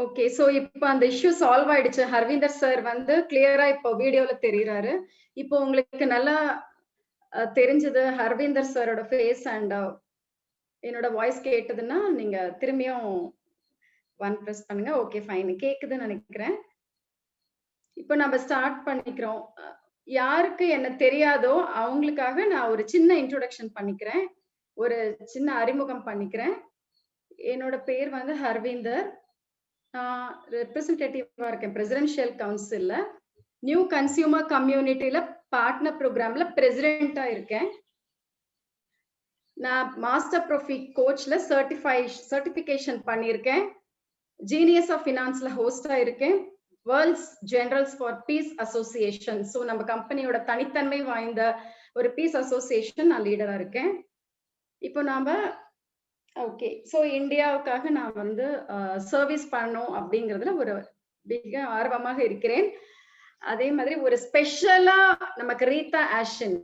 Okay. So இப்ப அந்த issue solve ஆயிடுச்சு. ஹர்விந்தர் சார் வந்து கிளியரா இப்போ வீடியோல தெரியுறாரு. இப்போ உங்களுக்கு நல்லா தெரிஞ்சது ஹர்விந்தர் சாரோட ஃபேஸ் அண்ட் என்னோட வாய்ஸ் கேட்டதுன்னா, நீங்க திரும்பியும் 1 பிரஸ் பண்ணுங்க. Okay fine. கேக்குதுன்னு நினைக்கிறேன். இப்போ நம்ம ஸ்டார்ட் பண்ணிக்கிறோம். யாருக்கு என்ன தெரியாதோ அவங்களுக்காக நான் ஒரு சின்ன இன்ட்ரோடக்ஷன் பண்ணிக்கிறேன். ஒரு சின்ன அறிமுகம் பண்ணிக்கிறேன். என்னோட பேர் வந்து ஹர்விந்தர். நான் ரெப்ரசன்டேட்டிவா இருக்கேன் பிரசிடென்ஷியல் கவுன்சில்ல. நியூ கன்சியூமர் கம்யூனிட்டில பார்ட்னர் ப்ரோக்ராம்ல பிரசிடென்ட்டா இருக்கேன். நான் மாஸ்டர் ப்ரோஃபி கோச்ல சர்டிபிகேஷன் பண்ணியிருக்கேன். ஜீனியஸ் ஆஃப் ஃபினான்ஸ்ல ஹோஸ்டா இருக்கேன். World's generals for peace association. So நம்ம கம்பெனியோட தனித்தன்மை வாய்ந்த ஒரு பீஸ் அசோசியேஷன் நான் லீடரா இருக்கேன். இப்போ நாம ஓகே. ஸோ இந்தியாவுக்காக நான் வந்து சர்வீஸ் பண்ணணும் அப்படிங்கிறதுல ஒரு மிக ஆர்வமாக இருக்கிறேன். அதே மாதிரி ஒரு ஸ்பெஷலா நமக்கு ரீதா ஆஷன்.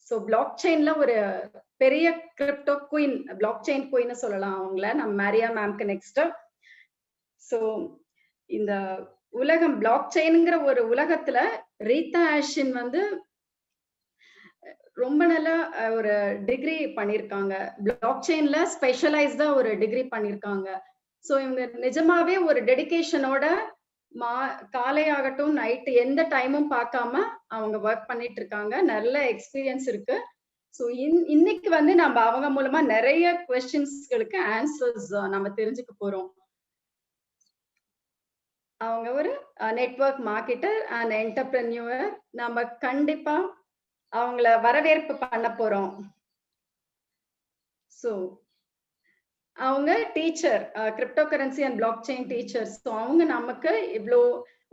ஸோ பிளாக் செயின்ல ஒரு பெரிய crypto queen, block chain queen சொல்லலாம் அவங்கள. நம்ம மேரியா மேம்க்கு நெக்ஸ்ட். ஸோ இந்த உலகம் பிளாக் செயின்ங்கிற ஒரு உலகத்துல ரீதா ஆஷன் வந்து ரொம்ப நல்ல ஒரு டிகிரி பண்ணிருக்காங்க. பிளாக் செயின்ல ஸ்பெஷலைஸ்டா ஒரு டிகிரி பண்ணிருக்காங்க. சோ இவங்க நிஜமாவே ஒரு டெடிகேஷனோட காலை ஆகட்டும் நைட் எந்த டைமும் பார்க்காம அவங்க ஒர்க் பண்ணிட்டு இருக்காங்க. நல்ல எக்ஸ்பீரியன்ஸ் இருக்கு. சோ இன்னைக்கு வந்து நம்ம அவங்க மூலமா நிறைய क्वेश्चंसகளுக்கு ஆன்சர்ஸ் நம்ம தெரிஞ்சுக்க போறோம். அவங்க ஒரு நெட்வொர்க் மார்க்கெட்டர் அண்ட் என்டர்பிரனியூர். நம்ம கண்டிப்பா அவங்கள வரவேற்பு பண்ண போறோம். சோ அவங்க teacher, crypto currency and block chain teacher. So அவங்க நமக்கு இவ்வளோ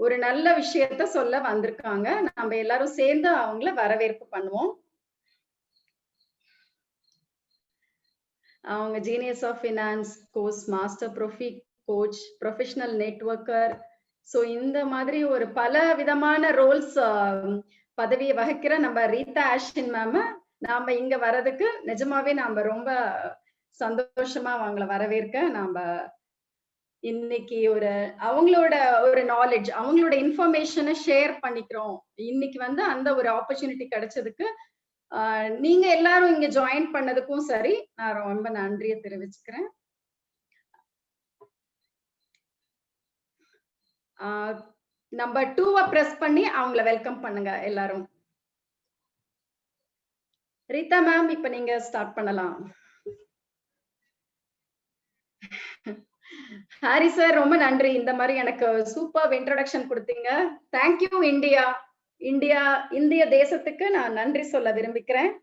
ஒரு நல்ல விஷயத்த சொல்ல வந்திருக்காங்க. நம்ம எல்லாரும் சேர்ந்து அவங்கள வரவேற்பு பண்ணுவோம். அவங்க genius of finance course, master profi coach, professional networker. So இந்த மாதிரி ஒரு பல விதமான ரோல்ஸ் பதவியை வகிக்கிற நம்ம ரீதா ஆஷின் மேம் நாம இங்க வர்றதுக்கு நிஜமாவே நாம ரொம்ப சந்தோஷமா அவங்கள வரவேற்க நாம இன்னைக்கு ஒரு அவங்களோட ஒரு நாலேஜ், அவங்களோட இன்ஃபர்மேஷனை ஷேர் பண்ணிக்கிறோம். இன்னைக்கு வந்து அந்த ஒரு ஆப்பர்ச்சுனிட்டி கிடைச்சதுக்கு நீங்க எல்லாரும் இங்க ஜாயின் பண்ணதுக்கும் சரி, நான் ரொம்ப நன்றியை தெரிவிச்சுக்கிறேன். நம்பர் 2 பிரஸ் பண்ணி அவங்கள வெல்கம் பண்ணுங்க எல்லாரும். ரீதா மேம் இப்ப நீங்க ஸ்டார்ட் பண்ணலாம். ஹாரி சார் ரொம்ப நன்றி. இந்த மாதிரி எனக்கு சூப்பர் இன்ட்ரோடக்ஷன் கொடுத்தீங்க. Thank you India. இந்திய தேசத்துக்கு நான் நன்றி சொல்ல விரும்புகிறேன்.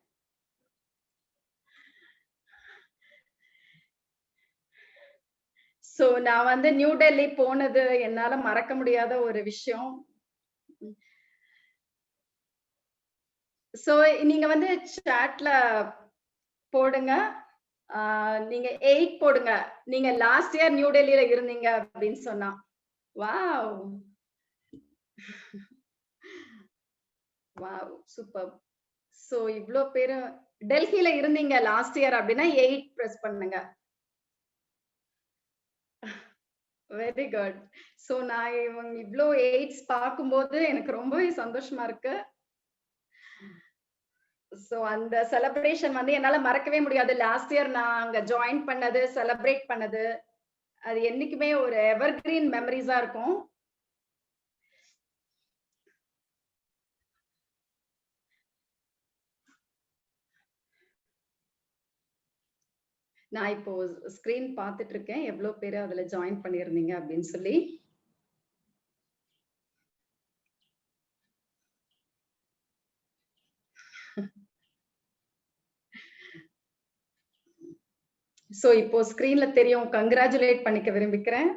சோ நான் வந்து நியூ டெல்லி போனது என்னால மறக்க முடியாத ஒரு விஷயம். சோ நீங்க வந்து சாட்ல போடுங்க. நீங்க 8 போடுங்க. நீங்க லாஸ்ட் இயர் நியூ டெல்லியில இருந்தீங்க அப்படின்னு சொன்னா. Wow wow super. சோ இவ்ளோ பேரு டெல்லியில இருந்தீங்க லாஸ்ட் இயர் அப்படின்னா 8 பிரஸ் பண்ணுங்க. Very good. சோ நான் இவ்ளோ 8s பார்க்கும்போது எனக்கு ரொம்பவே சந்தோஷமா இருக்கு. சோ அந்த செலிப்ரேஷன் வந்து என்னால மறக்கவே முடியாது. லாஸ்ட் இயர் நான் அங்க ஜாயின் பண்ணது, செலிப்ரேட் பண்ணது, அது என்னைக்குமே ஒரு எவர்கிரீன் மெமரிஸா இருக்கும். நான் இப்போ ஸ்கிரீன் பார்த்துட்டு இருக்கேன் எவ்வளவு பேரு அதுல ஜாயின் பண்ணிருந்தீங்க அப்படின்னு சொல்லி. சோ இப்போ ஸ்கிரீன்ல தெரியும். கங்க்ராச்சுலேட் பண்ணிக்க விரும்பிக்கிறேன்.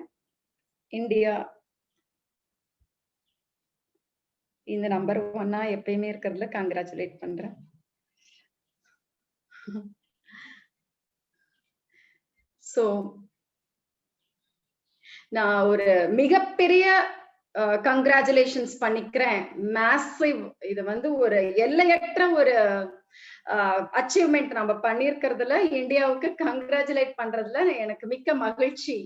இந்தியா இந்த நம்பர் 1 எப்பயுமே இருக்கிறதுல கங்க்ராச்சுலேட் பண்றேன். சோ நான் ஒரு மிகப்பெரிய கங்க்ராச்சுலேஷன்ஸ் பண்ணிக்கிறேன். மேசிவ். இது வந்து ஒரு எல்லையற்ற ஒரு அச்சீவ்மெண்ட் நம்ம பண்ணிருக்கிறதுல இந்தியாவுக்கு கங்க்ராச்சுலேட் பண்றதுல எனக்கு மிக்க மகிழ்ச்சி.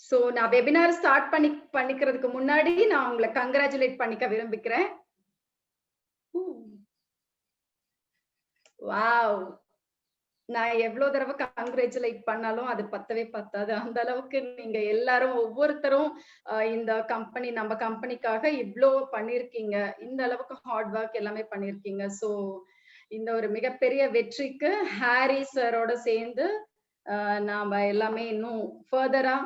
சோ நான் வெபினார் ஸ்டார்ட் பண்ணிக்கிறதுக்கு முன்னாடி நான் உங்களை கங்க்ராச்சுலேட் பண்ணிக்க விரும்பிக்கிறேன். வாவ்! நான் எவ்வளவு தடவை கங்க்ராச்சுலேட் பண்ணாலும் அது பத்தவே பத்தாது. அந்த அளவுக்கு நீங்க எல்லாரும் ஒவ்வொருத்தரும் இந்த கம்பெனி நம்ம கம்பெனிக்காக இவ்ளோ பண்ணிருக்கீங்க. இந்த அளவுக்கு ஹார்ட் ஒர்க் எல்லாமே பண்ணிருக்கீங்க. சோ இந்த ஒரு மிகப்பெரிய வெற்றிக்கு ஹாரி சாரோட சேர்ந்து நாம எல்லாமே இன்னும் ஃபர்தரா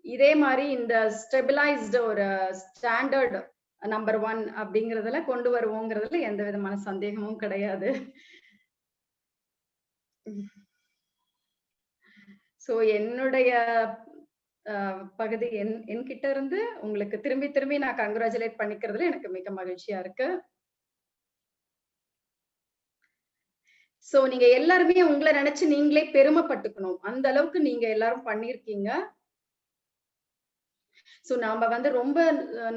இதே மாதிரி இந்த ஸ்டெபிலைஸ்டு ஒரு ஸ்டாண்டர்ட் நம்பர் 1 அப்படிங்கறதுல கொண்டு வருவோங்கிறதுல எந்த விதமான சந்தேகமும் கிடையாது. சோ என்னுடைய பகுதி என்கிட்ட இருந்து உங்களுக்கு திரும்பி திரும்பி நான் கங்க்ராச்சுலேட் பண்ணிக்கிறதுல எனக்கு மிக மகிழ்ச்சியா இருக்கு. சோ நீங்க எல்லாருமே உங்களை நினைச்சு நீங்களே பெருமைப்பட்டுக்கணும். அந்த அளவுக்கு நீங்க எல்லாரும் பண்ணிருக்கீங்க. சோ நாம வந்து ரொம்ப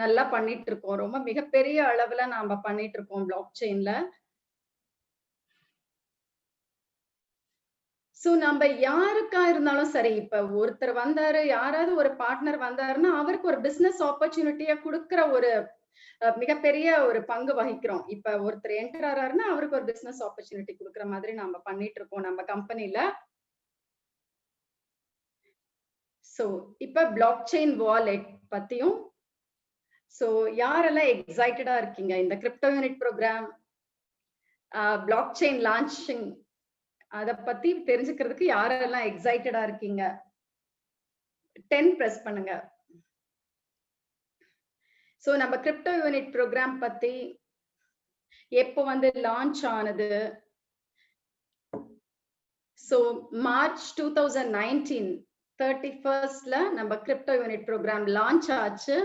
நல்லா பண்ணிட்டு இருக்கோம். ரொம்ப மிகப்பெரிய அளவுல நாம பண்ணிட்டு இருக்கோம் பிளாக் செயின்ல. சோ நம்ம யாருக்கா இருந்தாலும் சரி, இப்ப ஒருத்தர் வந்தாரு, யாராவது ஒரு பார்ட்னர் வந்தாருன்னா அவருக்கு ஒரு பிசினஸ் ஆப்பர்ச்சுனிட்டிய குடுக்கிற ஒரு மிகப்பெரிய ஒரு பங்கு வகிக்கிறோம். இப்ப ஒருத்தர் என்டர் ஆறாருன்னா அவருக்கு ஒரு பிசினஸ் ஆப்பர்ச்சுனிட்டி குடுக்கிற மாதிரி நாம பண்ணிட்டு இருக்கோம் நம்ம கம்பெனில. சோ இப்ப பிளாக் செயின் வாலெட் பத்தியும் சோ யாரெல்லாம் எக்ஸைட்டடா இருக்கீங்க இந்த crypto unit program blockchain launching அத பத்தி தெரிஞ்சுக்கிறதுக்கு யாரெல்லாம் எக்ஸைட்டடா இருக்கீங்க? 10 பிரஸ் பண்ணுங்க. சோ நம்ம கிரிப்டோ யூனிட் ப்ரோக்ராம் பத்தி எப்போ வந்து லான்ச் ஆனது? சோ மார்ச் 2019 31st நம்ம கிரிப்டோ யூனிட் ப்ரோக்ராம் லான்ச் ஆச்சு.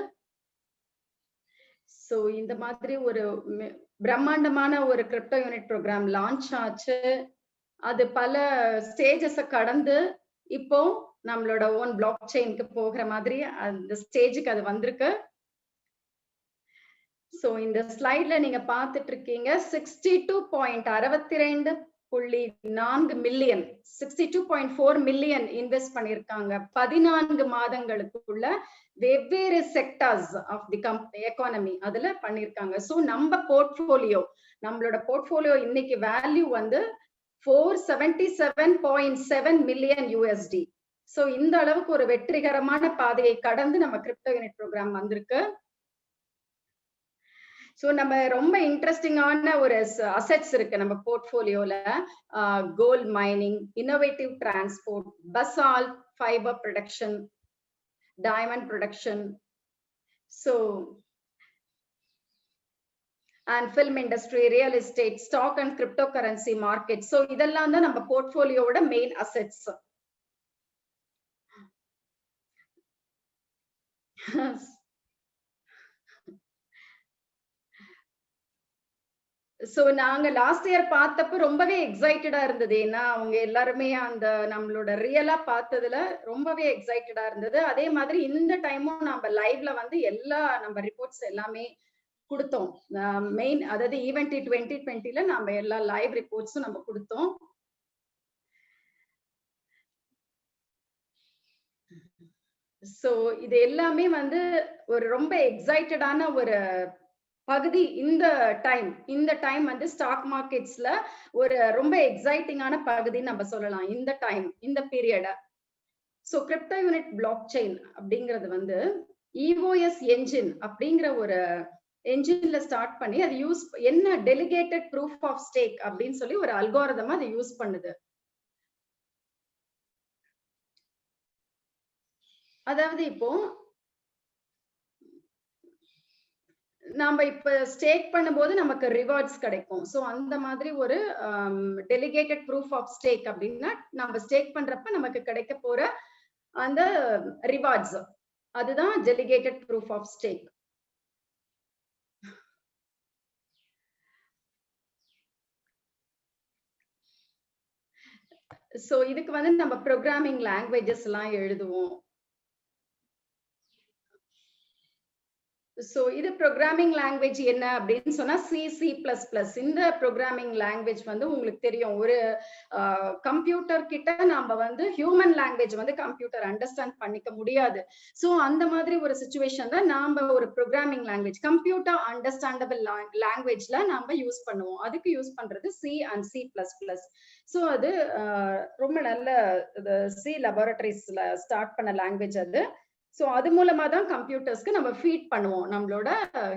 சோ இந்த மாதிரி ஒரு பிரம்மாண்டமான ஒரு கிரிப்டோ யூனிட் ப்ரோக்ராம் லான்ச் ஆச்சு. அது பல ஸ்டேஜஸ் கடந்து இப்போ நம்மளோட ஓன் பிளாக் செயினுக்கு போகிற மாதிரி அந்த ஸ்டேஜுக்கு அது வந்திருக்கு. சோ இந்த ஸ்லைட்ல நீங்க பார்த்துட்டு இருக்கீங்க 62.62.4 மில்லியன் 62.4 மில்லியன் இன்வெஸ்ட் பண்ணிருக்காங்க 14 மாதங்களுக்குள்ள வெவ்வேறு செக்டர்ஸ் ஆஃப் தி எக்கானமி அதுல பண்ணிருக்காங்க. சோ நம்ம போர்ட்போலியோ நம்மளோட போர்ட்போலியோ இன்னைக்கு வேல்யூ வந்து 477.7 மில்லியன் USD. சோ இந்த அளவுக்கு ஒரு வெற்றிகரமான பாதையை கடந்து நம்ம கிரிப்டோ யூனிட் ப்ரோக்ராம் வந்திருக்கு. சோ நம்ம ரொம்ப இன்ட்ரெஸ்டிங்கான ஒரு அசெட்ஸ் இருக்கு நம்ம போர்ட்போலியோல. Gold mining, innovative transport, basalt fibre production, diamond production, so and film industry, real estate, stock and cryptocurrency market. So இதெல்லாம் தான் நம்ம போர்ட்போலியோட மெயின் அசெட்ஸ். சோ நாங்க லாஸ்ட் இயர் பார்த்தப்ப ரொம்பவே எக்ஸைட்டடா இருந்தது. ஏன்னா அவங்க எல்லாருமே அந்த நம்மளோட ரியலா பார்த்ததுல ரொம்பவே எக்ஸைட்டடா இருந்தது. அதே மாதிரி இந்த டைமும் நம்ம லைவ்ல வந்து எல்லா நம்ம ரிப்போர்ட்ஸ் எல்லாமே கொடுத்தோம். மெயின் அதாவது ஈவென்ட் 2020ல நம்ம எல்லா லைவ் ரிப்போர்ட்ஸும் நம்ம கொடுத்தோம். சோ இது எல்லாமே வந்து ஒரு ரொம்ப எக்ஸைட்டடான ஒரு பகுதி. இந்த டைம் வந்து ஸ்டாக் மார்க்கெட்ஸ்ல ஒரு ரொம்ப எக்ஸைட்டிங்கான பகுதின்னு நம்ம சொல்லலாம். இந்த டைம் இந்த period. So crypto unit block chain அப்படிங்கிறது வந்து EOS என்ஜின் அப்படிங்கிற ஒரு என்ஜின்ல ஸ்டார்ட் பண்ணி அது என்ன டெலிகேட்டட் ப்ரூஃப் ஆஃப் ஸ்டேக் அப்படின்னு சொல்லி ஒரு அல்காரிதம் அதை யூஸ் பண்ணுது. அதாவது இப்போ நாம இப்ப ஸ்டேக் பண்ணும்போது நமக்கு ரிவார்ட்ஸ் கிடைக்கும். சோ அந்த மாதிரி ஒரு டெலிகேட்டட் ப்ரூஃப் ஆஃப் ஸ்டேக் அப்படின்னா நம்ம ஸ்டேக் பண்றப்ப நமக்கு கிடைக்க போற அந்த ரிவார்ட்ஸ் அதுதான் delegated proof of stake. So இதுக்கு வந்து நம்ம ப்ரோக்ராமிங் லாங்குவேஜஸ் எல்லாம் எழுதுவோம். சோ இது ப்ரோக்ராமிங் லாங்குவேஜ் என்ன அப்படின்னு சொன்னா C++. இந்த ப்ரோக்ராமிங் லாங்குவேஜ் வந்து உங்களுக்கு தெரியும், ஒரு கம்ப்யூட்டர் கிட்ட நாம வந்து ஹியூமன் லாங்குவேஜ் வந்து கம்ப்யூட்டர் அண்டர்ஸ்டாண்ட் பண்ணிக்க முடியாது. சோ அந்த மாதிரி ஒரு சிச்சுவேஷன்ல நாம ஒரு ப்ரோக்ராமிங் லாங்குவேஜ், கம்ப்யூட்டர் அண்டர்ஸ்டாண்டபிள் லாங்குவேஜ்ல நாம யூஸ் பண்ணுவோம். அதுக்கு யூஸ் பண்றது C and C++. சோ அது ரொம்ப நல்ல C லேபரட்டரிஸ்ல ஸ்டார்ட் பண்ண லாங்குவேஜ் அது. சோ அது மூலமா தான் கம்ப்யூட்டர்ஸ்க்கு நம்ம ஃபீட் பண்ணுவோம், நம்மளோட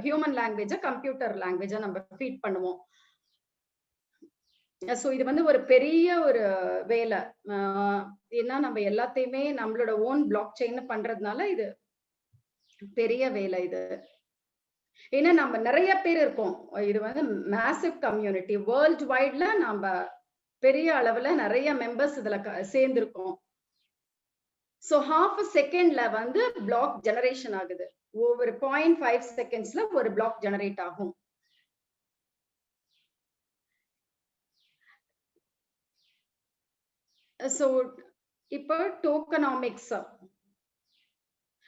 ஹியூமன் லாங்குவேஜ கம்ப்யூட்டர் லாங்குவேஜா நம்ம ஃபீட் பண்ணுவோம். சோ இது வந்து ஒரு பெரிய ஒரு வேலை. ஏன்னா நம்ம எல்லாத்தையுமே நம்மளோட ஓன் பிளாக் செயின் பண்றதுனால இது பெரிய வேலை இது. ஏன்னா நம்ம நிறைய பேர் இருக்கோம், இது வந்து மேசிவ் கம்யூனிட்டி, வேர்ல்ட் வைட்ல நம்ம பெரிய அளவுல நிறைய மெம்பர்ஸ் இதுல சேர்ந்திருக்கோம். சோ half a secondல வந்து பிளாக் ஜெனரேஷன் ஆகுது. ஒவ்வொரு 0.5 செகண்ட்ஸ்ல ஒரு பிளாக் ஜெனரேட் ஆகும். சோ இப்போ டோக்கனாமிக்ஸ்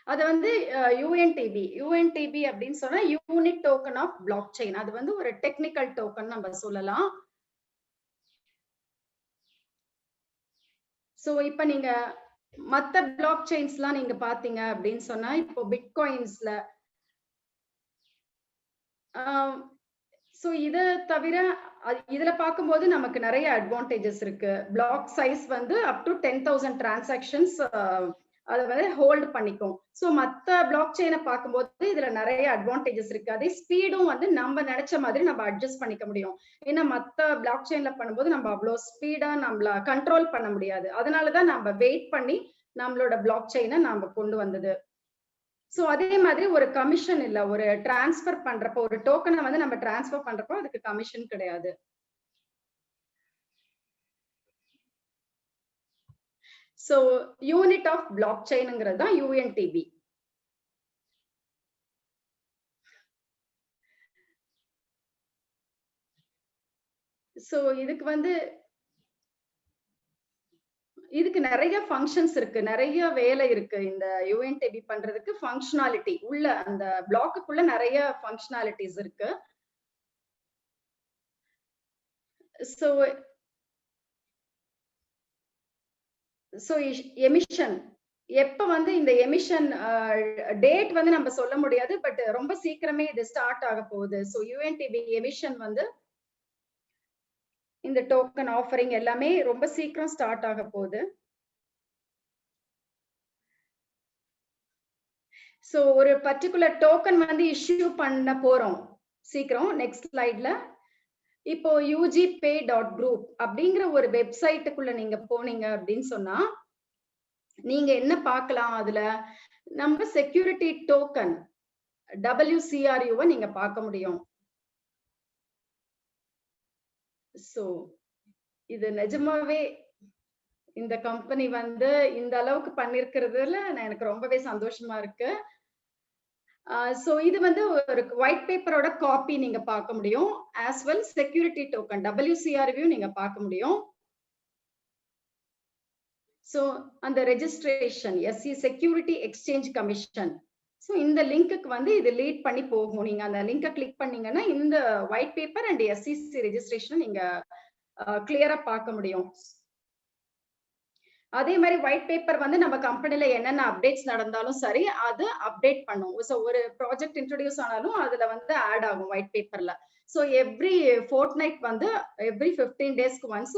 அது வந்து UNTB அப்படின்னு சொன்னா unit token of blockchain. அது வந்து ஒரு டெக்னிக்கல் டோக்கன் நம்ம சொல்லலாம். சோ இப்ப நீங்க மத்த பிளாக் செயின்ஸ்லாம் நீங்க பாத்தீங்க அப்படின்னு சொன்னா, இப்போ பிட்காயின்ஸ்ல சோ இத தவிர இதுல பார்க்கும்போது நமக்கு நிறைய அட்வான்டேஜஸ் இருக்கு. பிளாக் சைஸ் வந்து அப் டு 10,000 டிரான்சாக்ஷன்ஸ் அதை வந்து ஹோல்ட் பண்ணிக்கும். சோ மத்த பிளாக் செயினை பார்க்கும்போது இதுல நிறைய அட்வான்டேஜஸ் இருக்கு. அதே ஸ்பீடும் வந்து நம்ம நினைச்ச மாதிரி நம்ம அட்ஜஸ்ட் பண்ணிக்க முடியும். ஏன்னா மத்த பிளாக் செயின்ல பண்ணும்போது நம்ம அவ்வளவு ஸ்பீடா நம்மள கண்ட்ரோல் பண்ண முடியாது. அதனாலதான் நம்ம வெயிட் பண்ணி நம்மளோட பிளாக் செயினை நாம கொண்டு வந்தது. சோ அதே மாதிரி ஒரு கமிஷன் இல்ல, ஒரு டிரான்ஸ்பர் பண்றப்போ, ஒரு டோக்கனை வந்து நம்ம டிரான்ஸ்பர் பண்றப்போ அதுக்கு கமிஷன் கிடையாது. சோ யூனிட் ஆஃப் பிளாக் செயின்ங்கிறது தான் UNTB. சோ இதுக்கு நிறைய ஃபங்க்ஷன்ஸ் இருக்கு, நிறைய வேலை இருக்கு. இந்த UNTB பண்றதுக்கு ஃபங்க்ஷனாலிட்டி உள்ள அந்த பிளாக்குக்குள்ள நிறைய ஃபங்க்ஷனாலிட்டிஸ் இருக்கு. சோ எமிஷன் எப்ப வந்து இந்த எமிஷன் டேட் வந்து நம்ம சொல்ல முடியாது, பட் ரொம்ப சீக்கிரமே இது ஸ்டார்ட் ஆக போகுது. சோ UNTB எமிஷன் வந்து இந்த டோக்கன் ஆஃபரிங் எல்லாமே ரொம்ப சீக்கிரம் ஸ்டார்ட் ஆக போகுது. சோ ஒரு பர்டிகுலர் டோக்கன் வந்து இஷ்யூ பண்ண போறோம் சீக்கிரம். நெக்ஸ்ட் ஸ்லைட்ல இப்போ ugpay.group அப்படிங்கிற ஒரு வெப்சைட்டுக்குள்ள நீங்க போனீங்க அப்படின்னு சொன்னா நீங்க என்ன பார்க்கலாம், அதுல நம்ம செக்யூரிட்டி டோக்கன் WCRU நீங்க பார்க்க முடியும். சோ இது நிஜமாவே இந்த கம்பெனி வந்து இந்த அளவுக்கு பண்ணிருக்கிறதுல எனக்கு ரொம்பவே சந்தோஷமா இருக்கு. சோ இது வந்து ஒரு ஒயிட் பேப்பரோட காப்பி நீங்க பார்க்க முடியும். As well security token WCRU நீங்க பார்க்க முடியும். சோ அந்த registration SC security exchange commission. So இந்த லிங்க்குக்கு வந்து இது லீட் பண்ணி போகும். நீங்க அந்த லிங்கை கிளிக் பண்ணீங்கன்னா இந்த white paper and SEC registration நீங்க கிளியரா பார்க்க முடியும். அதே மாதிரி ஒயிட் பேப்பர் வந்து நம்ம கம்பெனில என்னென்ன அப்டேட்ஸ் நடந்தாலும் சரி அது அப்டேட் பண்ணும். சோ ஒரு ப்ராஜெக்ட் இன்ட்ரோடியூஸ் ஆனாலும் அதுல வந்து ஆட் ஆகும் ஒயிட் பேப்பர்ல. சோ எவ்ரி ஃபோர்ட்நைட் வந்து எவ்ரி 15 டேஸ்க்கு ஒன்ஸ்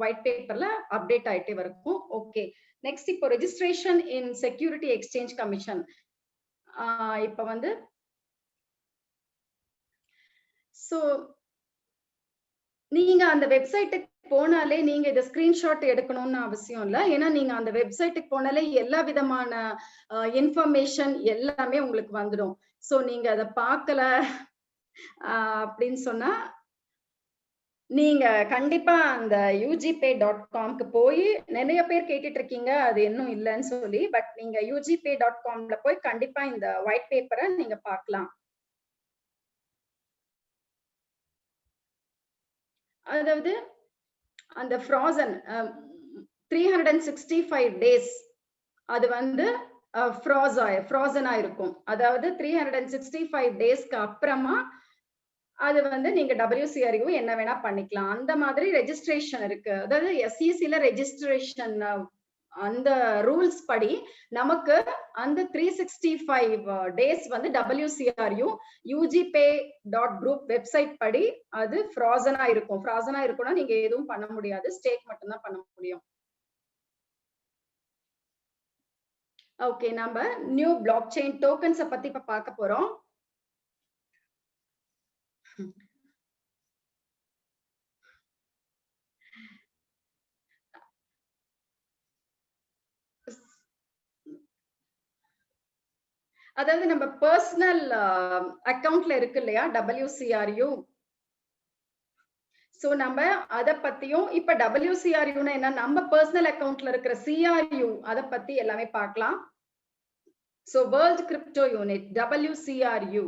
ஒயிட் பேப்பர்ல அப்டேட் ஆயிட்டே இருக்கும். ஓகே, நெக்ஸ்ட் இப்போ ரெஜிஸ்ட்ரேஷன் இன் செக்யூரிட்டி எக்ஸ்சேஞ்ச் கமிஷன். இப்ப வந்து சோ நீங்க அந்த வெப்சைட்டுக்கு போனாலே நீங்க இத ஸ்கிரீன்ஷாட் எடுக்கணும்னு அவசியம் இல்ல. ஏன்னா நீங்க அந்த வெப்சைட்டுக்கு போனாலே எல்லா விதமான இன்ஃபர்மேஷன் எல்லாமே உங்களுக்கு வந்துடும். சோ நீங்க அதை பார்க்கல அப்படின்னு சொன்னா நீங்க கண்டிப்பா அந்த ugpay.comக்கு போய், நிறைய பேர் கேட்டுட்டு இருக்கீங்க அது இன்னும் இல்லைன்னு சொல்லி, பட் நீங்க ugpay.comல போய் கண்டிப்பா இந்த ஒயிட் பேப்பரை நீங்க பார்க்கலாம். அதாவது அந்த ஃப்ராசன் 365 டேஸ் அது வந்து ஃப்ரோசனா இருக்கும். அதாவது 365 டேஸ்க்கு அப்புறமா அது வந்து நீங்க WCRU என்ன வேணா பண்ணிக்கலாம். அந்த மாதிரி ரெஜிஸ்ட்ரேஷன் இருக்கு. அதாவது SECல ரெஜிஸ்ட்ரேஷன் அந்த ரூல்ஸ் படி நமக்கு அந்த 365 டேஸ் வந்து WCRU ugpay.group வெப்சைட் படி அது ஃப்ரோசனா இருக்கும். ஃப்ரோசனா இருக்கும்னா நீங்க எதுவும் பண்ண முடியாது. ஸ்டேக் மட்டும் தான் பண்ண முடியும். ஓகே, நம்ம நியூ பிளாக் செயின் டோக்கன்ஸ பத்தி இப்ப பார்க்க போறோம். அதாவது நம்ம பர்சனல் அக்கவுண்ட்ல இருக்கு இல்லையா WCRU. சோ நம்ம அத பத்தியும் இப்ப WCRUனா என்ன, நம்ம பர்சனல் அக்கவுண்ட்ல இருக்கிற CRU அத பத்தி எல்லாமே பார்க்கலாம். So world crypto unit WCRU.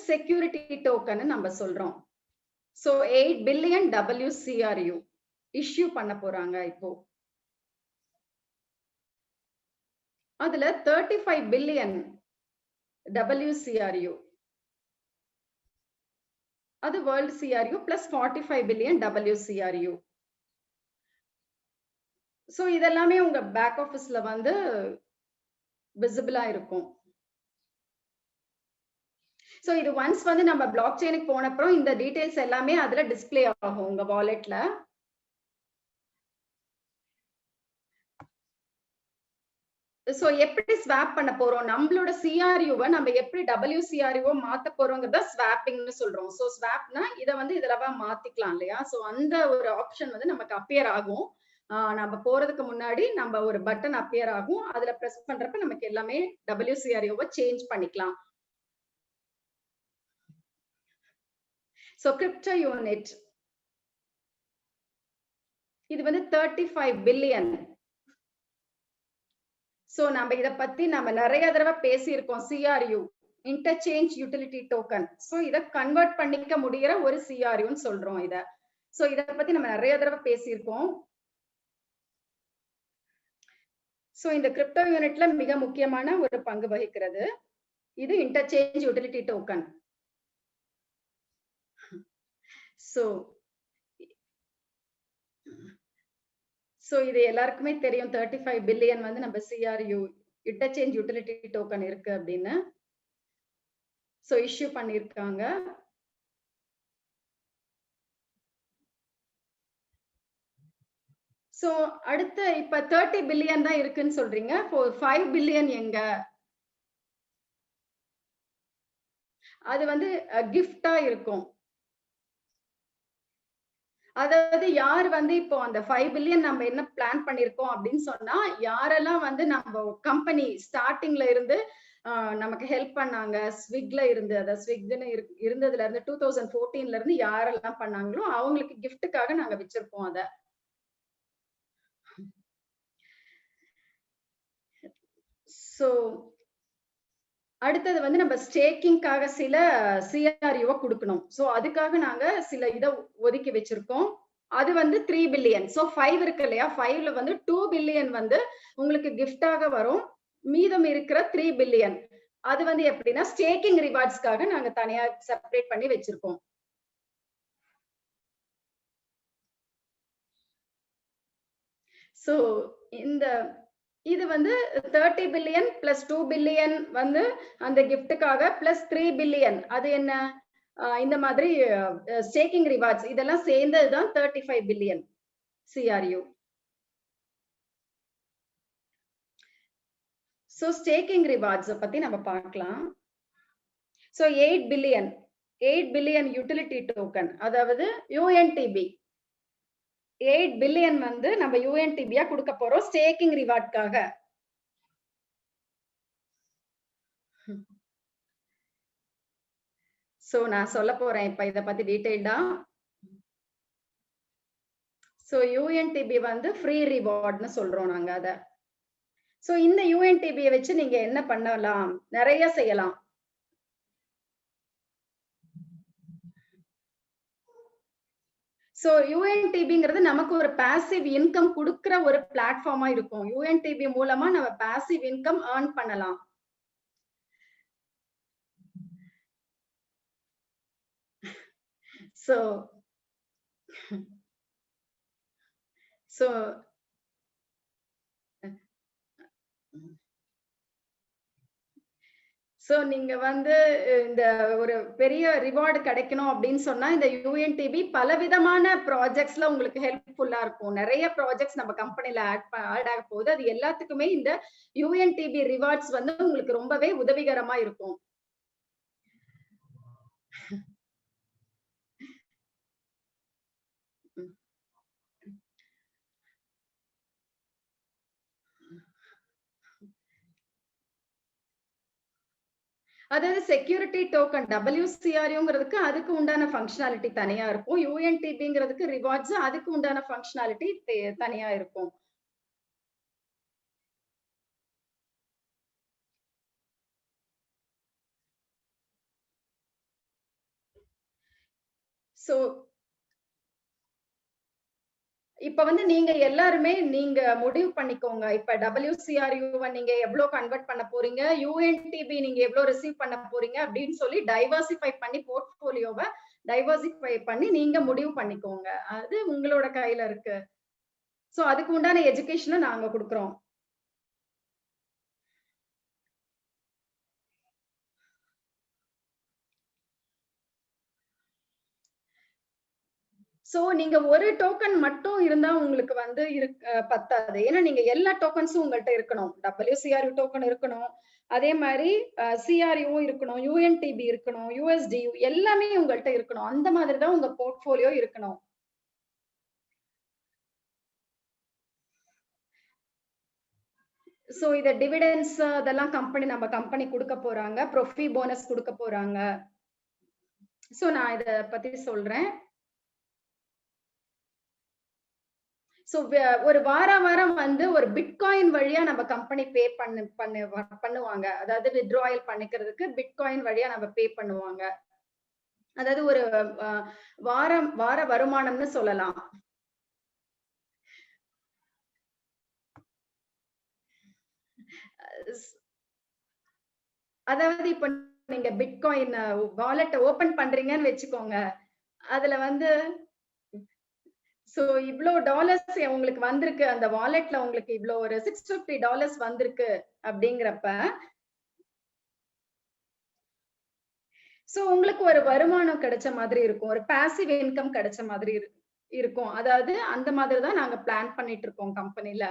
Security token நம்ம சொல்றோம். சோ 8 பில்லியன் WCRU இஷ்யூ பண்ண போறாங்க இப்போ. அதுல 35 பில்லியன் WCRU, அது world CRU plus 45 billion WCRU. So இதெல்லாமே உங்க பேக் ஆபீஸ்ல வந்து விசிபிளா இருக்கும். சோ இது ஒன்ஸ் வந்து நம்ம பிளாக் செயினுக்கு போன அப்புறம் இந்த டீடைல்ஸ் எல்லாமே அதுல டிஸ்ப்ளே ஆகும் உங்க வாலெட்ல. சோ எப்படி ஸ்வாப் பண்ண போறோம், நம்மளோட CRU-வை நம்ம எப்படி WCRU மாத்த போறோம்ங்கறத ஸ்வாப்பிங்னு சொல்றோம். சோ ஸ்வாப்னா இத வந்து இதுலவா மாத்திக்கலாம் இல்லையா. சோ அந்த ஒரு ஆப்ஷன் வந்து நமக்கு அப்பியர் ஆகும். நம்ம போறதுக்கு முன்னாடி நம்ம ஒரு பட்டன் அப்பியர் ஆகும். அதுல பிரஸ் பண்றப்ப நமக்கு எல்லாமே WCRU-வை சேஞ்ச் பண்ணிக்கலாம். சோ கிரிப்டோ யூனிட் இது வந்து 35 பில்லியன். சோ நம்ம இத பத்தி நம்ம நிறைய தடவை பேசியிருக்கோம். CRU interchange utility token. So இத கன்வெர்ட் பண்ணிக்க முடியற ஒரு CRUன்னு சொல்றோம் இத. சோ இத பத்தி நம்ம நிறைய தடவை பேசியிருக்கோம். சோ இந்த கிரிப்டோ யூனிட்ல மிக முக்கியமான ஒரு பங்கு வகிக்கிறது இது இன்டர்சேஞ்ச் யூட்டிலிட்டி டோக்கன். சோ இது எல்லாருக்குமே தெரியும் 35 பில்லியன் வந்து நம்ம CRU இன்டர்சேஞ்ச் யூட்டிலிட்டி டோக்கன் இருக்கு அப்படின்னு. சோ இஷ்யூ பண்ணிருக்காங்க. சோ அடுத்து இப்ப 30 பில்லியன் தான் இருக்குன்னு சொல்றீங்க. 5 பில்லியன் எங்க? அது வந்து கிஃப்டா இருக்கும். அதாவது யார் வந்து இப்போ அந்த 5 பில்லியன் நம்ம என்ன பிளான் பண்ணிருக்கோம் அப்படின்னு சொன்னா, யாரெல்லாம் வந்து நம்ம கம்பெனி ஸ்டார்டிங்ல இருந்து நமக்கு ஹெல்ப் பண்ணாங்க, ஸ்விக்ல இருந்து, அதாவது ஸ்விக்னு இருந்ததுல இருந்து 2014ல இருந்து யாரெல்லாம் பண்ணாங்களோ அவங்களுக்கு கிஃப்ட்டுக்காக நாங்க வச்சிருப்போம் அத. சோ அடுத்தது வந்து நம்ம ஸ்டேக்கிங்காக சில CRU-வை கொடுக்கணும். சோ அதுக்காக நாங்க சில இத ஒதுக்கி வச்சிருக்கோம். அது வந்து 3 பில்லியன். சோ 5 இருக்கு இல்லையா, 5ல வந்து 2 பில்லியன் வந்து உங்களுக்கு கிஃப்டாக வரும். மீதம் இருக்கிற 3 பில்லியன் அது வந்து எப்படின்னா ஸ்டேக்கிங் ரிவார்ட்ஸ்க்காக நாங்க தனியா செப்பரேட் பண்ணி வச்சிருக்கோம். சோ இந்த இது வந்து 30 பில்லியன் பிளஸ் 2 பில்லியன் வந்து அந்த கிஃப்ட்டுக்காக பிளஸ் 3 பில்லியன் அது என்ன, இந்த மாதிரி ஸ்டேக்கிங் ரிவார்ட்ஸ் இதெல்லாம் சேர்ந்ததுதான் 35 billion CRU. So staking rewards பத்தி நம்ம பார்க்கலாம். சோ 8 பில்லியன் யூட்டிலிட்டி டோக்கன், அதாவது UNTB 8 பில்லியன் வந்து நம்ம UNTB-யா கொடுக்க போறோம் ஸ்டேக்கிங் ரிவார்ட்காக. சோ நான் சொல்ல போறேன் இப்ப இத பத்தி டீடைல்டா. சோ UNTB வந்து ஃப்ரீ ரிவார்ட்னு சொல்றோம் நாங்க அத. சோ இந்த UNTB-ய வச்சு நீங்க என்ன பண்ணலாம், நிறைய செய்யலாம். சோ யூஎன்டிபிங்கிறது நமக்கு ஒரு பாசிவ் இன்கம் கொடுக்கிற ஒரு பிளாட்ஃபார்மா இருக்கும். யூஎன்டிபி மூலமா நம்ம பாசிவ் இன்கம் ஏர்ன் பண்ணலாம். சோ சோ சோ நீங்க வந்து இந்த ஒரு பெரிய ரிவார்டு கிடைக்கணும் அப்படின்னு சொன்னா இந்த யூஎன்டிபி பலவிதமான ப்ராஜெக்ட்ஸ்ல உங்களுக்கு ஹெல்ப்ஃபுல்லா இருக்கும். நிறைய ப்ராஜெக்ட்ஸ் நம்ம கம்பெனில ஆட் ஆக போகுது. அது எல்லாத்துக்குமே இந்த யூஎன்டிபி ரிவார்ட்ஸ் வந்து உங்களுக்கு ரொம்பவே உதவிகரமா இருக்கும். அதாவது செக்யூரிட்டி டோக்கன் WCRUங்கிறதுக்கு அதுக்கு உண்டான ஃபங்க்ஷனாலிட்டி தனியா இருக்கும். யூஎன்டிபிங்கிறதுக்கு ரிவார்ட்ஸ் அதுக்கு உண்டான ஃபங்க்ஷனாலிட்டி தனியா இருக்கும். சோ இப்ப வந்து நீங்க எல்லாருமே நீங்க முடிவு பண்ணிக்கோங்க. இப்ப WCRU நீங்க எவ்வளவு கன்வெர்ட் பண்ண போறீங்க, யூஎன்டிபி நீங்க எவ்வளவு ரிசீவ் பண்ண போறீங்க அப்படின்னு சொல்லி டைவர்சிஃபை பண்ணி போர்ட்ஃபோலியோவை டைவர்சிஃபை பண்ணி நீங்க முடிவு பண்ணிக்கோங்க. அது உங்களோட கையில இருக்கு. சோ அதுக்கு உண்டான எஜுகேஷனை நாங்க கொடுக்கிறோம். சோ நீங்க ஒரு டோக்கன் மட்டும் இருந்தா உங்களுக்கு வந்து பத்தாது. ஏன்னா நீங்க எல்லா டோக்கன்ஸும் உங்கள்ட்ட இருக்கணும். WCRU டோக்கன் இருக்கணும். அதே மாதிரி CRU இருக்கணும், UNTB இருக்கணும், USDU எல்லாமே உங்கள்ட்ட இருக்கணும். அந்த மாதிரி தான் உங்க போர்ட்ஃபோலியோ இருக்கணும். சோ இத டிவிடெண்ட்ஸ் அதெல்லாம் நம்ம கம்பெனி கொடுக்க போறாங்க. ப்ரொஃபி போனஸ் கொடுக்க போறாங்க. சோ நான் இத பத்தி சொல்றேன். சோ ஒரு வாரம் வந்து ஒரு பிட்காயின் வழியா நம்ம கம்பெனி பே பண்ணுவாங்க. அதாவது வித்ட்ராயல் பண்ணிக்கிறதுக்கு பிட்காயின் வழியா நம்ம பே பண்ணுவாங்க. அதாவது ஒரு வார வருமானம்னு சொல்லலாம். அதாவது இப்ப நீங்க பிட்காயின் வாலெட் ஓபன் பண்றீங்கன்னு வச்சுக்கோங்க. அதுல வந்து சோ இவ்ளோ டாலர்ஸ் உங்களுக்கு வந்திருக்கு. அந்த வாலெட்ல உங்களுக்கு இவ்ளோ ஒரு $650 வந்திருக்கு அப்படிங்கிறப்ப சோ உங்களுக்கு ஒரு வருமானம் கிடைச்ச மாதிரி இருக்கும். ஒரு பாசிவ் இன்கம் கிடைச்ச மாதிரி இருக்கும். அதாவது அந்த மாதிரி தான் நாங்க பிளான் பண்ணிட்டு இருக்கோம் கம்பெனில.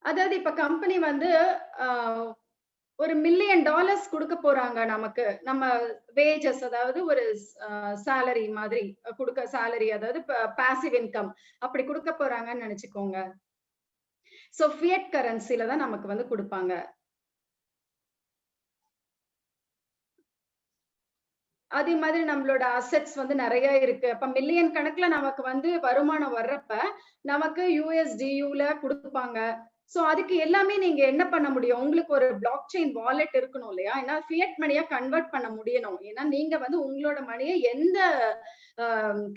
அதாவது இப்ப கம்பெனி வந்து ஒரு $1 மில்லியன் கொடுக்க போறாங்க நமக்கு. நம்ம வேஜஸ் அதாவது ஒரு சேலரி மாதிரி சேலரி அதாவது பாசிவ் இன்கம் அப்படி கொடுக்க போறாங்கன்னு நினைச்சுக்கோங்க. சோ ஃபியட் கரன்சில தான் நமக்கு வந்து கொடுப்பாங்க. அதே மாதிரி நம்மளோட அசெட்ஸ் வந்து நிறைய இருக்கு. அப்ப மில்லியன் கணக்குல நமக்கு வந்து வருமானம் வர்றப்ப நமக்கு USDUல கொடுப்பாங்க. சோ அதுக்கு எல்லாமே நீங்க என்ன பண்ண முடியும்? உங்களுக்கு ஒரு பிளாக் செயின் வாலெட் இருக்கணும் இல்லையா? ஏன்னா ஃபியட் மணியா கன்வெர்ட் பண்ண முடியணும். ஏன்னா நீங்க வந்து உங்களோட மணியை எந்த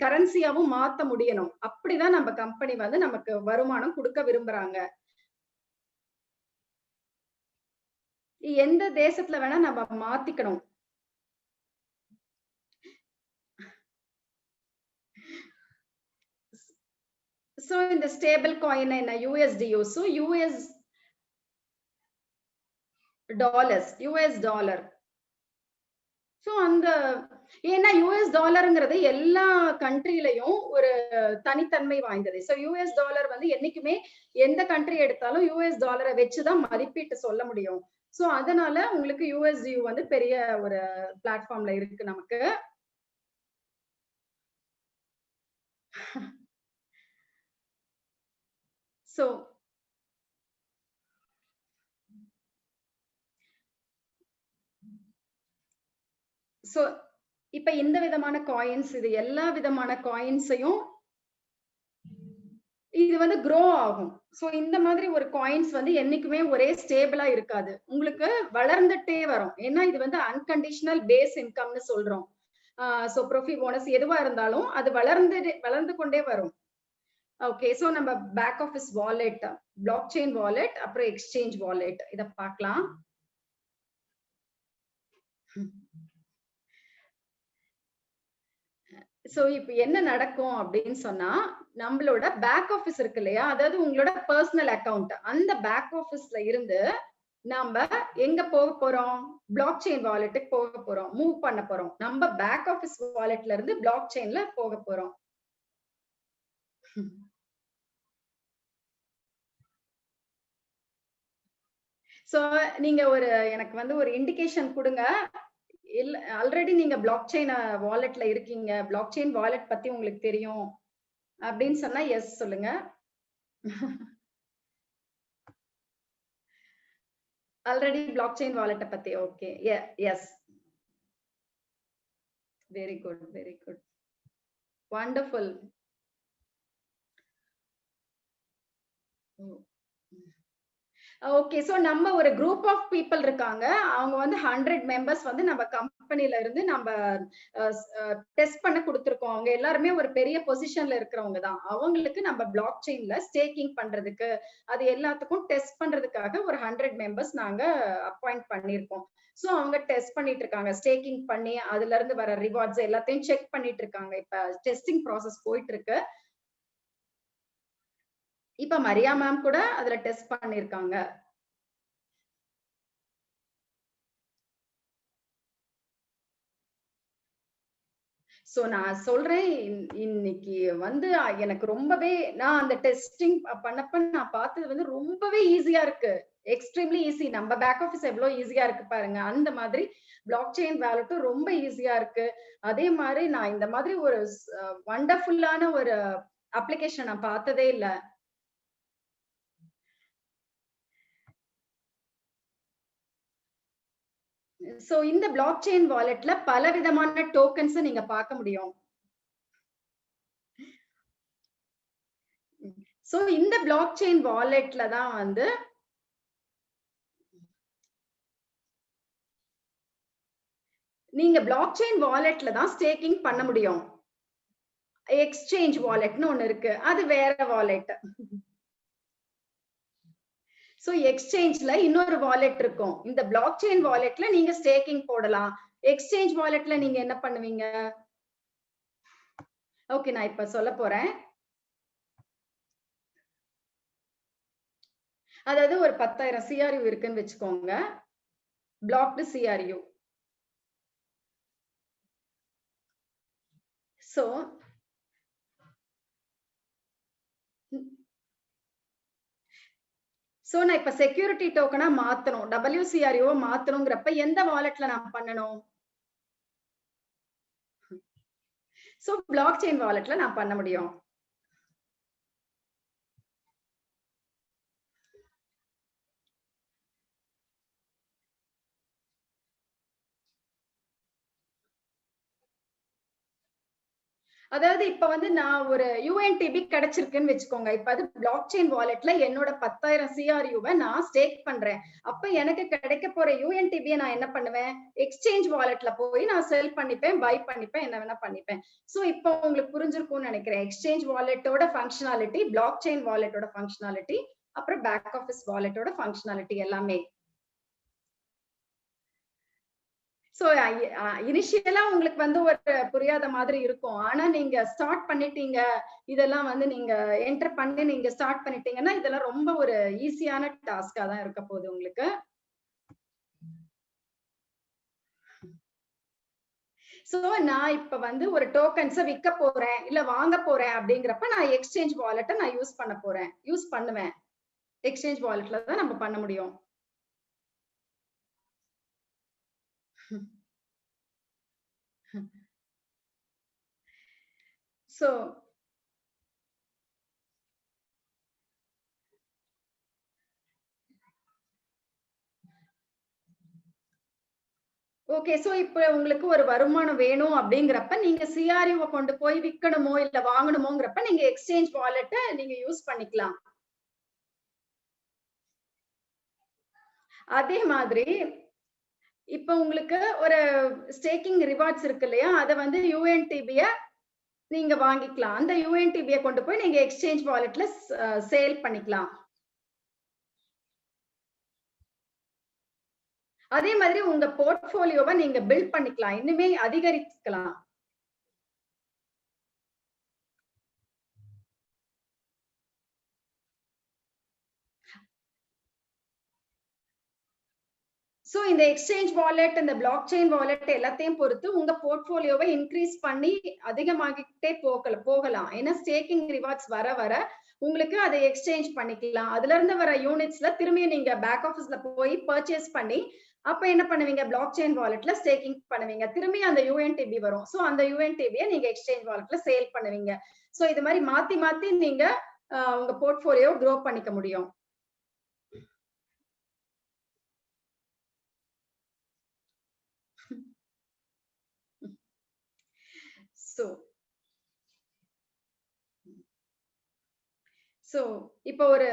கரன்சியாவும் மாத்த முடியணும். அப்படிதான் நம்ம கம்பெனி வந்து நமக்கு வருமானம் கொடுக்க விரும்புறாங்க. எந்த தேசத்துல வேணா நம்ம மாத்திக்கணும். சோ இந்த ஸ்டேபிள் காயின் என்ன USDU so US dollar. So அந்த ஏன்னா US டாலர்ங்கிறது எல்லா கண்ட்ரிலயும் ஒரு தனித்தன்மை வாய்ந்தது. சோ US டாலர் வந்து என்னைக்குமே எந்த கண்ட்ரி எடுத்தாலும் US டாலரை வச்சுதான் மதிப்பீட்டு சொல்ல முடியும். சோ அதனால உங்களுக்கு USDU வந்து பெரிய ஒரு பிளாட்ஃபார்ம்ல இருக்கு நமக்கு. சோ சோ இப்ப இந்த விதமான காயின்ஸ் இது எல்லா விதமான காயின்ஸையும் இது வந்து க்ரோ ஆகும். சோ இந்த மாதிரி ஒரு காயின்ஸ் வந்து என்னைக்குமே ஒரே ஸ்டேபிளா இருக்காது. உங்களுக்கு வளர்ந்துட்டே வரும். ஏன்னா இது வந்து அன்கண்டிஷனல் பேஸ் இன்கம்னு சொல்றோம். சோ ப்ரோஃபி போனஸ் எதுவா இருந்தாலும் அது வளர்ந்து கொண்டே வரும். ஓகே, சோ நம்ம back office wallet, blockchain wallet, அப்புறம் எக்ஸ்சேஞ்ச் வாலெட் இத பார்க்கலாம். சோ இப்ப என்ன நடக்கும் அப்படின்னு சொன்னா, நம்மளோட பேக் ஆஃபீஸ் இருக்கு இல்லையா? அதாவது உங்களோட பர்சனல் அக்கவுண்ட். அந்த பேக் ஆஃபீஸ்ல இருந்து நாம எங்க போக போறோம்? பிளாக் செயின் வாலெட்டுக்கு போக போறோம். மூவ் பண்ண போறோம். நம்ம பேக் ஆஃபீஸ் வாலெட்ல இருந்து பிளாக் செயின்ல போக போறோம். சோ நீங்க எனக்கு வந்து ஒரு இண்டிகேஷன் குடுங்க. இல்ல ஆல்ரெடி நீங்க பிளாக் செயின் வாலெட்ல இருக்கீங்க. பிளாக் செயின் வாலெட் பத்தி உங்களுக்கு தெரியும் அப்படின்னு சொன்னா எஸ் சொல்லுங்க. ஆல்ரெடி பிளாக் செயின் வாலெட்ட பத்தி okay. Yes. Very good, very good. Wonderful. Okay, so நம்ம ஒரு குரூப் ஆஃப் பீப்பிள் இருக்காங்க. அவங்க வந்து 100 மெம்பர்ஸ் வந்து நம்ம கம்பெனில இருந்து நம்ம டெஸ்ட் பண்ண குடுத்திருக்கோம். அவங்க எல்லாருமே ஒரு பெரிய பொசிஷன்ல இருக்கிறவங்க தான். அவங்களுக்கு நம்ம பிளாக் செயின்ல ஸ்டேக்கிங் பண்றதுக்கு, அது எல்லாத்துக்கும் டெஸ்ட் பண்றதுக்காக ஒரு 100 மெம்பர்ஸ் நாங்க அப்பாயிண்ட் பண்ணியிருக்கோம். சோ அவங்க டெஸ்ட் பண்ணிட்டு இருக்காங்க. ஸ்டேக்கிங் பண்ணி அதுல இருந்து வர ரிவார்ட்ஸ் எல்லாத்தையும் செக் பண்ணிட்டு இருக்காங்க. இப்ப டெஸ்டிங் ப்ராசஸ் போயிட்டு இருக்கு. இப்ப மரியா மேம் கூட அதுல டெஸ்ட் பண்ணிருக்காங்க. சோ நான் சொல்றேன் இன்னைக்கு வந்து எனக்கு ரொம்பவே நான் அந்த டெஸ்டிங் பண்ணப்ப நான் பார்த்தது வந்து ரொம்பவே ஈஸியா இருக்கு. Extremely easy. நம்ம பேக் ஆஃபீஸ் எவ்வளவு ஈஸியா இருக்கு பாருங்க. அந்த மாதிரி பிளாக் செயின் வாலெட்டும் ரொம்ப ஈஸியா இருக்கு. அதே மாதிரி நான் இந்த மாதிரி ஒரு வண்டர்ஃபுல்லான ஒரு அப்ளிகேஷன் நான் பார்த்ததே இல்ல. சோ இந்த பிளாக் செயின் வாலெட்ல பல விதமான டோக்கன்ஸ் நீங்க பார்க்க முடியும். சோ இந்த பிளாக் செயின் வாலெட்ல தான் வந்து நீங்க பிளாக் செயின் வாலெட்ல தான் ஸ்டேக்கிங் பண்ண முடியும். எக்ஸ்சேஞ்ச் வாலெட்னு ஒண்ணு இருக்கு. அது வேற வாலெட். சோ எக்ஸ்சேஞ்ச்ல இன்னொரு வாலெட் இருக்கும். இந்த பிளாக் செயின் வாலெட்ல நீங்க ஸ்டேக்கிங் போடலாம். எக்ஸ்சேஞ்ச் வாலெட்ல நீங்க என்ன பண்ணுவீங்க? ஓகே, நான் இப்ப சொல்லப் போறேன். அதாவது ஒரு 10,000 CRU இருக்குன்னு வச்சுக்கோங்க. Blocked CRU. சோ சோ நான் இப்ப செக்யூரிட்டி டோக்கனா மாத்தணும். WCRU மாத்தணும்ங்கறப்ப எந்த வாலெட்ல நான் பண்ணணும்? சோ பிளாக் செயின் வாலெட்ல நான் பண்ண முடியும். அதாவது இப்ப வந்து நான் ஒரு UNTB கிடைச்சிருக்குன்னு வச்சுக்கோங்க. இப்ப அது பிளாக் செயின் வாலெட்ல என்னோட 10,000 CRUவ நான் ஸ்டேக் பண்றேன். அப்ப எனக்கு கிடைக்க போற UNTBய நான் என்ன பண்ணுவேன்? எக்ஸ்சேஞ்ச் வாலெட்ல போய் நான் செல் பண்ணிப்பேன், பை பண்ணிப்பேன், என்ன வேணா பண்ணிப்பேன். சோ இப்போ உங்களுக்கு புரிஞ்சிருக்கும்னு நினைக்கிறேன். எக்ஸ்சேஞ்ச் வாலெட்டோட ஃபங்ஷனாலிட்டி, பிளாக் செயின் வாலெட்டோட ஃபங்ஷனாலிட்டி, அப்புறம் பேக் ஆஃபீஸ் வாலெட்டோட ஃபங்ஷனாலிட்டி எல்லாமே. சோ இனிஷியலா உங்களுக்கு வந்து ஒரு புரியாத மாதிரி இருக்கும். ஆனா நீங்க ஸ்டார்ட் பண்ணிட்டீங்க. இதெல்லாம் வந்து நீங்க என்டர் பண்ணி நீங்க ஸ்டார்ட் பண்ணிட்டீங்கன்னா, இதெல்லாம் ரொம்ப ஒரு ஈஸியான டாஸ்க்கா தான் இருக்க போகுது உங்களுக்கு. சோ நான் இப்ப வந்து ஒரு டோக்கன்ஸ விக்க போறேன், இல்ல வாங்க போறேன் அப்படிங்கிறப்ப நான் எக்ஸ்சேஞ்ச் வாலெட்ட நான் யூஸ் பண்ண போறேன். யூஸ் பண்ணுவேன். எக்ஸ்சேஞ்ச் வாலெட்ல தான் நம்ம பண்ண முடியும். So okay. சோ இப்ப உங்களுக்கு ஒரு வருமானம் வேணும் அப்படிங்கிறப்ப, நீங்க சிஆர்யூவ கொண்டு போய் விக்கணுமோ, இல்ல வாங்கணுமோங்கிறப்ப, நீங்க எக்ஸ்சேஞ்ச் வாலெட்ட நீங்க யூஸ் பண்ணிக்கலாம். அதே மாதிரி இப்ப உங்களுக்கு ஒரு ஸ்டேக்கிங் ரிவார்ட்ஸ் இருக்கு இல்லையா? அத வந்து யுஎன்டிபிய நீங்க வாங்கிக்கலாம். அந்த யுஎன்டிபிய கொண்டு போய் நீங்க எக்ஸ்சேஞ்ச் வாலெட்ல சேல் பண்ணிக்கலாம். அதே மாதிரி உங்க போர்ட்ஃபோலியோவ நீங்க பில்ட் பண்ணிக்கலாம். இன்னுமே அதிகரிக்கலாம். சோ இந்த எக்ஸ்சேஞ்ச் வாலெட், இந்த பிளாக் செயின் வாலெட் எல்லாத்தையும் பொறுத்து உங்க போர்ட்ஃபோலியோவ இன்கிரீஸ் பண்ணி அதிகமாகிக்கிட்டே போகலாம். ஏன்னா ஸ்டேக்கிங் ரிவார்ட்ஸ் வர வர உங்களுக்கு அதை எக்ஸ்சேஞ்ச் பண்ணிக்கலாம். அதுல இருந்து வர யூனிட்ஸ்ல திரும்பியும் நீங்க பேக் ஆபீஸ்ல போய் பர்ச்சேஸ் பண்ணி அப்ப என்ன பண்ணுவீங்க? பிளாக் செயின் வாலெட்ல ஸ்டேக்கிங் பண்ணுவீங்க. திரும்பி அந்த யுஎன்டிபி வரும். சோ அந்த யுஎன்டிபிய நீங்க எக்ஸ்சேஞ்ச் வாலெட்ல சேல் பண்ணுவீங்க. சோ இது மாதிரி மாத்தி மாத்தி நீங்க உங்க போர்ட்ஃபோலியோ க்ரோ பண்ணிக்க முடியும். சோ சோ இப்போ ஒரு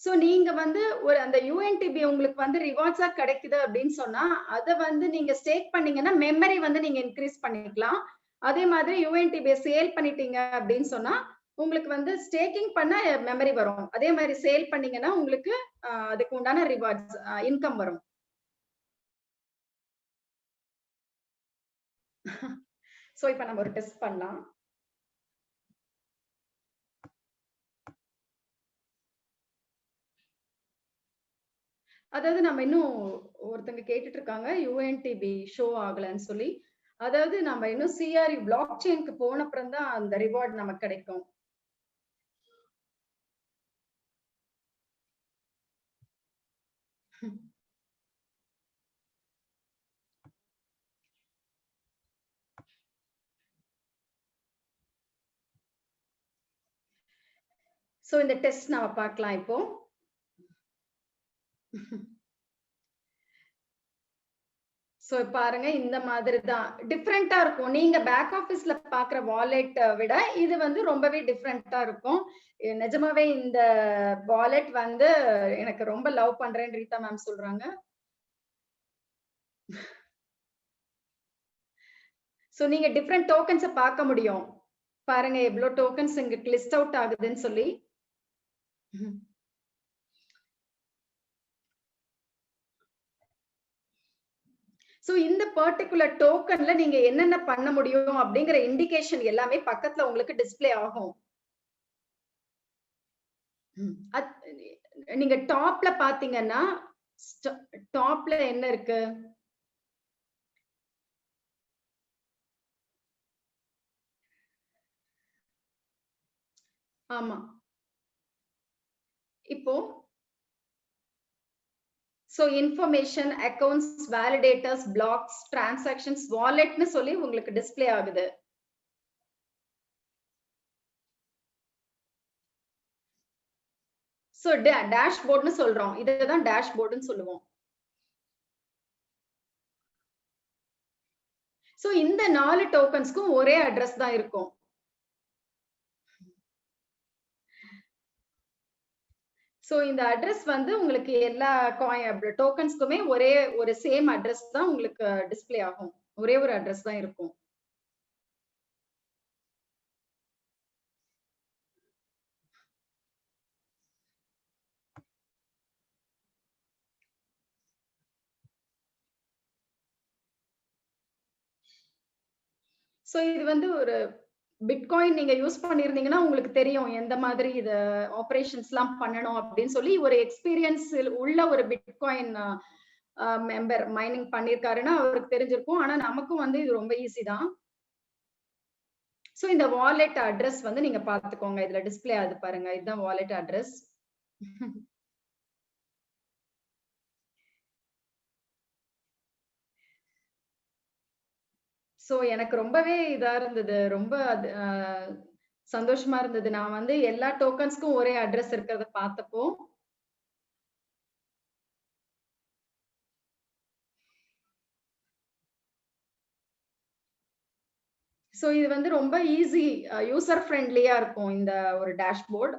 சோ நீங்க வந்து ஒரு அந்த யுஎன்டிபி உங்களுக்கு வந்து ரிவார்ட்ஸா கிடைக்குது அப்படின்னு சொன்னா, அத வந்து நீங்க ஸ்டேக் பண்ணீங்கன்னா, மெமரி வந்து நீங்க இன்கிரீஸ் பண்ணிக்கலாம். அதே மாதிரி யுஎன்டிபிய சேல் பண்ணிட்டீங்க அப்படின்னு சொன்னா, உங்களுக்கு வந்து ஸ்டேக்கிங் பண்ண மெமரி வரும். அதே மாதிரி சேல் பண்ணீங்கன்னா, உங்களுக்கு அதுக்கு உண்டான ரிவார்ட்ஸ் இன்கம் வரும். சோ இப்ப நம்ம ஒரு டெஸ்ட் பண்ணலாம். அதாவது நம்ம இன்னும் ஒருத்தங்க கேட்டுட்டு இருக்காங்க, யுஎன்டிபி ஷோ ஆகலன்னு சொல்லி. அதாவது நம்ம இன்னும் சிஆர்இ பிளாக் செயின்க்கு போன அப்புறம் தான் அந்த ரிவார்ட் நமக்கு கிடைக்கும். சோ இந்த டெஸ்ட் நாம பார்க்கலாம் இப்போ. சோ பாருங்க இந்த மாதிரி தான் டிஃபரெண்டா இருக்கும். நீங்க பேக் ஆபீஸ்ல பாக்குற வாலெட்ட விட இது வந்து ரொம்பவே டிஃபரெண்டா இருக்கும். நிஜமாவே இந்த வாலெட் வந்து எனக்கு ரொம்ப லவ் பண்றேன்னு ரீதா மேம் சொல்றாங்க. சோ நீங்க டிஃபரெண்ட் டோக்கன்ஸ பார்க்க முடியும். பாருங்க எவ்ளோ டோக்கன்ஸ் இங்க லிஸ்ட் அவுட் ஆகுதுன்னு சொல்லி. சோ இந்த பர்ட்டிகுலர் டோக்கன்ல நீங்க என்னென்ன பண்ண முடியும் அப்படிங்கிற இண்டிகேஷன் எல்லாமே பக்கத்துல உங்களுக்கு டிஸ்ப்ளே ஆகும். நீங்க டாப்ல பாத்தீங்கன்னா டாப்ல என்ன இருக்கு? ஆமா. இப்போ so information, accounts, validators, blocks, transactions, வாலெட்னு சொல்லி உங்களுக்கு டிஸ்ப்ளே ஆகுது. சோ டேஷ்போர்ட்னு சொல்றோம். இதுதான் டேஷ்போர்ட்னு சொல்லுவோம். சோ இந்த 4 டோக்கன்ஸ்க்கும் ஒரே அட்ரஸ் தான் இருக்கும். சோ இந்த அட்ரஸ் வந்து உங்களுக்கு எல்லா டோக்கன்ஸ்க்குமே ஒரே ஒரு சேம் அட்ரஸ் தான் உங்களுக்கு டிஸ்ப்ளே ஆகும். ஒரே ஒரு அட்ரஸ் தான் இருக்கும். சோ இது வந்து ஒரு பிட்காயின் நீங்க யூஸ் பண்ணியிருந்தீங்கன்னா உங்களுக்கு தெரியும் எந்த மாதிரி இத ஆப்பரேஷன்ஸ்லாம் பண்ணணும் அப்படின்னு சொல்லி ஒரு எக்ஸ்பீரியன்ஸ் உள்ள ஒரு பிட்காயின் மெம்பர் மைனிங் பண்ணியிருக்காருன்னா அவருக்கு தெரிஞ்சிருக்கும். ஆனா நமக்கும் வந்து இது ரொம்ப ஈஸி தான். சோ இந்த வாலெட் அட்ரஸ் வந்து நீங்க பாத்துக்கோங்க. இதுல டிஸ்ப்ளே ஆகுது பாருங்க. இதுதான் வாலெட் அட்ரஸ். சோ எனக்கு ரொம்பவே இதா இருந்தது. ரொம்ப சந்தோஷமா இருந்தது. நான் வந்து எல்லா டோக்கன்ஸ்க்கும் ஒரே அட்ரஸ் இருக்கிறத பார்த்தப்போ. சோ இது வந்து ரொம்ப ஈஸி, யூசர் ஃப்ரெண்ட்லியா இருக்கும் இந்த ஒரு டேஷ்போர்ட்.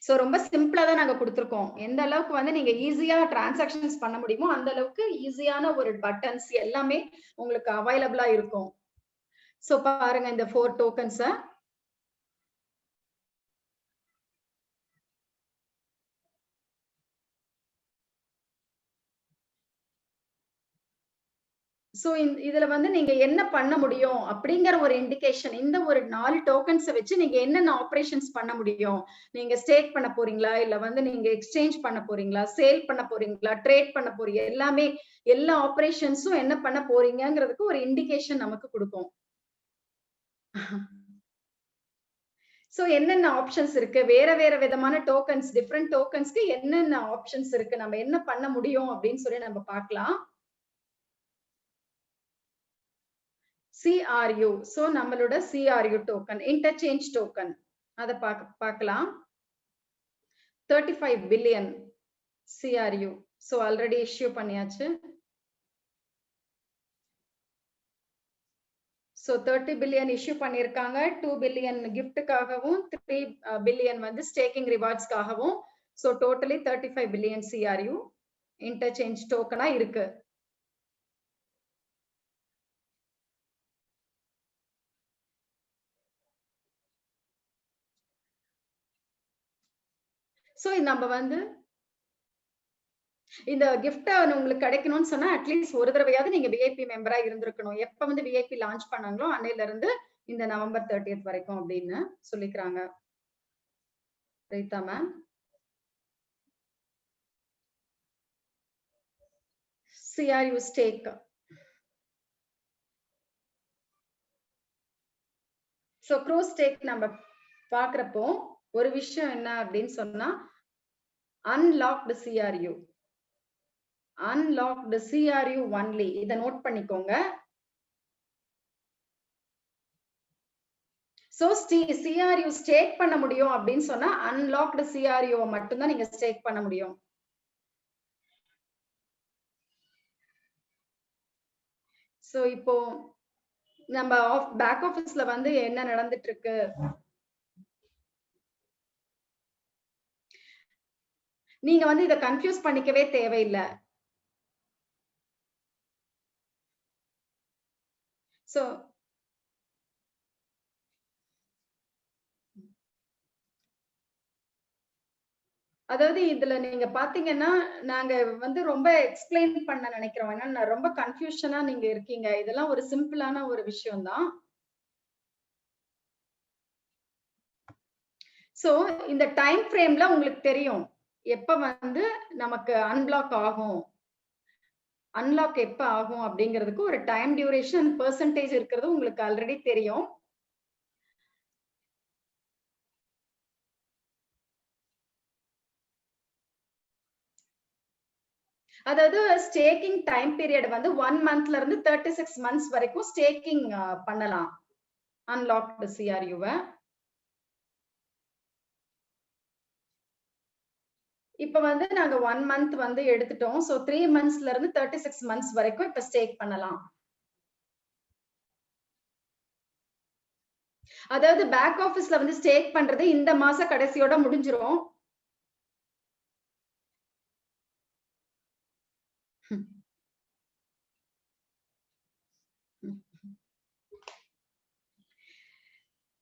சோ ரொம்ப சிம்பிளா தான் நாங்க குடுத்திருக்கோம். எந்த அளவுக்கு வந்து நீங்க ஈஸியா டிரான்சாக்ஷன்ஸ் பண்ண முடியுமோ, அந்த அளவுக்கு ஈஸியான ஒரு பட்டன்ஸ் எல்லாமே உங்களுக்கு அவைலபிளா இருக்கும். சோ பாருங்க இந்த 4 டோக்கன்ஸ. சோ இதுல வந்து நீங்க என்ன பண்ண முடியும் அப்படிங்கிற ஒரு இண்டிகேஷன், இந்த ஒரு 4 டோக்கன்ஸ வச்சு நீங்க என்னென்ன ஆப்பரேஷன்ஸ் பண்ண முடியும்? நீங்க ஸ்டேக் பண்ண போறீங்களா? இல்ல வந்து நீங்க எக்ஸ்சேஞ்ச் பண்ண போறீங்களா? சேல் பண்ண போறீங்களா? ட்ரேட் பண்ண போறீங்க? எல்லாமே எல்லா ஆப்பரேஷன்ஸும் என்ன பண்ண போறீங்கங்கிறதுக்கு ஒரு இண்டிகேஷன் நமக்கு குடுக்கும். சோ என்னென்ன ஆப்ஷன்ஸ் இருக்கு? வேற வேற விதமான டோக்கன்ஸ், டிஃபரெண்ட் டோக்கன்ஸ்க்கு என்னென்ன ஆப்ஷன்ஸ் இருக்கு? நம்ம என்ன பண்ண முடியும் அப்படின்னு சொல்லி நம்ம பார்க்கலாம். CRU. சோ நம்மளோட CRU டோக்கன், இன்டர்சேஞ்ச் டோக்கன். அத பார்க்கலாம். 35 billion CRU. So already issue பண்ணியாச்சு. சோ 30 பில்லியன் இஷ்யூ பண்ணிருக்காங்க. 2 பில்லியன் கிஃப்ட்காகவும் 3 பில்லியன் வந்து ஸ்டேக்கிங் ரிவார்ட்ஸ்க்காகவும். So totally 35 billion CRU interchange டோக்கனா இருக்கு. சோ நம்ம வந்து இந்த கிஃப்ட் உங்களுக்கு கிடைக்கணும்னு சொன்னா அட்லீஸ்ட் ஒரு தடவையாவது நீங்க விஐபி மெம்பரா இருந்திருக்கணும். எப்ப வந்து விஐபி லான்ச் பண்ணாங்களோ அன்னையில இருந்து இந்த நவம்பர் 30th வரைக்கும் அப்படின்னு சொல்லிக்கிறாங்க. ரைட்டா ma'am? CRU stake. So CRU stake நம்ம பாக்குறப்போ ஒரு விஷயம் என்ன அப்படின்னு சொன்னா unlocked CRU. Unlocked CRU only. இத நோட் பண்ணிக்கோங்க. சோ CRU ஸ்டேக் பண்ண முடியும் அப்படின்னு சொன்னா அன்லாக்டு CRU மட்டும் தான் நீங்க ஸ்டேக் பண்ண முடியும். சோ இப்போ நம்ம பேக் ஆபீஸ்ல வந்து என்ன நடந்துட்டு இருக்கு? நீங்க வந்து இத கன்ஃபியூஸ் பண்ணிக்கவே தேவையில்ல. சோ அதாவது இதுல நீங்க பாத்தீங்கன்னா, நாங்க வந்து ரொம்ப எக்ஸ்பிளைன் பண்ண நினைக்கிறோம். ஏன்னா ரொம்ப கன்ஃபியூஷனா நீங்க இருக்கீங்க. இதெல்லாம் ஒரு சிம்பிளான ஒரு விஷயம் தான். சோ இந்த டைம் ஃப்ரேம்ல உங்களுக்கு தெரியும். எப்ப வந்து நமக்கு அன்பிளாக் ஆகும்? அன்லாக் எப்ப ஆகும் அப்படிங்கிறதுக்கு ஒரு டைம் டியூரேஷன் பெர்சன்டேஜ் இருக்கிறது உங்களுக்கு ஆல்ரெடி தெரியும். அதாவது ஸ்டேக்கிங் டைம் பீரியட் வந்து 1 மந்த்ல இருந்து 36 மந்த்ஸ் வரைக்கும் ஸ்டேக்கிங் பண்ணலாம். அன்லாக்டு CRU-வ. இப்ப வந்து நாங்க 1 மந்த் வந்து எடுத்துட்டோம். சோ 3 மந்த்ஸ்ல இருந்து 36 மந்த்ஸ் வரைக்கும் இப்ப ஸ்டேக் பண்ணலாம். அதாவது பேக் ஆபீஸ்ல வந்து ஸ்டேக் பண்றது இந்த மாச கடைசியோட முடிஞ்சிரும்.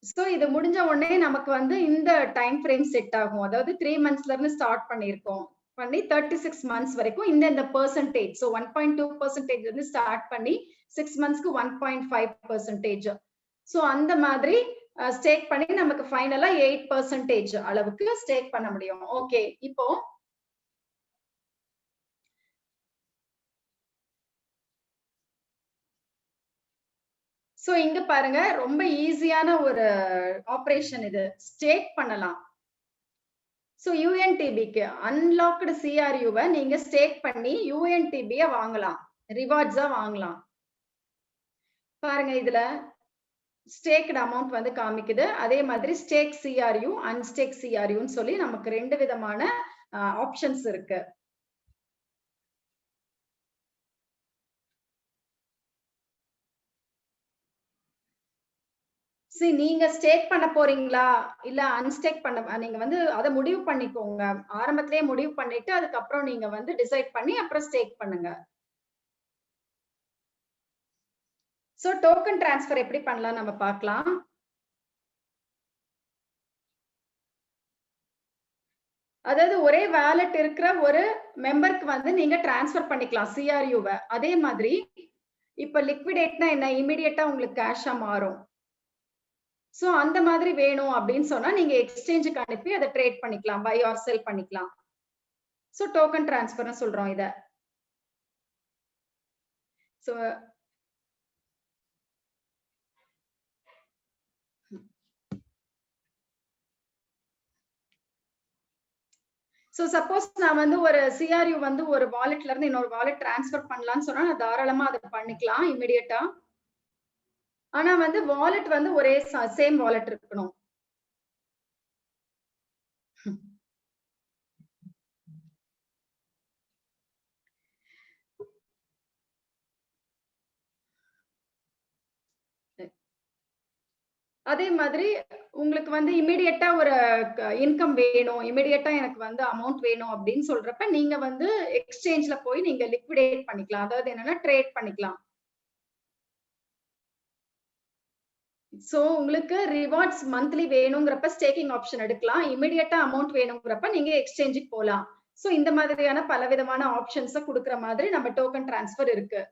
சோ இது முடிஞ்ச உடனே நமக்கு வந்து இந்த டைம் ஃப்ரேம் செட் ஆகும். அதாவது 3 மந்த்ஸ்ல இருந்து ஸ்டார்ட் பண்ணியிருக்கோம். பண்ணி 36 மந்த்ஸ் வரைக்கும் இந்த பெர்சன்டேஜ். சோ 1.2% இருந்து ஸ்டார்ட் பண்ணி 6 மந்த்ஸ்க்கு 1.5%. சோ அந்த மாதிரி ஸ்டேக் பண்ணி நமக்கு ஃபைனலா 8% அளவுக்கு ஸ்டேக் பண்ண முடியும். ஓகே. இப்போ சோ இங்க பாருங்க ரொம்ப ஈஸியான ஒரு ஆபரேஷன் இது. ஸ்டேக் பண்ணலாம். சோ UNTBக்கு அன்லாக்டு CRU-வ நீங்க ஸ்டேக் பண்ணி UNTB-ய வாங்கலாம். ரிவார்ட்ஸா வாங்கலாம். பாருங்க இதுல ஸ்டேக்டு அமௌண்ட் வந்து காமிக்குது. அதே மாதிரி ஸ்டேக் சிஆர்யூ, அன்ஸ்டேக் சிஆர்யூன்னு சொல்லி நமக்கு 2 விதமான ஆப்ஷன்ஸ் இருக்கு. சரி, நீங்க ஸ்டேக் பண்ண போறீங்களா இல்ல அன்ஸ்டேக் பண்ண நீங்க வந்து அத முடிவு பண்ணிக்கோங்க. ஆரம்பத்திலேயே முடிவு பண்ணிட்டு அதுக்கப்புறம் நீங்க வந்து டிசைட் பண்ணி அப்புறம் ஸ்டேக் பண்ணுங்க. சோ டோக்கன் டிரான்ஸ்ஃபர் எப்படி பண்ணலாம் நம்ம பார்க்கலாம். அதாவது ஒரே வாலெட் இருக்கிற ஒரு மெம்பருக்கு வந்து நீங்க டிரான்ஸ்ஃபர் பண்ணிக்கலாம் சிஆர்யூவ. அதே மாதிரி இப்ப லிக்விடேட்னா என்ன, இமிடியேட்டா உங்களுக்கு கேஷா மாறும். சோ அந்த மாதிரி வேணும் அப்படின்னு சொன்னா நீங்க எக்ஸ்சேஞ்சுக்கு அனுப்பி அதை ட்ரேட் பண்ணிக்கலாம், பை ஆர் செல் பண்ணிக்கலாம். சோ டோக்கன் டிரான்ஸ்ஃபர்னு சொல்றோம் இத. சோ சோ சப்போஸ் நான் வந்து ஒரு சிஆர்யூ வந்து ஒரு வாலெட்ல இருந்து இன்னொரு வாலெட் டிரான்ஸ்ஃபர் பண்ணலாம்னு சொன்னா நான் தாராளமா அதை பண்ணிக்கலாம் இமிடியேட்டா. ஆனா வந்து வாலெட் வந்து ஒரே சேம் வாலெட் இருக்கணும். அதே மாதிரி உங்களுக்கு வந்து இமிடியேட்டா ஒரு இன்கம் வேணும், இமிடியேட்டா எனக்கு வந்து அமௌண்ட் வேணும் அப்படின்னு சொல்றப்ப நீங்க வந்து எக்ஸ்சேஞ்ச்ல போய் நீங்க லிக்விடேட் பண்ணிக்கலாம். அதாவது என்னன்னா ட்ரேட் பண்ணிக்கலாம். சோ உங்களுக்கு ரிவார்ட்ஸ் மந்த்லி வேணுங்கிறப்ப ஸ்டேக்கிங் ஆப்ஷன் எடுக்கலாம். இமிடியேட்டா அமௌண்ட் வேணுங்கிறப்ப நீங்க எக்ஸ்சேஞ்சுக்கு போலாம். சோ இந்த மாதிரியான பலவிதமான ஆப்ஷன்ஸ குடுக்குற மாதிரி நம்ம டோக்கன் டிரான்ஸ்ஃபர் இருக்கு.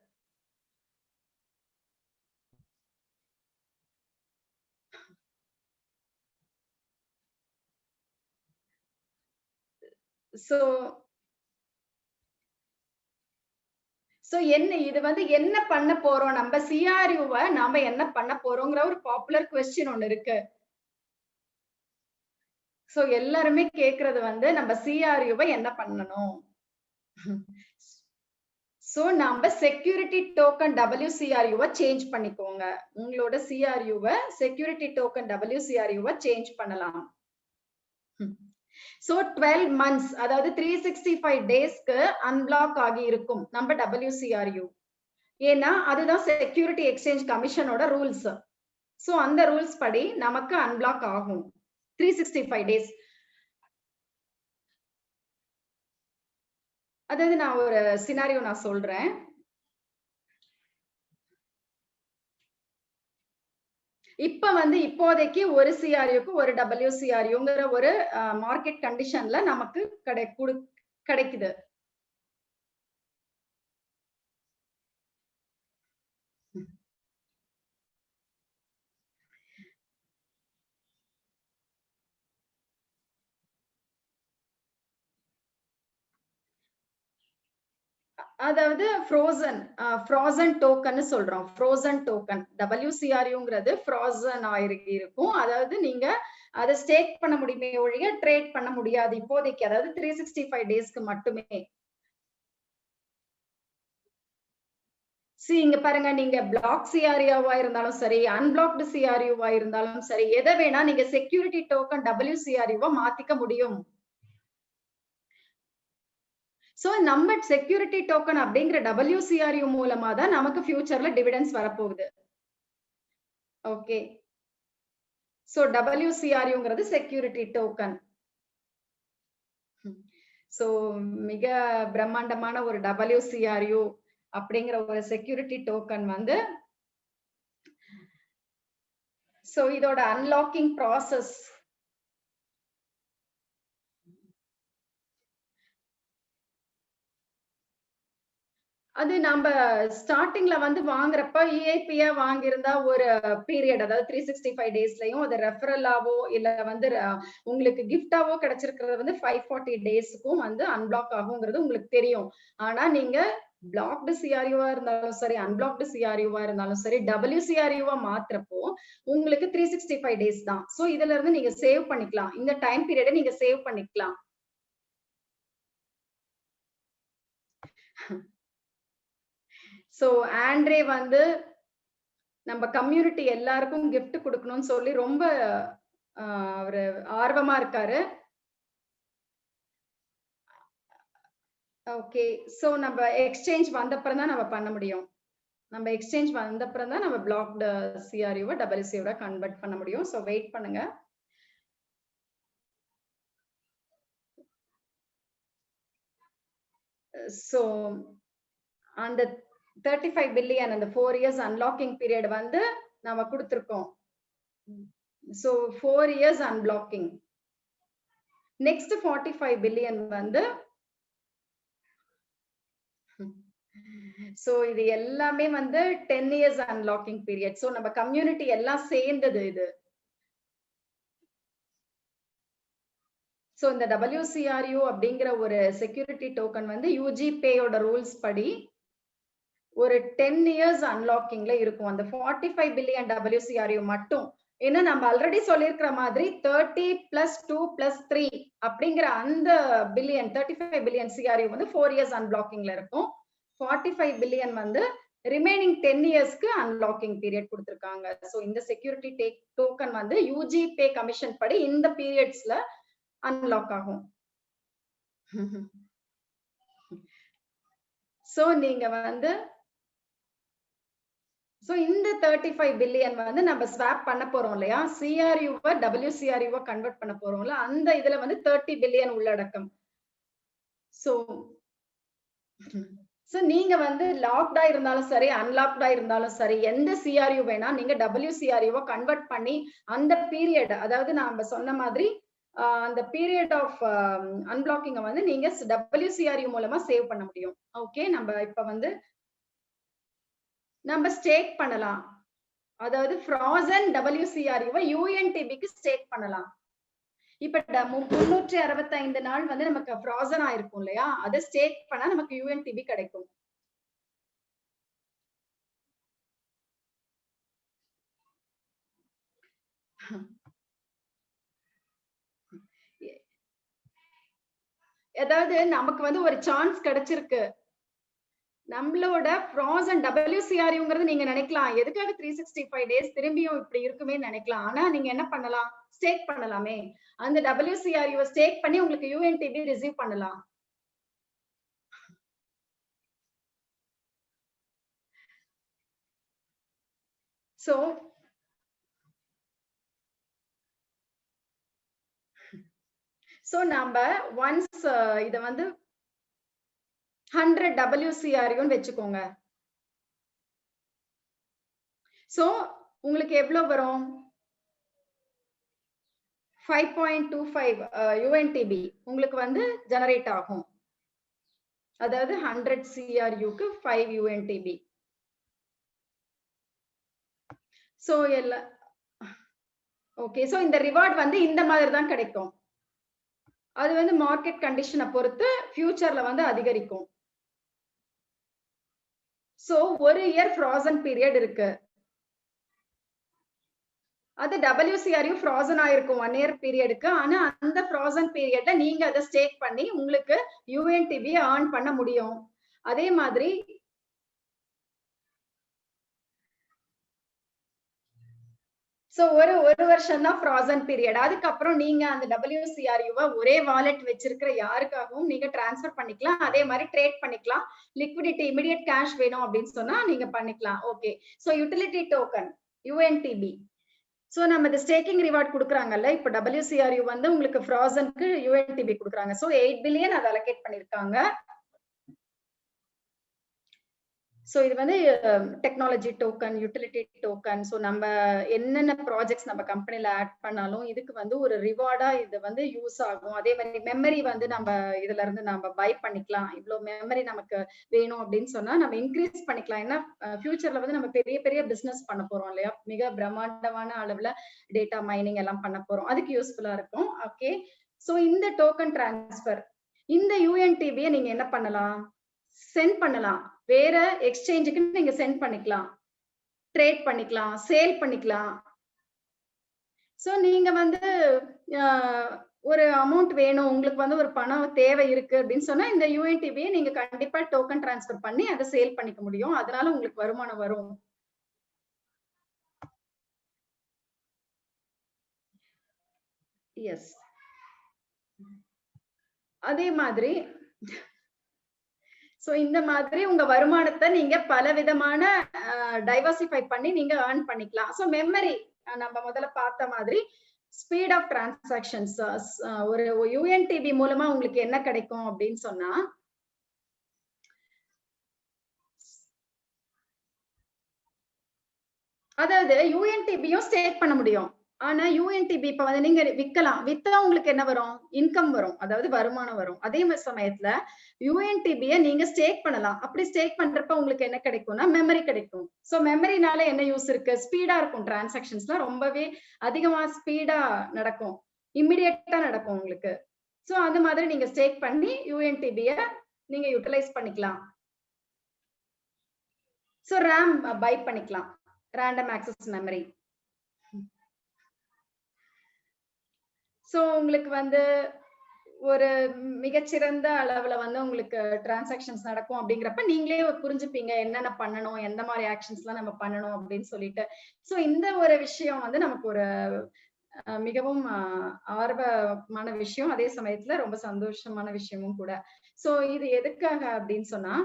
சோ சோ என்ன இது வந்து என்ன பண்ண போறோம்? நம்ம சிஆர்யூவ நாம என்ன பண்ண போறோம்ங்கிற ஒரு பாப்புலர் கொஸ்டின் ஒண்ணு இருக்கு. சோ எல்லாருமே கேக்குறது வந்து நம்ம சிஆர்யூவ என்ன பண்ணணும்? சோ நம்ம செக்யூரிட்டி டோக்கன் WCRUவ சேஞ்ச் பண்ணிக்கோங்க. உங்களோட சிஆர்யூவ செக்யூரிட்டி டோக்கன் WCRUவ சேஞ்ச் பண்ணலாம். சோ 12 மந்த்ஸ் அதாவது 365 டேஸ்க்கு அன்பிளாக் ஆகி இருக்கும் நம்ம WCRU. ஏன்னா அதுதான் செக்யூரிட்டி எக்ஸ்சேஞ்ச் கமிஷனோட ரூல்ஸ். சோ அந்த ரூல்ஸ் படி நமக்கு அன்பிளாக் ஆகும் 365 டேஸ். அதாவது நான் ஒரு சினாரியோ நான் சொல்றேன். இப்ப வந்து இப்போதைக்கு ஒரு சிஆர்யூக்கு ஒரு WCRUங்கிற ஒரு மார்க்கெட் கண்டிஷன்ல நமக்கு கிடைக்குது. அதாவது ஃப்ரோசன் டோக்கன் சொல்றோம். ஃப்ரோசன் டோக்கன் WCRUங்கிறது ஃப்ரோசன் இருக்கும். அதாவது நீங்க அதை ஸ்டேக் பண்ண முடியுமே ஒழிய ட்ரேட் பண்ண முடியாது இப்போதைக்கு. அதாவது 365 டேஸ்க்கு மட்டுமே. இங்க பாருங்க, நீங்க பிளாக் சிஆர்யூவா இருந்தாலும் சரி, அன்பிளாக்டு சிஆர்யூவா இருந்தாலும் சரி, எதை வேணா நீங்க செக்யூரிட்டி டோக்கன் WCRUவா மாத்திக்க முடியும். சோ நம்ம செக்யூரிட்டி டோக்கன் அப்படிங்கிற WCRU மூலமா தான் நமக்கு ஃபியூச்சர்ல டிவிடெண்ட்ஸ் வரப்போகுது. ஓகே. சோ WCRUங்கிறது செக்யூரிட்டி டோக்கன். சோ மிக பிரம்மாண்டமான ஒரு WCRU அப்படிங்கிற ஒரு செக்யூரிட்டி டோக்கன் வந்து சோ இதோட அன்லாக்கிங் ப்ராசஸ் அது நம்ம ஸ்டார்டிங்ல வந்து வாங்குறப்ப EIP-யா வாங்கியிருந்தா ஒரு பீரியட், அதாவது 365 டேஸ்லயும் அது ரெஃபரலாவோ இல்ல வந்து உங்களுக்கு கிஃப்டாவோ கிடைச்சிருக்கிறது வந்து 540 டேஸ்க்கும் வந்து அன்பிளாக் ஆகுங்கிறது உங்களுக்கு தெரியும். ஆனா நீங்க பிளாக்டு சிஆர்யூவா இருந்தாலும் சரி, அன்பிளாக்டு சிஆர்யூவா இருந்தாலும் சரி, WCRUவா மாத்துறப்போ உங்களுக்கு 365 டேஸ் தான். சோ இதுல இருந்து நீங்க சேவ் பண்ணிக்கலாம். இந்த டைம் பீரியடை நீங்க சேவ் பண்ணிக்கலாம். சோ ஆண்ட்ரே வந்து நம்ம கம்யூனிட்டி எல்லாருக்கும் gift கொடுக்கணும்னு சொல்லி ரொம்ப அவரு ஆர்வமா இருக்காரு. ஓகே. சோ நம்ம எக்ஸ்சேஞ்ச் வந்தப்புறம் தான் நம்ம பண்ண முடியும். நம்ம எக்ஸ்சேஞ்ச் வந்தப்புறம் தான் நம்ம பிளாக்ட் சிஆர்யூவை WCயோட கன்வெர்ட் பண்ண முடியும். சோ வெயிட் பண்ணுங்க. சோ அந்த 35 பில்லியன் அந்த 4 இயர்ஸ் அன்லாக்கிங் பீரியட் வந்து நாம கொடுத்திருக்கோம். So 4 years unblocking. Next 45 billion வந்து சோ இது எல்லாமே வந்து 10 இயர்ஸ் அன்லாக்கிங் பீரியட். சோ நம்ம கம்யூனிட்டி எல்லாம் சேர்ந்தது இது. சோ இந்த WCRU அப்படிங்கிற ஒரு செக்யூரிட்டி டோக்கன் வந்து UGPayயோட ரூல்ஸ் படி ஒரு 10 இயர்ஸ் அன்லாக்கிங்ல இருக்கும். அந்த 45 பில்லியன் WCRU மட்டும். ஏன்னா நம்ம ஆல்ரெடி சொல்லியிருக்கிற மாதிரி 30 + 2 + 3 அப்படிங்கிற அந்த பில்லியன் 35 பில்லியன் CRU வந்து 4 இயர்ஸ் அன்பிளாக்கிங்ல இருக்கும். 45 பில்லியன் வந்து ரிமைனிங் 10 இயர்ஸ்க்கு அன்லாக்கிங் பீரியட் கொடுத்திருக்காங்க. சோ இந்த செக்யூரிட்டி டோக்கன் வந்து UGPay கமிஷன் படி இந்த பீரியட்ஸ்ல அன்லாக் ஆகும். சோ நீங்க வந்து சோ இந்த 35 பில்லியன் வந்து நம்ம ஸ்வாப் பண்ண போறோம் இல்லையா, CRU-வ WCRU-வ கன்வெர்ட் பண்ண போறோம்ல, அந்த இதுல வந்து 30 பில்லியன் உள்ளடக்கம். சோ நீங்க வந்து லாக்டா இருந்தாலும் சரி, அன்லாக்டா இருந்தாலும் சரி, எந்த CRU வேணா நீங்க WCRU-வ கன்வெர்ட் பண்ணி அந்த பீரியட், அதாவது நாம சொன்ன மாதிரி அந்த பீரியட் ஆஃப் அன்பிளாக்கிங்க வந்து நீங்க WCRU மூலமா சேவ் பண்ண முடியும். ஓகே, நம்ம இப்ப வந்து நம்ம ஸ்டேக் பண்ணலாம். அதாவது ஃப்ரோசன் WCRU-வை UNTB-க்கு ஸ்டேக் பண்ணலாம். இப்ப 365 நாள் வந்து நமக்கு ஃப்ரோசன் ஆயிருக்கும் இல்லையா, அதை ஸ்டேக் பண்ணா நமக்கு UNTB கிடைக்கும். அதாவது நமக்கு வந்து ஒரு சான்ஸ் கிடைச்சிருக்கு. நம்மளோட ஃப்ரோசன் WCRU-ங்கிறது நீங்க நினைக்கலாம், எதுக்காக 365 டேஸ் திரும்பியும் இப்படி இருக்குமே நினைக்கலாம். ஆனா நீங்க என்ன பண்ணலாம், ஸ்டேக் பண்ணலாமே. அந்த WCRU-வை ஸ்டேக் பண்ணி உங்களுக்கு UNTB ரிசீவ் பண்ணலாம். சோ நாம ஒன்ஸ் இத வந்து 100 WCRU-ன்னு வெச்சுக்கோங்க. சோ உங்களுக்கு எவ்வளவு வரும்? 5.25 UNTB உங்களுக்கு வந்து ஜெனரேட் ஆகும். அதாவது 100 CRU-க்கு 5 UNTB. சோ ஓகே, சோ இந்த ரிவார்ட் வந்து இந்த மாதிரி தான் கிடைக்கும். அது வந்து மார்க்கெட் கண்டிஷனை பொறுத்து ஃபியூச்சர்ல வந்து அதிகரிக்கும். சோ ஒரு இயர் ஃப்ரோசன் பீரியட் இருக்கு. அது WCRU ஃப்ரோசன் ஆயிருக்கும் 1 இயர் பீரியடுக்கு. ஆனா அந்த ஃப்ரோசன் பீரியட்ல நீங்க அதை ஸ்டேக் பண்ணி உங்களுக்கு UNTB earn பண்ண முடியும். அதே மாதிரி சோ ஒரு வருஷம் தான் ஃப்ரோசன் பீரியட். அதுக்கப்புறம் நீங்க அந்த WCRU-வை ஒரே வாலெட் வச்சிருக்கிற யாருக்காகவும் நீங்க டிரான்ஸ்ஃபர் பண்ணிக்கலாம். அதே மாதிரி ட்ரேட் பண்ணிக்கலாம். லிக்விடிட்டி இமிடியேட் கேஷ் வேணும் அப்படின்னு சொன்னா நீங்க பண்ணிக்கலாம். Okay, so utility token UNTB. So நம்ம இந்த ஸ்டேக்கிங் ரிவார்ட் கொடுக்குறாங்கல்ல, இப்ப WCRU வந்து உங்களுக்கு ஃப்ரோசனுக்கு UNTB கொடுக்குறாங்க. சோ 8 பில்லியன் அதை அலோகேட் பண்ணிருக்காங்க. சோ இது வந்து technology token, utility token. So நம்ம என்னென்ன ப்ராஜெக்ட்ஸ் நம்ம கம்பெனில ஆட் பண்ணாலும் இதுக்கு வந்து ஒரு ரிவார்டா இது வந்து யூஸ் ஆகும். அதே மாதிரி மெமரி வந்து நம்ம இதுல இருந்து நம்ம பை பண்ணிக்கலாம். இவ்வளவு மெமரி நமக்கு வேணும் அப்படின்னு சொன்னா நம்ம இன்க்ரீஸ் பண்ணிக்கலாம். ஏன்னா ஃபியூச்சர்ல வந்து நம்ம பெரிய பெரிய பிசினஸ் பண்ண போறோம் இல்லையா, மிக பிரம்மாண்டமான அளவுல டேட்டா மைனிங் எல்லாம் பண்ண போறோம். அதுக்கு யூஸ்ஃபுல்லா இருக்கும். ஓகே, சோ இந்த டோக்கன் டிரான்ஸ்ஃபர், இந்த UNTB-யை நீங்க என்ன பண்ணலாம், சென்ட் பண்ணலாம். வேற எக்ஸ்சேஞ்சுக்கு நீங்க சென்ட் பண்ணிக்கலாம், ட்ரேட் பண்ணிக்கலாம், சேல் பண்ணிக்கலாம். சோ நீங்க வந்து ஒரு அமௌண்ட் வேணும், உங்களுக்கு வந்து ஒரு பணம் தேவை இருக்கு அப்படின்னு சொன்னா இந்த UNTB-யை நீங்க கண்டிப்பா டோக்கன் டிரான்ஸ்ஃபர் பண்ணி அதை சேல் பண்ணிக்க முடியும். அதனால உங்களுக்கு வருமானம் வரும். எஸ். அதே மாதிரி சோ இந்த மாதிரி உங்க வருமானத்தை நீங்க பல விதமான டைவர்சிஃபை பண்ணி நீங்க ஏர்ன் பண்ணிக்கலாம். சோ மெமரி நம்ம முதல்ல பார்த்த மாதிரி ஸ்பீட் ஆஃப் டிரான்சாக்ஷன்ஸ் ஒரு யூஎன்டிபி மூலமா உங்களுக்கு என்ன கிடைக்கும் அப்படின்னு சொன்னா, அதாவது யூஎன்டிபியும் ஸ்டேக் பண்ண முடியும். ஆனா யூஎன்டிபி இப்ப வந்து நீங்க விக்கலாம், வித்தா உங்களுக்கு என்ன வரும்? இன்கம் வரும், அதாவது வருமானம் வரும். அதே சமயத்துல யூஎன்டிபியை நீங்க ஸ்டேக் பண்ணலாம். அப்படி ஸ்டேக் பண்றப்ப உங்களுக்கு என்ன கிடைக்கும்னா மெமரி கிடைக்கும். சோ மெமரினால என்ன யூஸ் இருக்கு? ஸ்பீடா இருக்கும், டிரான்சாக்ஷன்ஸ்லாம் ரொம்பவே அதிகமா ஸ்பீடா நடக்கும், இம்மிடியேட்டா நடக்கும் உங்களுக்கு. சோ அது மாதிரி நீங்க ஸ்டேக் பண்ணி யூஎன்டிபியை நீங்க யூட்டிலைஸ் பண்ணிக்கலாம். சோ ரேம் பை பண்ணிக்கலாம், ரேண்டம் ஆக்சஸ் மெமரி. சோ உங்களுக்கு வந்து ஒரு மிகச்சிறந்த அளவுல வந்து உங்களுக்கு டிரான்சாக்ஷன்ஸ் நடக்கும் அப்படிங்கிறப்ப நீங்களே புரிஞ்சுப்பீங்க என்னென்ன பண்ணணும், எந்த மாதிரி ஆக்ஷன்ஸ் எல்லாம் நம்ம பண்ணணும் அப்படின்னு சொல்லிட்டு. சோ இந்த ஒரு விஷயம் வந்து நமக்கு ஒரு மிகவும் ஆர்வமான விஷயம், அதே சமயத்துல ரொம்ப சந்தோஷமான விஷயமும் கூட. சோ இது எதுக்காக அப்படின்னு சொன்னா,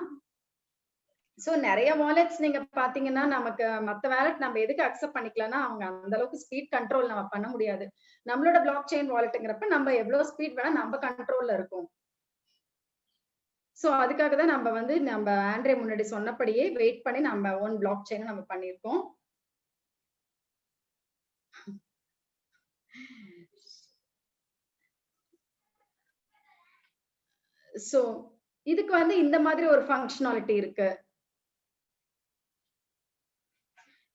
சோ நிறைய வாலெட்ஸ் நீங்க பாத்தீங்கன்னா நமக்கு மத்த வாலெட் நம்ம எதுக்கு அக்செப்ட் பண்ணிக்கலாம்னா அவங்க அந்த அளவுக்கு ஸ்பீட் கண்ட்ரோல் நம்ம பண்ண முடியாது. நம்மளோட பிளாக் செயின் வாலெட்ங்கிறப்ப நம்ம எவ்வளவு ஸ்பீட் வேணா நம்ம கண்ட்ரோல்ல இருக்கும். சோ அதுக்காக தான் நம்ம வந்து நம்ம ஆண்ட்ரே முன்னாடி சொன்னபடியே வெயிட் பண்ணி நம்ம ஓன் பிளாக் செயின் நம்ம பண்ணிருக்கோம். சோ இதுக்கு வந்து இந்த மாதிரி ஒரு ஃபங்க்ஷனாலிட்டி இருக்கு.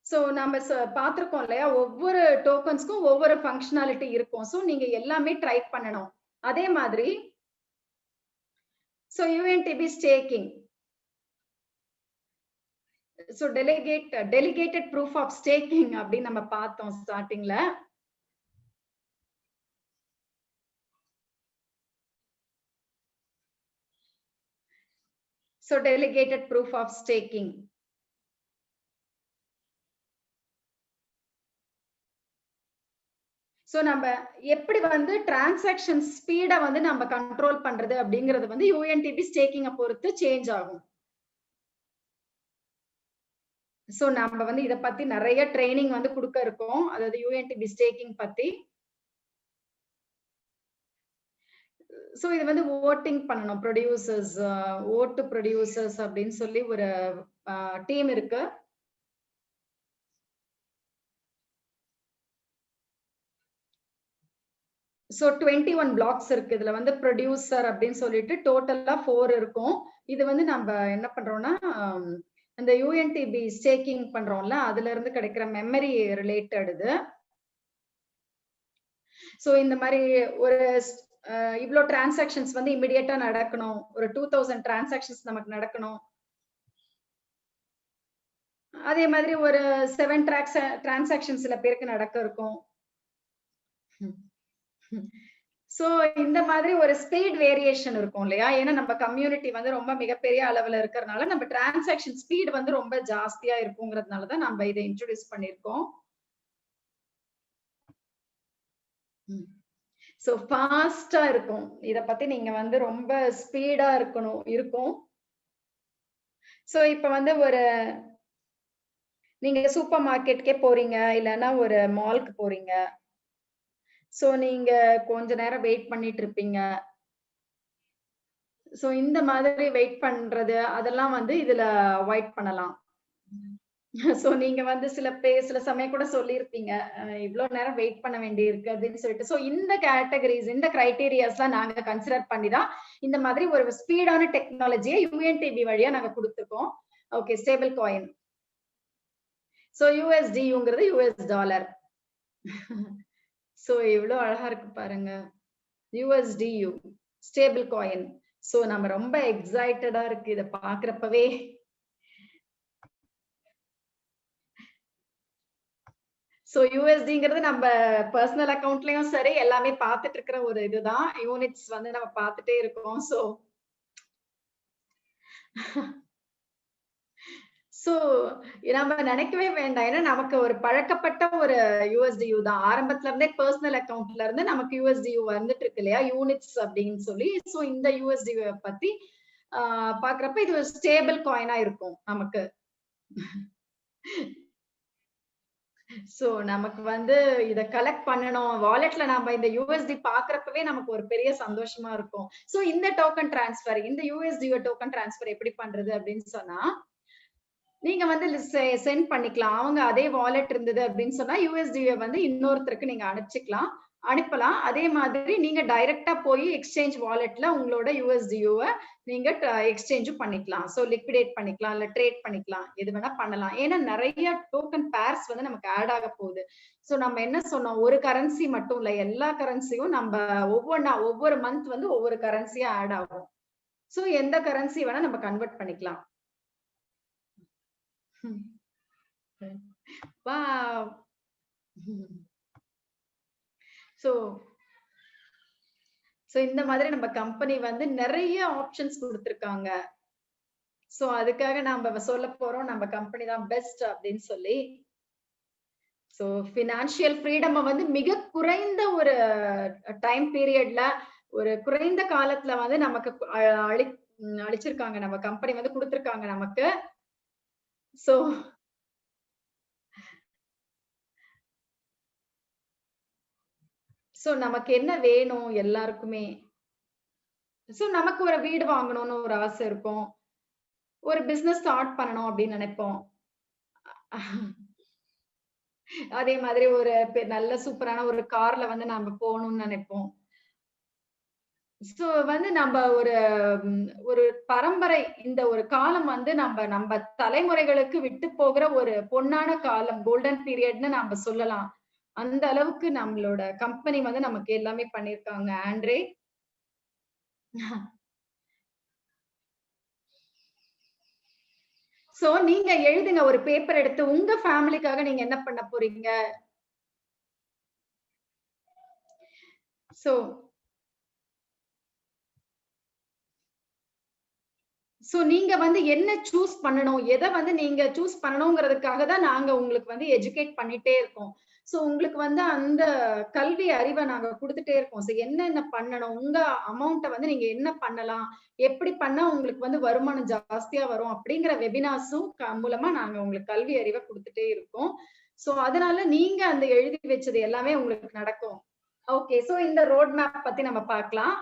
சோ நம்ம பாத்திருக்கோம் இல்லையா, ஒவ்வொரு டோக்கன்ஸ்க்கும் ஒவ்வொரு ஃபங்க்ஷனாலிட்டி இருக்கும். சோ நீங்க எல்லாமே ட்ரை பண்ணணும். அதே மாதிரி so UNTB staking, so delegated proof of staking அப்படின்னு நம்ம பார்த்தோம் ஸ்டார்டிங்ல. So delegated proof of staking. So நம்ம எப்படி வந்து டிரான்சாக்ஷன் ஸ்பீட வந்து நம்ம கண்ட்ரோல் பண்றது அப்படிங்கிறது வந்து யூஎன்டிபி ஸ்டேக்கிங்கை பொறுத்து சேஞ்ச் ஆகும். சோ நம்ம வந்து இத பத்தி நிறைய ட்ரைனிங் வந்து கொடுக்க இருக்கோம், அதாவது யூஎன்டிபி ஸ்டேக்கிங் பத்தி. சோ இது வந்து ஓட்டிங் பண்ணணும், ப்ரொடியூசர்ஸ், ஓட்டு ப்ரொடியூசர்ஸ் அப்படின்னு சொல்லி ஒரு டீம் இருக்கு. சோ 21 பிளாக்ஸ் இருக்கு. இதுல வந்து ப்ரொடியூசர் அப்படின்னு சொல்லிட்டு டோட்டலா 4 இருக்கும். இது வந்து நம்ம என்ன பண்றோம்னா இந்த யூஎன்டிபி ஸ்டேக்கிங் பண்றோம்ல, அதுல இருந்து கிடைக்கிற மெமரி ரிலேட்டட் இது. சோ இந்த மாதிரி ஒரு இவ்ளோ டிரான்சாக்ஷன்ஸ் வந்து இமிடியேட்டா நடக்கணும், ஒரு 2000 டிரான்சாக்ஷன்ஸ் நமக்கு நடக்கணும். அதே மாதிரி ஒரு 7 டிரான்சாக்ஷன்ஸ் சில பேருக்கு நடக்க இருக்கும். சோ இந்த மாதிரி ஒரு ஸ்பீட் வேரியேஷன் இருக்கும் இல்லையா, ஏன்னா நம்ம கம்யூனிட்டி வந்து ரொம்ப மிகப்பெரிய அளவுல இருக்கிறதுனால நம்ம டிரான்சாக்ஷன் ஸ்பீட் வந்து ரொம்ப ஜாஸ்தியா இருக்குங்கிறதுனாலதான் நம்ம இதை இன்ட்ரோடியூஸ் பண்ணிருக்கோம். சோ ஃபாஸ்டா இருக்கும், இத பத்தி நீங்க வந்து ரொம்ப ஸ்பீடா இருக்கும். சோ இப்ப வந்து ஒரு நீங்க சூப்பர் மார்க்கெட்டுக்கே போறீங்க, இல்லைன்னா ஒரு மால்க்கு போறீங்க. சோ நீங்க கொஞ்ச நேரம் வெயிட் பண்ணிட்டு இருப்பீங்க. சோ இந்த மாதிரி வெயிட் பண்றது அதெல்லாம் வந்து இதுல அவாய்ட் பண்ணலாம். சோ நீங்க வந்து சில சமயம் கூட சொல்லியிருப்பீங்க, இவ்வளவு நேரம் வெயிட் பண்ண வேண்டி இருக்கு அப்படின்னு சொல்லிட்டு. சோ இந்த கேட்டகரிஸ், இந்த கிரைட்டீரியாஸ்லாம் நாங்க கன்சிடர் பண்ணி தான் இந்த மாதிரி ஒரு ஸ்பீடான டெக்னாலஜியை யூஎன்டிபி வழியா நாங்க கொடுத்துருக்கோம். Okay, stable coin. சோ யூஎஸ்டிங்கிறது யூஎஸ் டாலர். சோ எவ்வளவு அழகா இருக்கு பாருங்க, யூஎஸ்டியூ ஸ்டேபிள் காயின். சோ நம்ம ரொம்ப எக்ஸைட்டடா இருக்கு இத பாக்குறப்பவே. சோ யூஎஸ்டிங்கிறது நம்ம பர்சனல் அக்கவுண்ட்லயும் சரி எல்லாமே பார்த்துட்டு இருக்கிற ஒரு இதுதான், யூனிட்ஸ் வந்து நம்ம பார்த்துட்டே இருக்கோம். சோ நம்ம நினைக்கவே வேண்டாம். ஏன்னா நமக்கு ஒரு பழக்கப்பட்ட ஒரு யூஎஸ்டியூ தான். ஆரம்பத்துல இருந்தே பர்சனல் அக்கவுண்ட்ல இருந்து நமக்கு யூஎஸ்டியூ வந்துட்டு இருக்கு இல்லையா? யூனிட்ஸ் அப்படின்னு சொல்லி. சோ இந்த யூஎஸ்டியூ பத்தி பாக்குறப்ப இது ஒரு ஸ்டேபிள் காயினா இருக்கும் நமக்கு. சோ நமக்கு வந்து இத கலெக்ட் பண்ணணும். வாலெட்ல நாம இந்த யூஎஸ்டி பாக்குறப்பவே நமக்கு ஒரு பெரிய சந்தோஷமா இருக்கும். சோ இந்த டோக்கன் டிரான்ஸ்ஃபர், இந்த யூஎஸ்டி டோக்கன் டிரான்ஸ்ஃபர் எப்படி பண்றது அப்படின்னு சொன்னா, நீங்க வந்து சென்ட் பண்ணிக்கலாம். அவங்க அதே வாலெட் இருந்தது அப்படின்னு சொன்னா யூஎஸ்டிய வந்து இன்னொருத்தருக்கு நீங்க அனுப்பலாம். அதே மாதிரி நீங்க டைரக்டா போய் எக்ஸ்சேஞ்ச் வாலெட்ல உங்களோட யூஎஸ்டியூவ நீங்க எக்ஸ்சேஞ்சும் பண்ணிக்கலாம். சோ லிக்விடேட் பண்ணிக்கலாம், இல்ல ட்ரேட் பண்ணிக்கலாம். எது வேணா பண்ணலாம். ஏன்னா நிறைய டோக்கன் பேர்ஸ் வந்து நமக்கு ஆட் ஆக போகுது. சோ நம்ம என்ன சொன்னோம், ஒரு கரன்சி மட்டும் இல்ல, எல்லா கரன்சியும் நம்ம ஒவ்வொரு மந்த் வந்து ஒவ்வொரு கரன்சியா ஆட் ஆகும். சோ எந்த கரன்சி வேணா நம்ம கன்வெர்ட் பண்ணிக்கலாம். Wow. சோ இந்த மாதிரி நம்ம கம்பெனி வந்து நிறைய ஆப்ஷன்ஸ் கொடுத்திருக்காங்க. சோ அதுக்காக நாம சொல்ல போறோம் நம்ம கம்பெனி தான் பெஸ்ட் அப்படின்னு சொல்லி. சோ பினான்சியல் ஃப்ரீடம் வந்து மிக குறைந்த ஒரு டைம் பீரியட்ல, ஒரு குறைந்த காலத்துல வந்து நமக்கு அளிச்சிருக்காங்க. நம்ம கம்பெனி வந்து கொடுத்திருக்காங்க நமக்கு. சோ சோ நமக்கு என்ன வேணும் எல்லாருக்குமே? சோ நமக்கு ஒரு வீடு வாங்கணும்னு ஒரு ஆசை இருக்கும். ஒரு பிசினஸ் ஸ்டார்ட் பண்ணணும் அப்படின்னு நினைப்போம். அதே மாதிரி ஒரு நல்ல சூப்பரான ஒரு கார்ல வந்து நாம போகணும்னு நினைப்போம். சோ வந்து நம்ம ஒரு பரம்பரை, இந்த ஒரு காலம் வந்து நம்ம தலைமுறைகளுக்கு விட்டு போகிற ஒரு பொன்னான காலம், கோல்டன் பீரியட்னு நாம சொல்லலாம். அந்த அளவுக்கு நம்மளோட கம்பெனி வந்து நமக்கு எல்லாமே பண்ணிருக்காங்க ஆண்ட்ரே. சோ நீங்க எழுதுங்க, ஒரு பேப்பர் எடுத்து உங்க ஃபேமிலிக்காக நீங்க என்ன பண்ண போறீங்க? சோ நீங்க வந்து என்ன சூஸ் பண்ணணும்? எத வந்து நீங்க சூஸ் பண்ணணும்ங்கிறதுக்காக தான் நாங்க உங்களுக்கு வந்து எஜுகேட் பண்ணிட்டே இருக்கோம். உங்களுக்கு வந்து அந்த கல்வி அறிவ நாங்க குடுத்துட்டே இருக்கோம். என்னென்ன பண்ணணும்? உங்க அமௌண்ட்ட வந்து நீங்க என்ன பண்ணலாம்? எப்படி பண்ணா உங்களுக்கு வந்து வருமானம் ஜாஸ்தியா வரும்? அப்படிங்கிற வெபினார்ஸும் மூலமா நாங்க உங்களுக்கு கல்வி அறிவ குடுத்துட்டே இருக்கோம். அதனால நீங்க அந்த எழுதி வச்சது எல்லாமே உங்களுக்கு நடக்கும். ஓகே. இந்த ரோட் மேப் பத்தி நம்ம பார்க்கலாம்.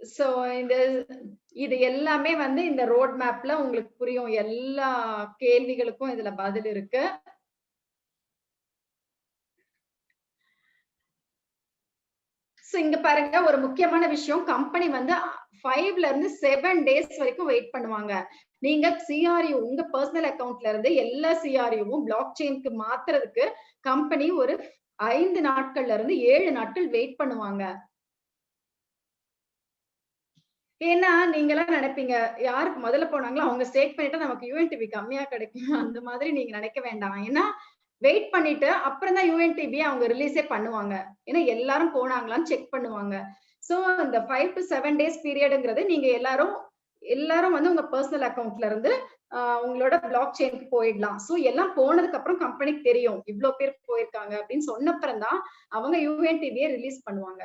சோ இது எல்லாமே வந்து இந்த ரோட் மேப்ல உங்களுக்கு புரியும். எல்லா கேள்விகளுக்கும் இதுல பதில் இருக்கு. இங்க பாருங்க, ஒரு முக்கியமான விஷயம். கம்பெனி வந்து 5ல இருந்து 7 டேஸ் வரைக்கும் வெயிட் பண்ணுவாங்க. நீங்க சிஆர்யூ உங்க பர்சனல் அக்கவுண்ட்ல இருந்து எல்லா சிஆர்யூவும் பிளாக் செயின்க்கு மாத்துறதுக்கு கம்பெனி ஒரு 5 நாட்கள்ல இருந்து 7 நாட்கள் வெயிட் பண்ணுவாங்க. ஏன்னா நீங்க எல்லாம் நினைப்பீங்க, யாருக்கு முதல்ல போனாங்களோ அவங்க ஸ்டேக் பண்ணிட்டா நமக்கு யூஎன்டிபி கம்மியா கிடைக்கும். அந்த மாதிரி நீங்க நினைக்க வேண்டாம். ஏன்னா வெயிட் பண்ணிட்டு அப்புறம் தான் யூஎன்டிபி அவங்க ரிலீஸே பண்ணுவாங்க. ஏன்னா எல்லாரும் போனாங்களான்னு செக் பண்ணுவாங்க. சோ இந்த 5 to 7 டேஸ் பீரியட்ங்கிறது நீங்க எல்லாரும் வந்து உங்க பர்சனல் அக்கவுண்ட்ல இருந்து உங்களோட பிளாக் செயினுக்கு போயிடலாம். எல்லாம் போனதுக்கு அப்புறம் கம்பெனிக்கு தெரியும். இவ்ளோ பேர் போயிருக்காங்க அப்படின்னு சொன்னப்புறம் தான் அவங்க யூஎன்டிபியை ரிலீஸ் பண்ணுவாங்க.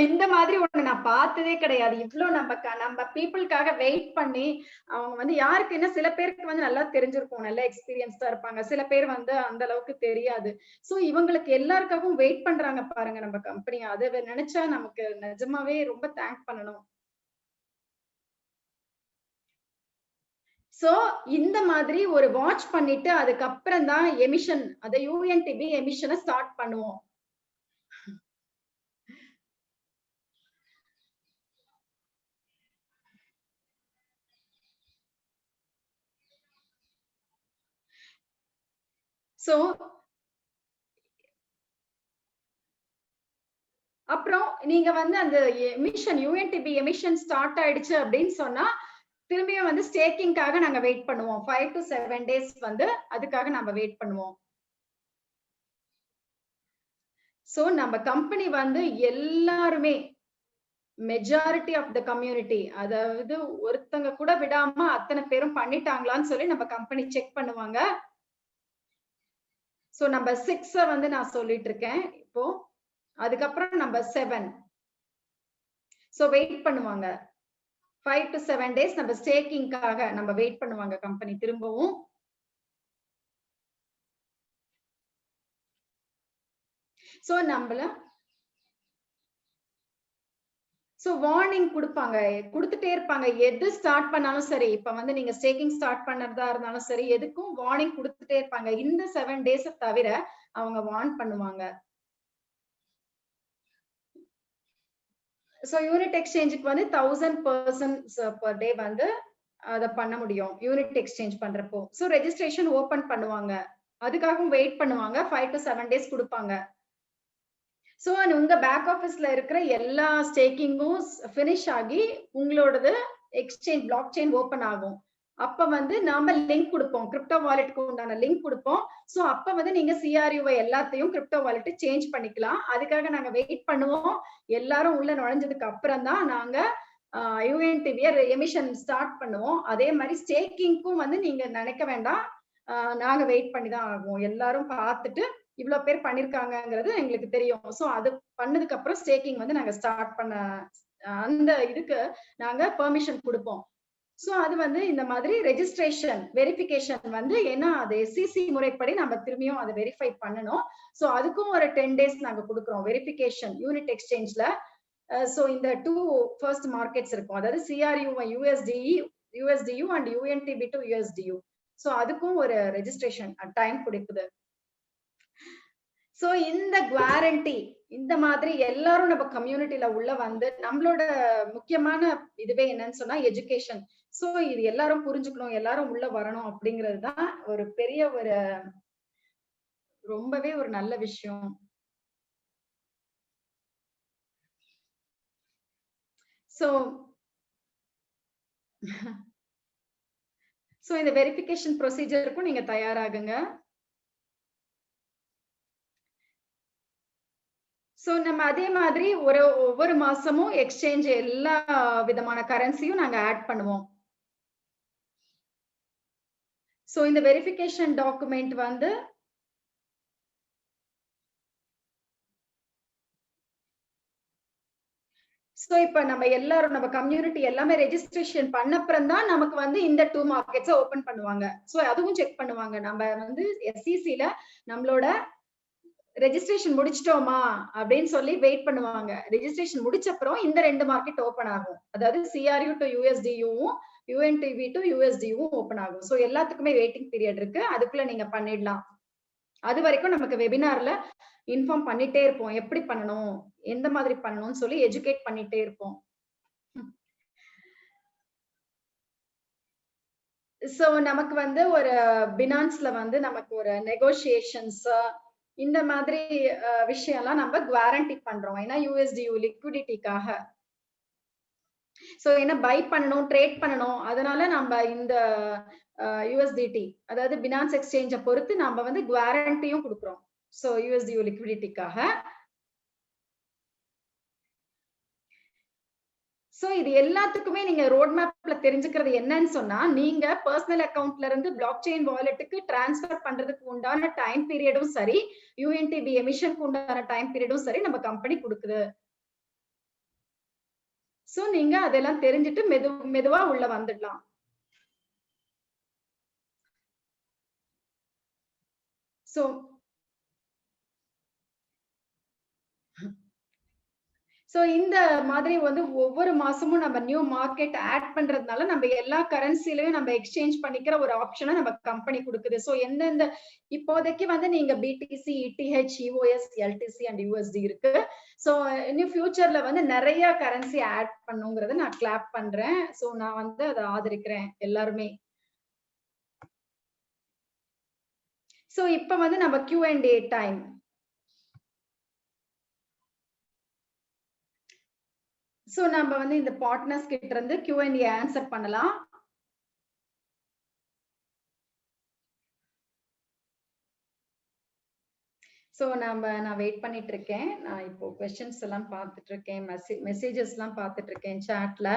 இந்த மாதிரி ஒண்ணு நான் பார்த்ததே கிடையாது. இவ்ளோ நம்ம பீப்பிள்காக வெயிட் பண்ணி, அவங்க வந்து யாருக்கு என்ன, சில பேருக்கு வந்து நல்லா தெரிஞ்சிருக்கும். நல்ல எக்ஸ்பீரியன்ஸ்டா இருப்பாங்க. சில பேர் வந்து அந்த அளவுக்கு தெரியாது. இவங்களுக்கு எல்லாருக்காகவும் வெயிட் பண்றாங்க பாருங்க நம்ம கம்பெனி. அத நினைச்சா நமக்கு நிஜமாவே ரொம்ப தேங்க் பண்ணணும். இந்த மாதிரி ஒரு வாட்ச் பண்ணிட்டு அதுக்கப்புறம் தான் எமிஷன், அத யூஎன்டிபி எமிஷன ஸ்டார்ட் பண்ணுவோம். அப்புறம் நீங்க வந்து அந்த எமிஷன் யூஎன்டிபி எமிஷன் ஸ்டார்ட் ஆயிடுச்சு அப்படின்னு சொன்னா திரும்பியும் வந்து ஸ்டேக்கிங்காக நாங்க வெயிட் பண்ணுவோம். 5 to 7 டேஸ் வந்து அதுக்காக நம்ம வெயிட் பண்ணுவோம். சோ நம்ம கம்பெனி வந்து எல்லாருமே மெஜாரிட்டி ஆஃப் த கம்யூனிட்டி, அதாவது ஒருத்தங்க கூட விடாம அத்தனை பேரும் பண்ணிட்டாங்களான்னு சொல்லி நம்ம கம்பெனி செக் பண்ணுவாங்க. சோ நம்பர் 6 வந்து நான் சொல்லிட்டு இருக்கேன் இப்போ. அதுக்கப்புறம் நம்பர் 7. சோ வெயிட் பண்ணுவாங்க 5 to 7 days நம்ம ஸ்டேக்கிங்காக நம்ம வெயிட் பண்ணுவாங்க கம்பெனி திரும்பவும். சோ சோ வார்னிங் கொடுப்பாங்க, கொடுத்துட்டே இருப்பாங்க. எது ஸ்டார்ட் பண்ணாலும் சரி, இப்ப வந்து நீங்க ஸ்டேக்கிங் ஸ்டார்ட் பண்ணறதா இருந்தாலும் சரி, எதுக்கும் வார்னிங் கொடுத்துட்டே இருப்பாங்க. இந்த 7 days தவிர அவங்க வார்ன் பண்ணுவாங்க. சோ யூனிட் எக்ஸ்சேஞ்சுக்கு வந்து 1000 persons per day வந்து அத பண்ண முடியும் யூனிட் எக்ஸ்சேஞ்ச் பண்றப்போ. சோ ரெஜிஸ்ட்ரேஷன் ஓபன் பண்ணுவாங்க, அதுக்காகவும் வெயிட் பண்ணுவாங்க. 5 to 7 days கொடுப்பாங்க. சோ உங்க பேக் ஆபீஸ்ல இருக்கிற எல்லா ஸ்டேக்கிங்கும் ஃபினிஷ் ஆகி உங்களோடது எக்ஸ்சேஞ்ச் பிளாக் செயின் ஓபன் ஆகும். அப்ப வந்து நாம லிங்க் கொடுப்போம், கிரிப்டோ வாலெட்க்கு உண்டான லிங்க் கொடுப்போம். சோ அப்ப வந்து நீங்க சிஆர்யூவை எல்லாத்தையும் கிரிப்டோ வாலெட் சேஞ்ச் பண்ணிக்கலாம். அதுக்காக நாங்க வெயிட் பண்ணுவோம். எல்லாரும் உள்ள நுழைஞ்சதுக்கு அப்புறம் தான் நாங்க யூஎன்டிவிய எமிஷன் ஸ்டார்ட் பண்ணுவோம். அதே மாதிரி ஸ்டேக்கிங்க்கும் வந்து நீங்க நினைக்க வேண்டாம், நாங்க வெயிட் பண்ணி தான் ஆகும். எல்லாரும் பார்த்துட்டு இவ்வளவு பேர் பண்ணிருக்காங்கிறது எங்களுக்கு தெரியும். சோ அது பண்ணதுக்கு அப்புறம் ஸ்டேக்கிங் வந்து நாங்க ஸ்டார்ட் பண்ண அந்த இதுக்கு நாங்க பெர்மிஷன் கொடுப்போம். சோ அது வந்து இந்த மாதிரி ரெஜிஸ்ட்ரேஷன் வெரிஃபிகேஷன் வந்து ஏன்னா அது SEC முறைப்படி நம்ம திரும்பியும் அதை வெரிஃபை பண்ணணும். சோ அதுக்கும் ஒரு 10 days நாங்க கொடுக்குறோம் வெரிஃபிகேஷன் யூனிட் எக்ஸ்சேஞ்ச்ல. சோ இந்த 2 ஃபர்ஸ்ட் மார்க்கெட்ஸ் இருக்கும், அதாவது CRU USDU and UNTB to USDU. So அதுக்கும் ஒரு ரெஜிஸ்ட்ரேஷன் டைம் கொடுக்குது. சோ இந்த குவாரண்டி இந்த மாதிரி எல்லாரும் நம்ம கம்யூனிட்டில உள்ள வந்து நம்மளோட முக்கியமான இதுவே என்னன்னு சொன்னா எஜுகேஷன். சோ இது எல்லாரும் புரிஞ்சுக்கணும், எல்லாரும் உள்ள வரணும் அப்படிங்கிறது தான் ஒரு பெரிய ஒரு ரொம்பவே ஒரு நல்ல விஷயம். சோ சோ இந்த வெரிஃபிகேஷன் ப்ரொசீஜருக்கும் நீங்க தயாராகுங்க. சோ நம்ம அதே மாதிரி ஒவ்வொரு மாசமும் எக்ஸ்சேஞ்ச் எல்லா விதமான கரன்சியும் நாங்க ஆட் பண்ணுவோம். சோ இந்த வெரிஃபிகேஷன் டாக்குமெண்ட் வந்து சோ இப்ப நம்ம எல்லாரும் நம்ம கம்யூனிட்டி எல்லாமே ரெஜிஸ்ட்ரேஷன் பண்ணப்புறம் தான் நமக்கு வந்து இந்த 2 மார்க்கெட்ஸ் ஓபன் பண்ணுவாங்க. சோ அதுவும் செக் பண்ணுவாங்க. நம்ம வந்து SECல நம்மளோட ரெஜிஸ்ட்ரேஷன் முடிச்சிட்டோமா அப்படின்னு சொல்லி வெயிட் பண்ணுவாங்க. ரெஜிஸ்ட்ரேஷன் முடிச்ச அப்புறம் இந்த 2 மார்க்கெட் ஓபன் ஆகும், அதாவது CRU to USDUவும் UNTB to USDUவும் ஓபன் ஆகும். சோ எல்லாத்துக்குமே வெயிட்டிங் பீரியட் இருக்கு, அதுக்குள்ள நீங்க பண்ணிடலாம். அது வரைக்கும் நமக்கு வெபினார்ல இன்ஃபார்ம் பண்ணிட்டே இருப்போம், எப்படி பண்ணணும் எந்த மாதிரி பண்ணணும்னு சொல்லி எஜுகேட் பண்ணிட்டே இருப்போம். சோ நமக்கு வந்து ஒரு பினான்ஸ்ல வந்து நமக்கு ஒரு நெகோசியேஷன்ஸ் இந்த மாதிரி விஷயம்லாம் நம்ம குவாரண்டி பண்றோம். ஏன்னா USDU லிக்விடிட்டிக்காக. சோ என்ன பை பண்ணணும் ட்ரேட் பண்ணணும், அதனால நம்ம இந்த USDT அதாவது பினான்ஸ் எக்ஸ்சேஞ்ச பொறுத்து நம்ம வந்து குவாரண்டியும் கொடுக்குறோம். So USDU லிக்விடிட்டிக்காக. சோ இது எல்லாத்துக்குமே நீங்க ரோட் மேப்ல தெரிஞ்சுக்கிறது என்னன்னு சொன்னா, நீங்க பர்சனல் அக்கவுண்ட்ல இருந்து பிளாக் செயின் வாலெட்டுக்கு டிரான்ஸ்ஃபர் பண்றதுக்கு உண்டான டைம் பீரியடும் சரி, UNTB எமிஷனுக்கு உண்டான டைம் பீரியடும் சரி நம்ம கம்பெனி கொடுக்குது. சோ நீங்க அதெல்லாம் தெரிஞ்சுட்டு மெதுவா உள்ள வந்துடலாம். சோ சோ இந்த மாதிரி வந்து ஒவ்வொரு மாசமும் நம்ம நியூ மார்க்கெட் ஆட் பண்றதுனால நம்ம எல்லா கரன்சிலயும் நம்ம எக்ஸ்சேஞ்ச் பண்ணிக்கிற ஒரு ஆப்ஷனை நம்ம கம்பெனி கொடுக்குது. சோ எந்தெந்த இப்போதைக்கு வந்து நீங்க BTC, ETH, EOS, LTC and USD இருக்கு. சோ இன்னும் ஃபியூச்சர்ல வந்து நிறைய கரன்சி ஆட் பண்ணுங்கிறத நான் கிளாப் பண்றேன். சோ நான் வந்து அதை ஆதரிக்கிறேன் எல்லாருமே. சோ இப்ப வந்து நம்ம Q&A டைம். சோ நம்ம வந்து இந்த பார்ட்னர்ஸ் கிட்ட இருந்து Q&A ஆன்சர் பண்ணலாம். சோ நான் வெயிட் பண்ணிட்டு இருக்கேன். நான் இப்போ क्वेश्चंस எல்லாம் பார்த்துட்டு இருக்கேன். மெசேजेस எல்லாம் பார்த்துட்டு இருக்கேன் சாட்ல.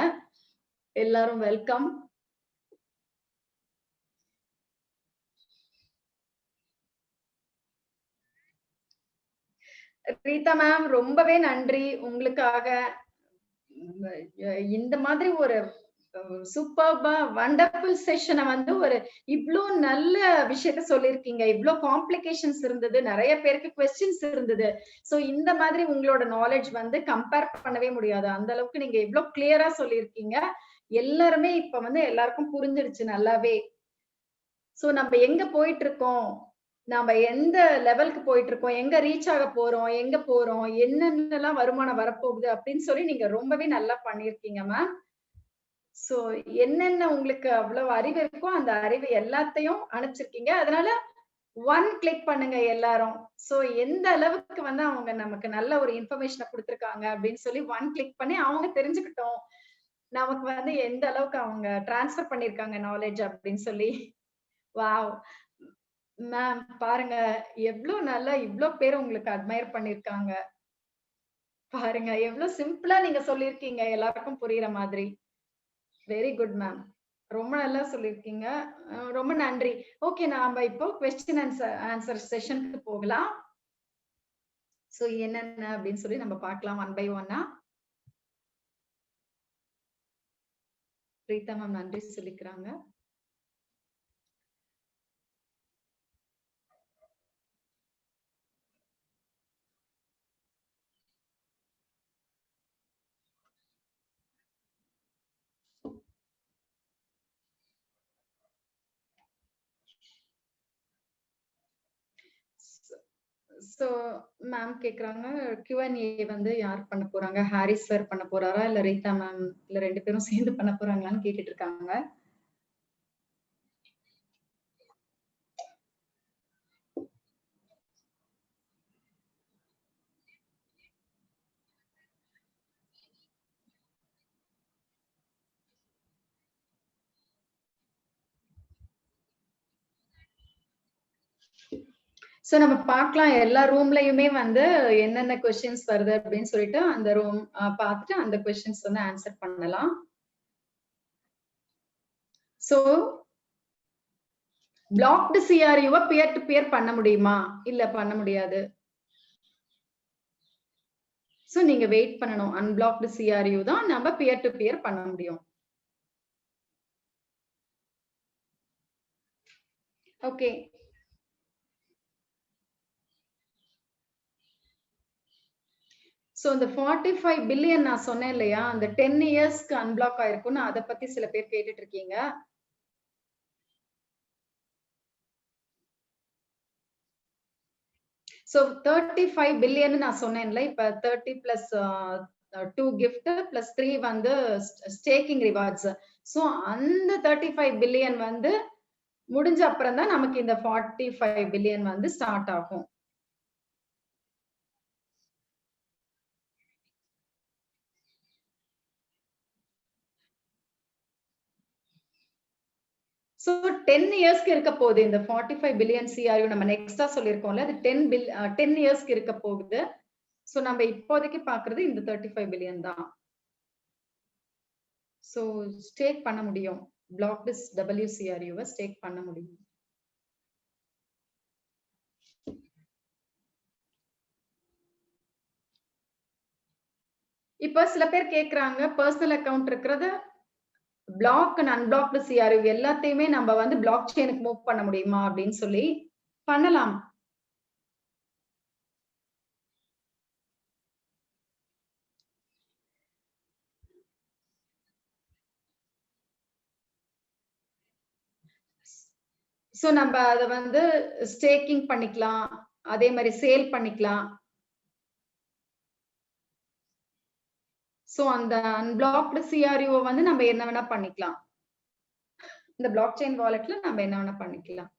எல்லாரும் வெல்கம். ரீதா மேம் ரொம்பவே நன்றி உங்களுக்காக. இந்த மாதிரி ஒரு சூப்பர்பா வண்டர்ஃபுல் செஷனை வந்து ஒரு இவ்ளோ நல்ல விஷயத்த சொல்லிருக்கீங்க. இவ்ளோ காம்ப்ளிகேஷன்ஸ் இருந்தது, நிறைய பேருக்கு கொஸ்டின்ஸ் இருந்தது. சோ இந்த மாதிரி உங்களோட நாலேஜ் வந்து கம்பேர் பண்ணவே முடியாது. அந்த அளவுக்கு நீங்க இவ்ளோ கிளியரா சொல்லிருக்கீங்க. எல்லாருமே இப்ப வந்து எல்லாருக்கும் புரிஞ்சிருச்சு நல்லாவே. சோ நம்ம எங்க போயிட்டு இருக்கோம், நாம எந்த லெவலுக்கு போயிட்டு இருக்கோம், எங்க ரீச் ஆக போறோம், எங்க போறோம், என்னென்னலாம் வருமானம் வரப்போகுது அப்படின்னு சொல்லி நீங்க ரொம்பவே நல்லா பண்ணிருக்கீங்க மேம். சோ என்னென்ன உங்களுக்கு அவ்வளவு அறிவு இருக்கோ அந்த அறிவு எல்லாத்தையும் அனுப்பிச்சிருக்கீங்க. அதனால ஒன் கிளிக் பண்ணுங்க எல்லாரும். சோ எந்த அளவுக்கு வந்து அவங்க நமக்கு நல்ல ஒரு இன்ஃபர்மேஷனை கொடுத்திருக்காங்க அப்படின்னு சொல்லி ஒன் கிளிக் பண்ணி அவங்க தெரிஞ்சுக்கிட்டோம். நமக்கு வந்து எந்த அளவுக்கு அவங்க டிரான்ஸ்ஃபர் பண்ணிருக்காங்க நாலேஜ் அப்படின்னு சொல்லி. வாவ்! மேம் பாருங்க எவ்ளோ நல்லா இவ்ளோ பேர் உங்களுக்கு அட்மையர் பண்ணிருக்காங்க. பாருங்க எவ்ளோ சிம்பிளா நீங்க சொல்லிருக்கீங்க எல்லாருக்கும் புரியுற மாதிரி. Very good ma'am. ரொம்ப நல்லா சொல்லிருக்கீங்க. ரொம்ப நன்றி. ஓகே நாம இப்போ क्वेश्चन ஆன்சர் செஷனுக்கு போகலாம். சோ என்னென்ன அப்படின்னு சொல்லி நம்ம பார்க்கலாம் ஒன் பை ஒன்னா. பிரீதா மேம் நன்றி சொல்லிக்கிறாங்க. சோ மேம் கேக்குறாங்க Q&A வந்து யார் பண்ண போறாங்க? ஹாரிஸ் சார் பண்ண போறாரா இல்ல ரீதா மேம் இல்ல ரெண்டு பேரும் சேர்ந்து பண்ண போறாங்களான்னு கேட்டுட்டு இருக்காங்க. சோ நம்ம பார்க்கலாம் எல்லா ரூம்லயுமே வந்து என்னென்ன क्वेश्चंस வருது அப்படின்னு சொல்லிட்டு அந்த ரூம் பார்த்துட்டு அந்த क्वेश्चंस வந்து ஆன்சர் பண்ணலாம். சோ பிளாக்டு சிஆர்யூவை பியர் டு பியர் பண்ண முடியுமா? இல்ல பண்ண முடியாது. சோ நீங்க வெயிட் பண்ணணும். அன்பிளாக்டு சிஆர்யூ தான் நம்ம பியர் டு பியர் பண்ண முடியும். ஓகே. சோ இந்த 45 பில்லியன் நான் சொன்னேன் இல்லையா? அந்த 10 இயர்ஸ்க்கு அன்பிளாக் ஆயிருக்கும்னு அத பத்தி சில பேர் கேட்டுட்டு இருக்கீங்க. சோ 35 பில்லியன் நான் சொன்னேன்ல. இப்ப 30 பிளஸ் 2 கிஃப்ட் பிளஸ் 3 வந்து ஸ்டேக்கிங் ரிவார்ட்ஸ். சோ அந்த 35 பில்லியன் வந்து முடிஞ்ச அப்புறம் தான் நமக்கு இந்த 45 பில்லியன் வந்து ஸ்டார்ட் ஆகும். சோ 10 இயர்ஸ்க்கு இருக்க போகுது இந்த 45 பில்லியன் சிஆர்யூ நம்ம நெக்ஸ்டா சொல்லியிருக்கோம்ல அது 10 இயர்ஸ்க்கு இருக்க போகுது. சோ நம்ம இப்போதைக்கு பாக்குறது இந்த 35 பில்லியன் தான். சோ ஸ்டேக் பண்ண முடியும். பிளாக்டு WCRU ஸ்டேக் பண்ண முடியும். இப்ப சில பேர் கேக்குறாங்க பர்சனல் அக்கவுண்ட் இருக்கிறது பிளாக் அண்ட் அன்பிளாக்டு சிஆர்யூ எல்லாத்தையுமே நம்ம வந்து பிளாக் செயினுக்கு மூவ் பண்ண முடியுமா அப்படின்னு சொல்லி பண்ணலாம். சோ நம்ம அத வந்து ஸ்டேக்கிங் பண்ணிக்கலாம். அதே மாதிரி சேல் பண்ணிக்கலாம். சோ அந்த அன்பிளாக்டு சிஆர்யூ வந்து நம்ம என்ன வேணா பண்ணிக்கலாம். இந்த பிளாக் செயின் வாலெட்ல நம்ம என்ன வேணா பண்ணிக்கலாம்.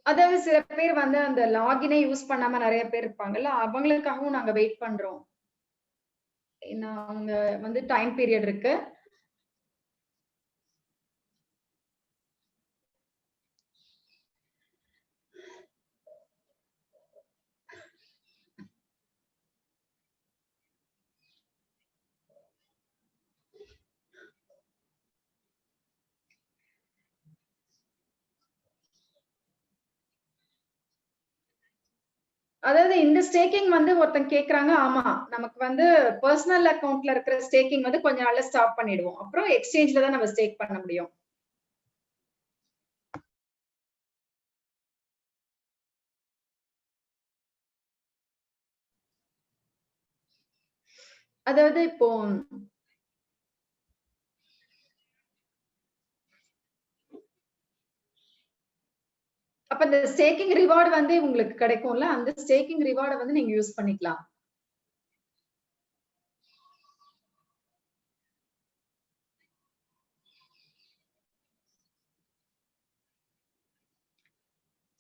அதாவது சில பேர் வந்து அந்த லாகினே யூஸ் பண்ணாம நிறைய பேர் இருப்பாங்கல்ல அவங்களுக்காகவும் நாங்க வெயிட் பண்றோம். அவங்க வந்து டைம் பீரியட் இருக்கு. அதாவது இந்த ஸ்டேக்கிங் வந்து ஒருத்தங்க கேக்குறாங்க. ஆமா. நமக்கு வந்து பெர்சனல் அக்கவுண்ட்ல இருக்கிற ஸ்டேக்கிங் வந்து கொஞ்ச நாள்ல ஸ்டாப் பண்ணிடுவோம். அப்புறம் எக்ஸ்சேஞ்ச்ல தான் நம்ம ஸ்டேக் பண்ண முடியும். அதாவது இப்போ அப்ப இந்த ஸ்டேக்கிங் ரிவார்ட் வந்து உங்களுக்கு கிடைக்கும்ல, அந்த ஸ்டேக்கிங் ரிவார்ட வந்து நீங்க யூஸ் பண்ணிக்கலாம்.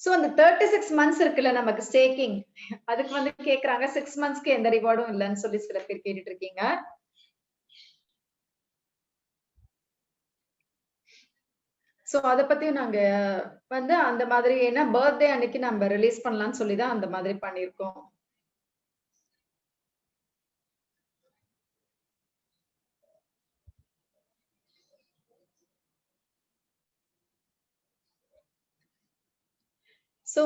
சோ அந்த 36 மந்த்ஸ் இருக்குல்ல நமக்கு ஸ்டேக்கிங். அதுக்கு வந்து கேக்குறாங்க 6 மந்த்ஸ்க்கு எந்த ரிவார்டும் இல்லன்னு சொல்லி சில பேர் கேட்டுட்டு இருக்கீங்க. சோ அத பத்தியும் நாங்க வந்து அந்த மாதிரி ஏன்னா பர்த்டே அன்னைக்கு நம்ம ரிலீஸ் பண்ணலாம்னு சொல்லி தான் அந்த மாதிரி பண்ணியிருக்கோம். சோ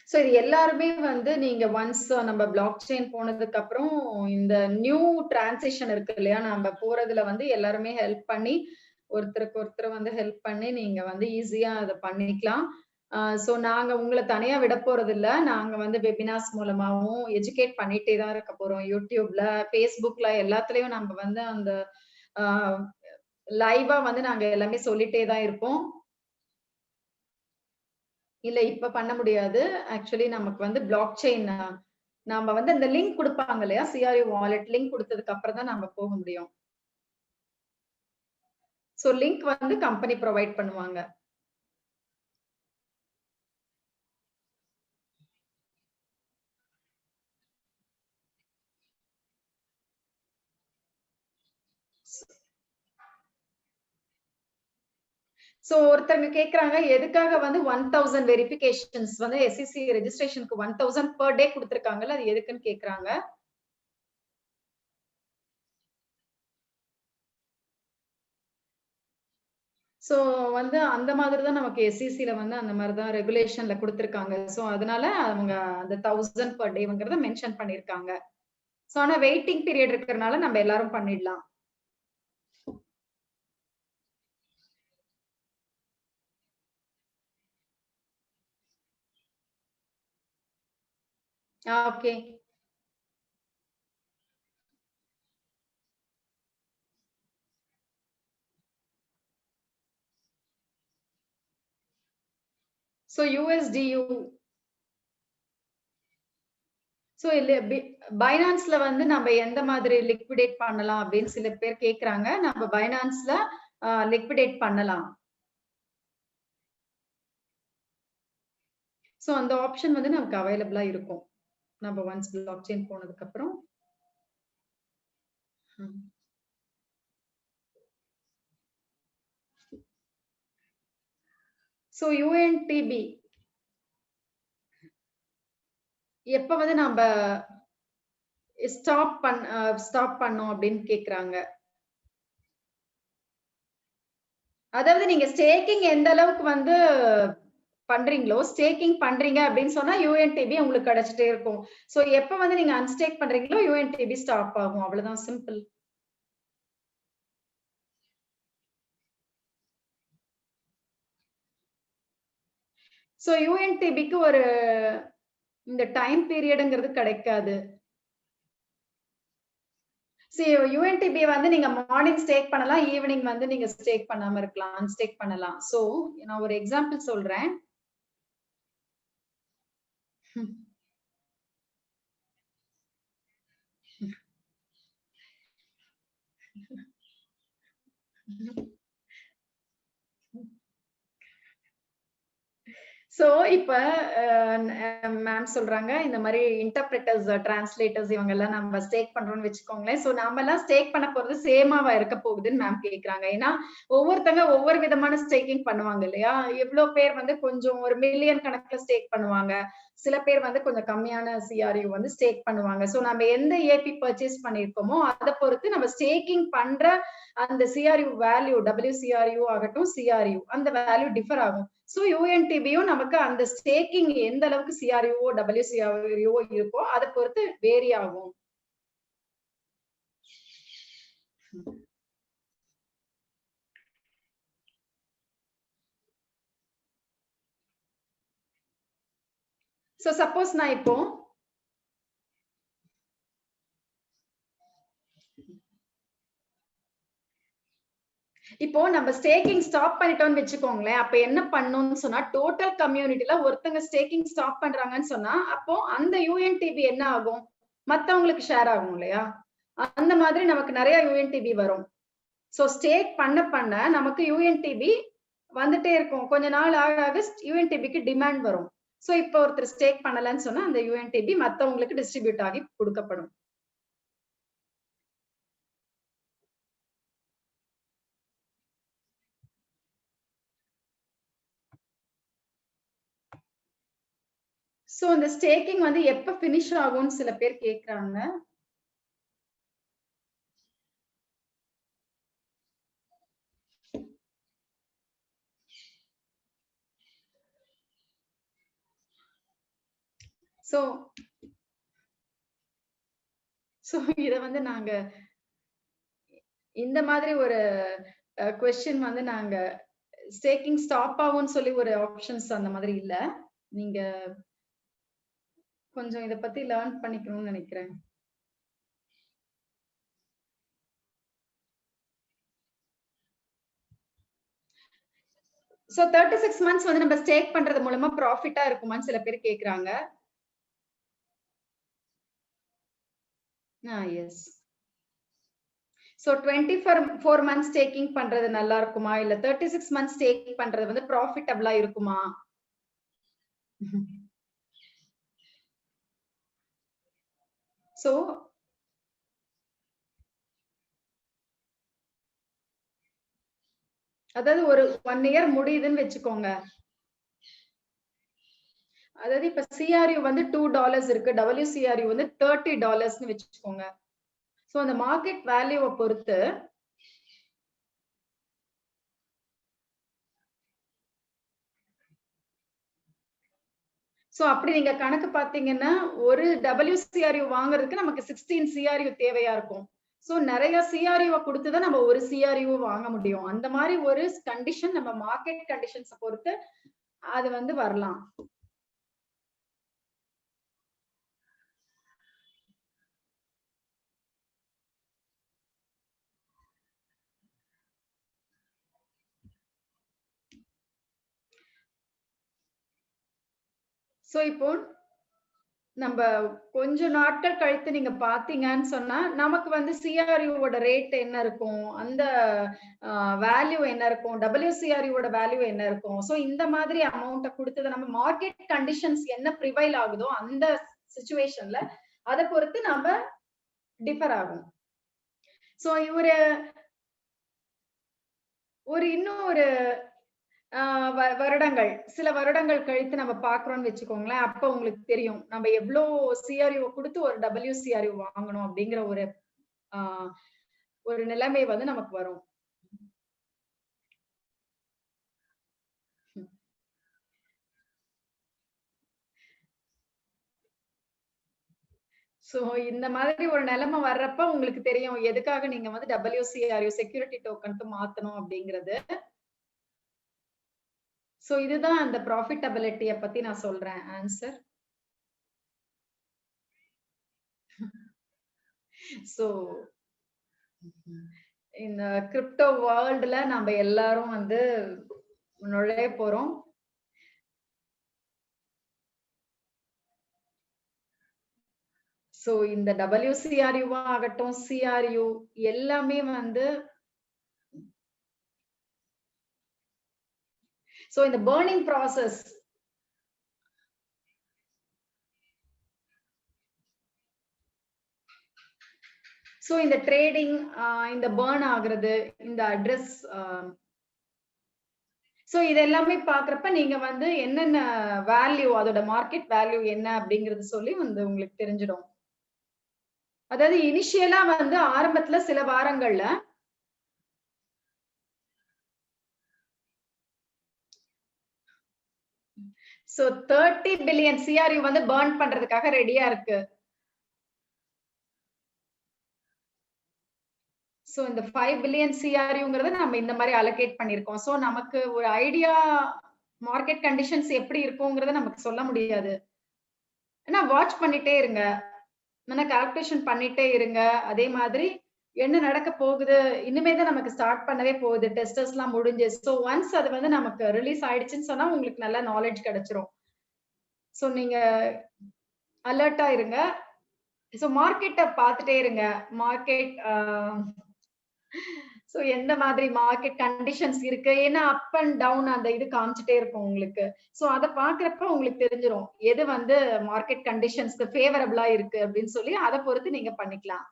சோ இது எல்லாருமே வந்து நீங்க ஒன்ஸ் நம்ம பிளாக் செயின் போனதுக்கு அப்புறம் இந்த நியூ டிரான்சிஷன் இருக்கு இல்லையா? நம்ம போறதுல வந்து எல்லாருமே ஹெல்ப் பண்ணி ஒருத்தருக்கு ஒருத்தர் வந்து ஹெல்ப் பண்ணி நீங்க வந்து ஈஸியா அத பண்ணிக்கலாம். சோ நாங்க உங்கள தனியா விட போறதில்ல. நாங்க வந்து வெபினார்ஸ் மூலமாவும் எஜுகேட் பண்ணிட்டே தான் இருக்க போறோம். YouTubeல, Facebookல எல்லாத்துலயும் நம்ம வந்து அந்த ஆ லைவா வந்து நாங்க எல்லாமே சொல்லிட்டே தான் இருப்போம். இல்ல இப்ப பண்ண முடியாது. ஆக்சுவலி நமக்கு வந்து பிளாக் செயின் நாம வந்து அந்த லிங்க் குடுப்பாங்க இல்லையா? சிஆர்யூ வாலெட் லிங்க் குடுத்ததுக்கு அப்புறம் தான் நம்ம போக முடியும். சோ லிங்க் வந்து கம்பெனி புரொவைட் பண்ணுவாங்க. சோ ஒருத்தங்க கேக்குறாங்க, எதுக்காக வந்து 1000 வெரிஃபிகேஷன்ஸ் வந்து எஸ்இசி ரெஜிஸ்ட்ரேஷனுக்கு 1000 பெர் டே குடுத்திருக்காங்கல்ல, அது எதுக்குன்னு கேக்குறாங்க. சோ வந்து அந்த மாதிரி தான் நமக்கு எஸ்இசில வந்து அந்த மாரி தான் ரெகுலேஷன்ல குடுத்திருக்காங்க. சோ அதனால அவங்க அந்த 1000 பெர் டேங்கிறத மென்ஷன் பண்ணியிருக்காங்க. சோ ஆனா வெயிட்டிங் பீரியட் இருக்கிறனால நம்ம எல்லாரும் பண்ணிடலாம். ஓகே. சோ யுஎஸ்டியு சோ இல்ல பைனான்ஸ்ல வந்து நம்ம எந்த மாதிரி லிக்விடேட் பண்ணலாம் அப்படின்னு சில பேர் கேக்குறாங்க. நம்ம பைனான்ஸ்ல லிக்விடேட் பண்ணலாம். சோ அந்த ஆப்ஷன் வந்து நமக்கு அவைலபிளா இருக்கும். நம்ம ஒன்ஸ் பிளாக் செயின் போனதுக்கு அப்புறம். சோ யுஎன்டிபி எப்ப வந்து நம்ம ஸ்டாப் பண்ணோம் அப்படின்னு கேக்குறாங்க. அதாவது நீங்க ஸ்டேக்கிங் எந்த அளவுக்கு வந்து பண்றீங்களோ, ஸ்டேக்கிங் பண்றீங்க அப்படின்னு சொன்னா யுஎன்டிபி உங்களுக்கு கிடைச்சிட்டே இருக்கும். சோ எப்ப வந்து நீங்க அன்ஸ்டேக் பண்றீங்களோ யுஎன்டிபி ஸ்டாப் ஆகும். அவ்வளவுதான் சிம்பிள். சோ யுஎன்டிபிக்கு ஒரு இந்த டைம் பீரியட்ங்கிறது கிடைக்காது. சி யுஎன்டிபி வந்து நீங்க மார்னிங் ஸ்டேக் பண்ணலாம். ஈவினிங் வந்து நீங்க ஸ்டேக் பண்ணாம இருக்கலாம். அன்ஸ்டேக் பண்ணலாம். சோ நான் ஒரு எக்ஸாம்பிள் சொல்றேன். சோ இப்ப மேம் சொல்றாங்க இந்த மாதிரி இன்டர்பிரட்டர்ஸ் டிரான்ஸ்லேட்டர்ஸ் இவங்க எல்லாம் நம்ம ஸ்டேக் பண்றோம்னு வச்சுக்கோங்களேன். சோ நாம எல்லாம் ஸ்டேக் பண்ண போறது சேமாவா இருக்க போகுதுன்னு மேம் கேக்குறாங்க. ஏன்னா ஒவ்வொருத்தங்க ஒவ்வொரு விதமான ஸ்டேக்கிங் பண்ணுவாங்க இல்லையா? எவ்வளவு பேர் வந்து கொஞ்சம் ஒரு மில்லியன் கணக்குல ஸ்டேக் பண்ணுவாங்க, சில பேர் வந்து கொஞ்சம் கம்மியான சிஆர்யூ வந்து ஸ்டேக் பண்ணுவாங்க. சோ நம்ம எந்த ஏபி பர்ச்சேஸ் பண்ணிருக்கோமோ அதை பொறுத்து நம்ம ஸ்டேக்கிங் பண்ற அந்த சிஆர்யூ வேல்யூ, WCRU ஆகட்டும் சிஆர்யூ, அந்த வேல்யூ டிஃபர் ஆகும். சோ யூஎன்டிபியும் நமக்கு அந்த ஸ்டேக்கிங் எந்த அளவுக்கு சிஆர்யூஓ WCRU இருக்கோ அதை பொறுத்து வேரி ஆகும். சோ சப்போஸ் நான் இப்போ நம்ம ஸ்டேக்கிங் ஸ்டாப் பண்ணிட்டோம்னு வச்சுக்கோங்களேன். அப்ப என்ன பண்ணணும்னு சொன்னா டோட்டல் கம்யூனிட்டில ஒருத்தங்க ஸ்டேக்கிங் ஸ்டாப் பண்றாங்கன்னு சொன்னா அப்போ அந்த யூஎன்டிபி என்ன ஆகும்? மத்தவங்களுக்கு ஷேர் ஆகும் இல்லையா? அந்த மாதிரி நமக்கு நிறைய யூஎன்டிபி வரும். சோ ஸ்டேக் பண்ண நமக்கு யூஎன்டிபி வந்துட்டே இருக்கும். கொஞ்ச நாள் ஆக யூஎன்டிபிக்கு டிமாண்ட் வரும். சோ இப்போ ஒருத்தர் ஸ்டேக் பண்ணலன்னு சொன்னா அந்த யூஎன்டிபி மத்தவங்களுக்கு டிஸ்ட்ரிபியூட் ஆகி கொடுக்கப்படும். சோ இந்த ஸ்டேக்கிங் வந்து எப்ப பினிஷ் ஆகும்னு சில பேர் கேக்குறாங்க. சோ சோ இத வந்து நாங்க இந்த மாதிரி ஒரு क्वेश्चन வந்து நாங்க ஸ்டேக்கிங் ஸ்டாப் ஆகும்னு சொல்லி ஒரு ஆப்ஷன்ஸ் அந்த மாதிரி இல்ல. நீங்க கொஞ்சம் இத பத்தி லேர்ன் பண்ணிக்கணும்னு நினைக்கிறேன். சோ 36 months வந்து நம்ம ஸ்டேக் பண்றது மூலமா ப்ராஃபிட்டா இருக்குமான்னு சில பேர் கேக்குறாங்க. எஸ். சோ 24 months ஸ்டேக்கிங் பண்றது நல்லா இருக்குமா இல்ல 36 months ஸ்டேக் பண்றது வந்து ப்ராஃபிட்டபிளா இருக்குமா? சோ அதாவது ஒரு 1 இயர் முடியுதுன்னு வச்சுக்கோங்க. அதாவது இப்ப சிஆர்யூ வந்து $2 இருக்கு, WCRU வந்து $30ன்னு வச்சுக்கோங்க. சோ அந்த மார்க்கெட் வேல்யூவை பொறுத்து சோ அப்படி நீங்க கணக்கு பாத்தீங்கன்னா ஒரு WCRU வாங்குறதுக்கு நமக்கு 16 CRU தேவையா இருக்கும். சோ நிறைய சிஆர்யூ கொடுத்துதான் நம்ம ஒரு சிஆர்யூ வாங்க முடியும். அந்த மாதிரி ஒரு கண்டிஷன் நம்ம மார்க்கெட் கண்டிஷன்ஸ் பொறுத்து அது வந்து வரலாம். சோ இப்போ நம்ம கொஞ்ச நாட்கள் கழித்து நீங்க பாத்தீங்கன்னு சொன்னா நமக்கு வந்து சிஆர்யூவோட ரேட் என்ன இருக்கும், அந்த வேல்யூ என்ன இருக்கும், WCRUவோட வேல்யூ என்ன இருக்கும். சோ இந்த மாதிரி அமௌண்ட்டை கொடுத்தது நம்ம மார்க்கெட் கண்டிஷன்ஸ் என்ன ப்ரிவைல் ஆகுதோ அந்த சிச்சுவேஷன்ல அதை பொறுத்து நம்ம டிஃபர் ஆகும். சோ இன்னும் ஒரு வருடங்கள், சில வருடங்கள் கழித்து நம்ம பாக்குறோம்னு வச்சுக்கோங்களேன். அப்ப உங்களுக்கு தெரியும் நம்ம எவ்வளவு சிஆர்யூ கொடுத்து ஒரு WCRU வாங்கணும் அப்படிங்கிற ஒரு நிலைமை வந்து நமக்கு வரும். சோ இந்த மாதிரி ஒரு நிலைமை வர்றப்ப உங்களுக்கு தெரியும் எதுக்காக நீங்க வந்து WCRU செக்யூரிட்டி டோக்கனுக்கு மாத்தணும் அப்படிங்கிறது. சோ இதுதான் அந்த ப்ராஃபிட்டபிலிட்டிய பத்தி நான் சொல்றேன் ஆன்சர். சோ இந்த கிரிப்டோ வேர்ல்டுல நம்ம எல்லாரும் வந்து நுழைய போறோம். சோ இந்த WCRU ஆகட்டும் சிஆர்யூ எல்லாமே வந்து சோ இந்த பர்னிங் ப்ராசஸ் சோ இந்த ட்ரேடிங், இந்த பர்ன் ஆகுறது, இந்த அட்ரஸ், சோ இது எல்லாமே பாக்குறப்ப நீங்க வந்து என்னென்ன வேல்யூ, அதோட மார்க்கெட் வேல்யூ என்ன அப்படிங்கறது சொல்லி வந்து உங்களுக்கு தெரிஞ்சிடும். அதாவது இனிஷியலா வந்து ஆரம்பத்துல சில வாரங்கள்ல சோ 30 பில்லியன் CRU வந்து பர்ன் பண்றதுக்காக ரெடியா இருக்கு. சோ இந்த 5 பில்லியன் CRUங்கிறத நம்ம இந்த மாதிரி அலோகேட் பண்ணிருக்கோம். சோ நமக்கு ஒரு ஐடியா மார்க்கெட் கண்டிஷன்ஸ் எப்படி இருக்குங்கிறத நமக்கு சொல்ல முடியாது. ஆனா வாட்ச் பண்ணிட்டே இருங்க. கால்குலேஷன் பண்ணிட்டே இருங்க. அதே மாதிரி என்ன நடக்க போகுது, இனிமே தான் நமக்கு ஸ்டார்ட் பண்ணவே போகுது. டெஸ்டர்ஸ் எல்லாம் முடிஞ்சு. சோ ஒன்ஸ் அது வந்து நமக்கு ரிலீஸ் ஆயிடுச்சுன்னு சொன்னா உங்களுக்கு நல்ல நாலேஜ் கிடைச்சிரும். சோ நீங்க அலர்ட்டா இருங்க. சோ மார்க்கெட்ட பார்த்துட்டே இருங்க. மார்க்கெட் சோ எந்த மாதிரி மார்க்கெட் கண்டிஷன்ஸ் இருக்கு. ஏன்னா அப் அண்ட் டவுன் அந்த இது காமிச்சிட்டே இருக்கும் உங்களுக்கு. சோ அத பாக்குறப்ப உங்களுக்கு தெரிஞ்சிரும். எது வந்து மார்க்கெட் கண்டிஷன்ஸ்க்கு ஃபேவரபிளா இருக்கு அப்படின்னு சொல்லி அத பொறுத்து நீங்க பண்ணிக்கலாம்.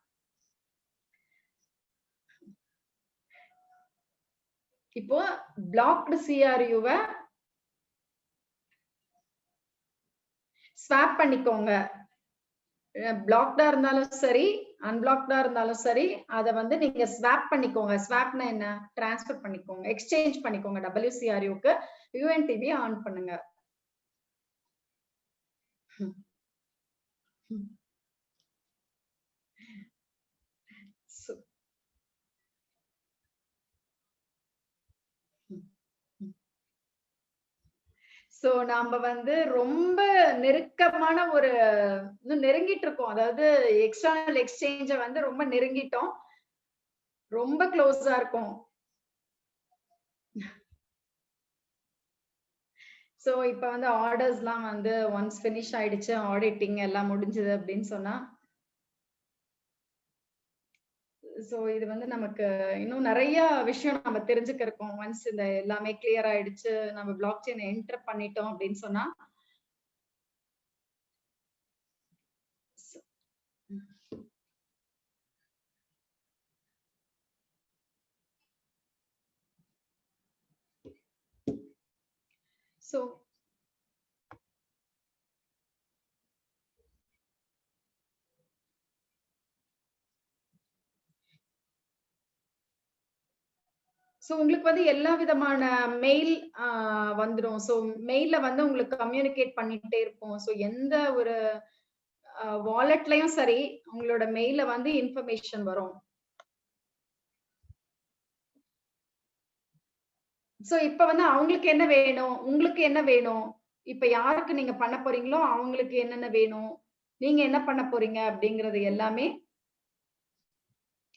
இப்போ பிளாக்டு CRU-வ ஸ்வாப் பண்ணிக்கோங்க. பிளாக்டா இருந்தாலும் சரி, அன்பிளாக்டா இருந்தாலும் சரி, அத வந்து நீங்க ஸ்வாப் பண்ணிக்கோங்க. ஸ்வாப்னா என்ன? டிரான்ஸ்ஃபர் பண்ணிக்கோங்க. எக்ஸ்சேஞ்ச் பண்ணிக்கோங்க. WCRU-க்கு UNTB ஆன் பண்ணுங்க. சோ நாம வந்து ரொம்ப நெருக்கமான ஒரு இன்னும் நெருங்கிட்டு இருக்கோம். அதாவது எக்ஸ்டர்னல் எக்ஸ்சேஞ்ச வந்து ரொம்ப நெருங்கிட்டோம். ரொம்ப க்ளோஸா இருக்கும். சோ இப்ப வந்து ஆர்டர்ஸ்லாம் வந்து ஒன்ஸ் ஃபினிஷ் ஆயிடுச்சு, ஆடிட்டிங் எல்லாம் முடிஞ்சது அப்படின்னு சொன்னா சோ இது வந்து நமக்கு இன்னும் நிறைய விஷயம் நம்ம தெரிஞ்சுக்க இருக்கோம். ஒன்ஸ் இந்த எல்லாமே கிளியர் ஆயிடுச்சு, நம்ம பிளாக் செயின் என்டர் பண்ணிட்டோம் அப்படின்னு சொன்னா சோ சோ உங்களுக்கு வந்து எல்லா விதமான மெயில் வந்துரும். சோ மெயில்ல வந்து உங்களுக்கு கம்யூனிகேட் பண்ணிட்டே இருப்போம். சோ எந்த ஒரு வாலெட்லயும் சரி, உங்களோட மெயில்ல வந்து இன்ஃபர்மேஷன் வரும். சோ இப்ப வந்து அவங்களுக்கு என்ன வேணும்? உங்களுக்கு என்ன வேணும்? இப்ப யாருக்கு நீங்க பண்ண போறீங்களோ, அவங்களுக்கு என்னென்ன வேணும்? நீங்க என்ன பண்ண போறீங்க? அப்படிங்கிறது எல்லாமே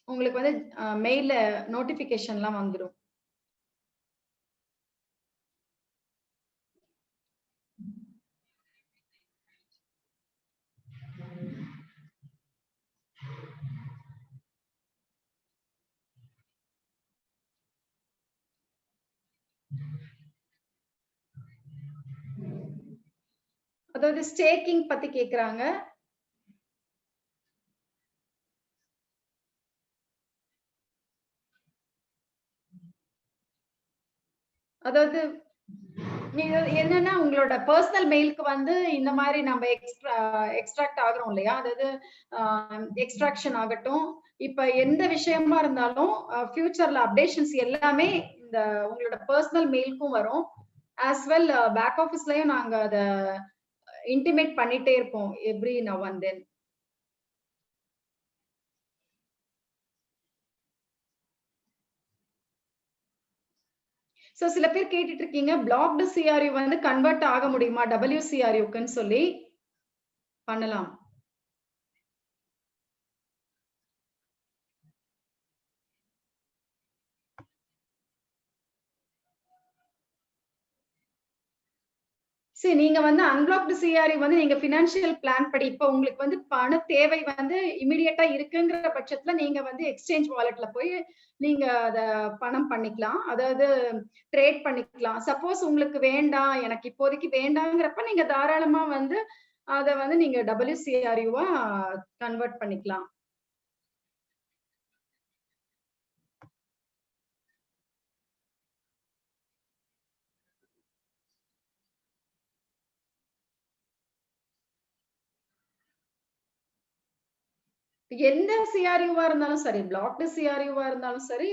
உங்களுக்கு வந்து மெயில்ல நோட்டிபிகேஷன்லாம் வந்துரும். அதாவது ஸ்டேக்கிங் பத்தி கேக்குறாங்க. அதாவது நீங்க என்னன்னா உங்களோட பர்சனல் மெயிலுக்கு வந்து இந்த மாதிரி நம்ம எக்ஸ்ட்ராக்ட் ஆகுறோம் இல்லையா? அதாவது எக்ஸ்ட்ராக்ஷன் ஆகட்டும், இப்ப எந்த விஷயமா இருந்தாலும் ஃபியூச்சர்ல அப்டேஷன்ஸ் எல்லாமே இந்த உங்களோட பர்சனல் மெயிலுக்கும் வரும். ஆஸ் வெல் பேக் ஆஃபீஸ்லயும் நாங்க அத இன்டிமேட் பண்ணிட்டே இருப்போம் every now and then. So சில பேர் கேட்டுட்டு இருக்கீங்க, பிளாக்டு CRU வந்து கன்வெர்ட் ஆக முடியுமா WCRU-க்குன்னு சொல்லி? பண்ணலாம். சரி நீங்க வந்து அன்பிளாக்டு CRU வந்து நீங்க பினான்சியல் பிளான் படி இப்ப உங்களுக்கு வந்து பண தேவை வந்து இமிடியேட்டா இருக்குங்கிற பட்சத்துல நீங்க வந்து எக்ஸ்சேஞ்ச் வாலெட்ல போய் நீங்க அத பணம் பண்ணிக்கலாம். அதாவது ட்ரேட் பண்ணிக்கலாம். சப்போஸ் உங்களுக்கு வேண்டாம், எனக்கு இப்போதைக்கு வேண்டாங்கிறப்ப நீங்க தாராளமா வந்து அத வந்து நீங்க WCRU-வா கன்வெர்ட் பண்ணிக்கலாம். எந்த சிஆர்யூவா இருந்தாலும் சரி, பிளாக்டு சிஆர்யூவா இருந்தாலும் சரி,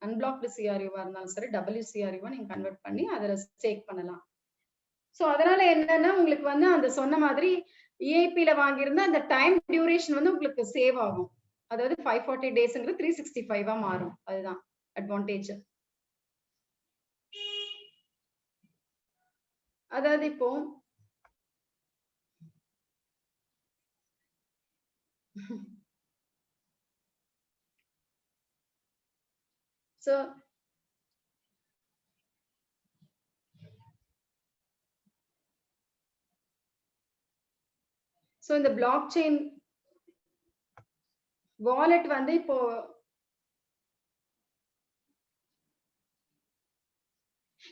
அன்பிளாக்டு சிஆர்யூவா இருந்தாலும் சரி, WCRUவா நீங்க கன்வெர்ட் பண்ணி அதுல ஸ்டேக் பண்ணலாம். சோ அதனால என்னன்னா உங்களுக்கு வந்து அந்த சொன்ன மாதிரி EIP-ல வாங்கியிருந்தா அந்த டைம் டியூரேஷன் வந்து உங்களுக்கு சேவ் ஆகும். அதாவது 540 டேஸ்ங்கிறது 365-ஆ மாறும். அதுதான் அட்வான்டேஜ். அதாவது இப்போ சோ சோ இந்த பிளாக் செயின் வாலெட் வந்து இப்போ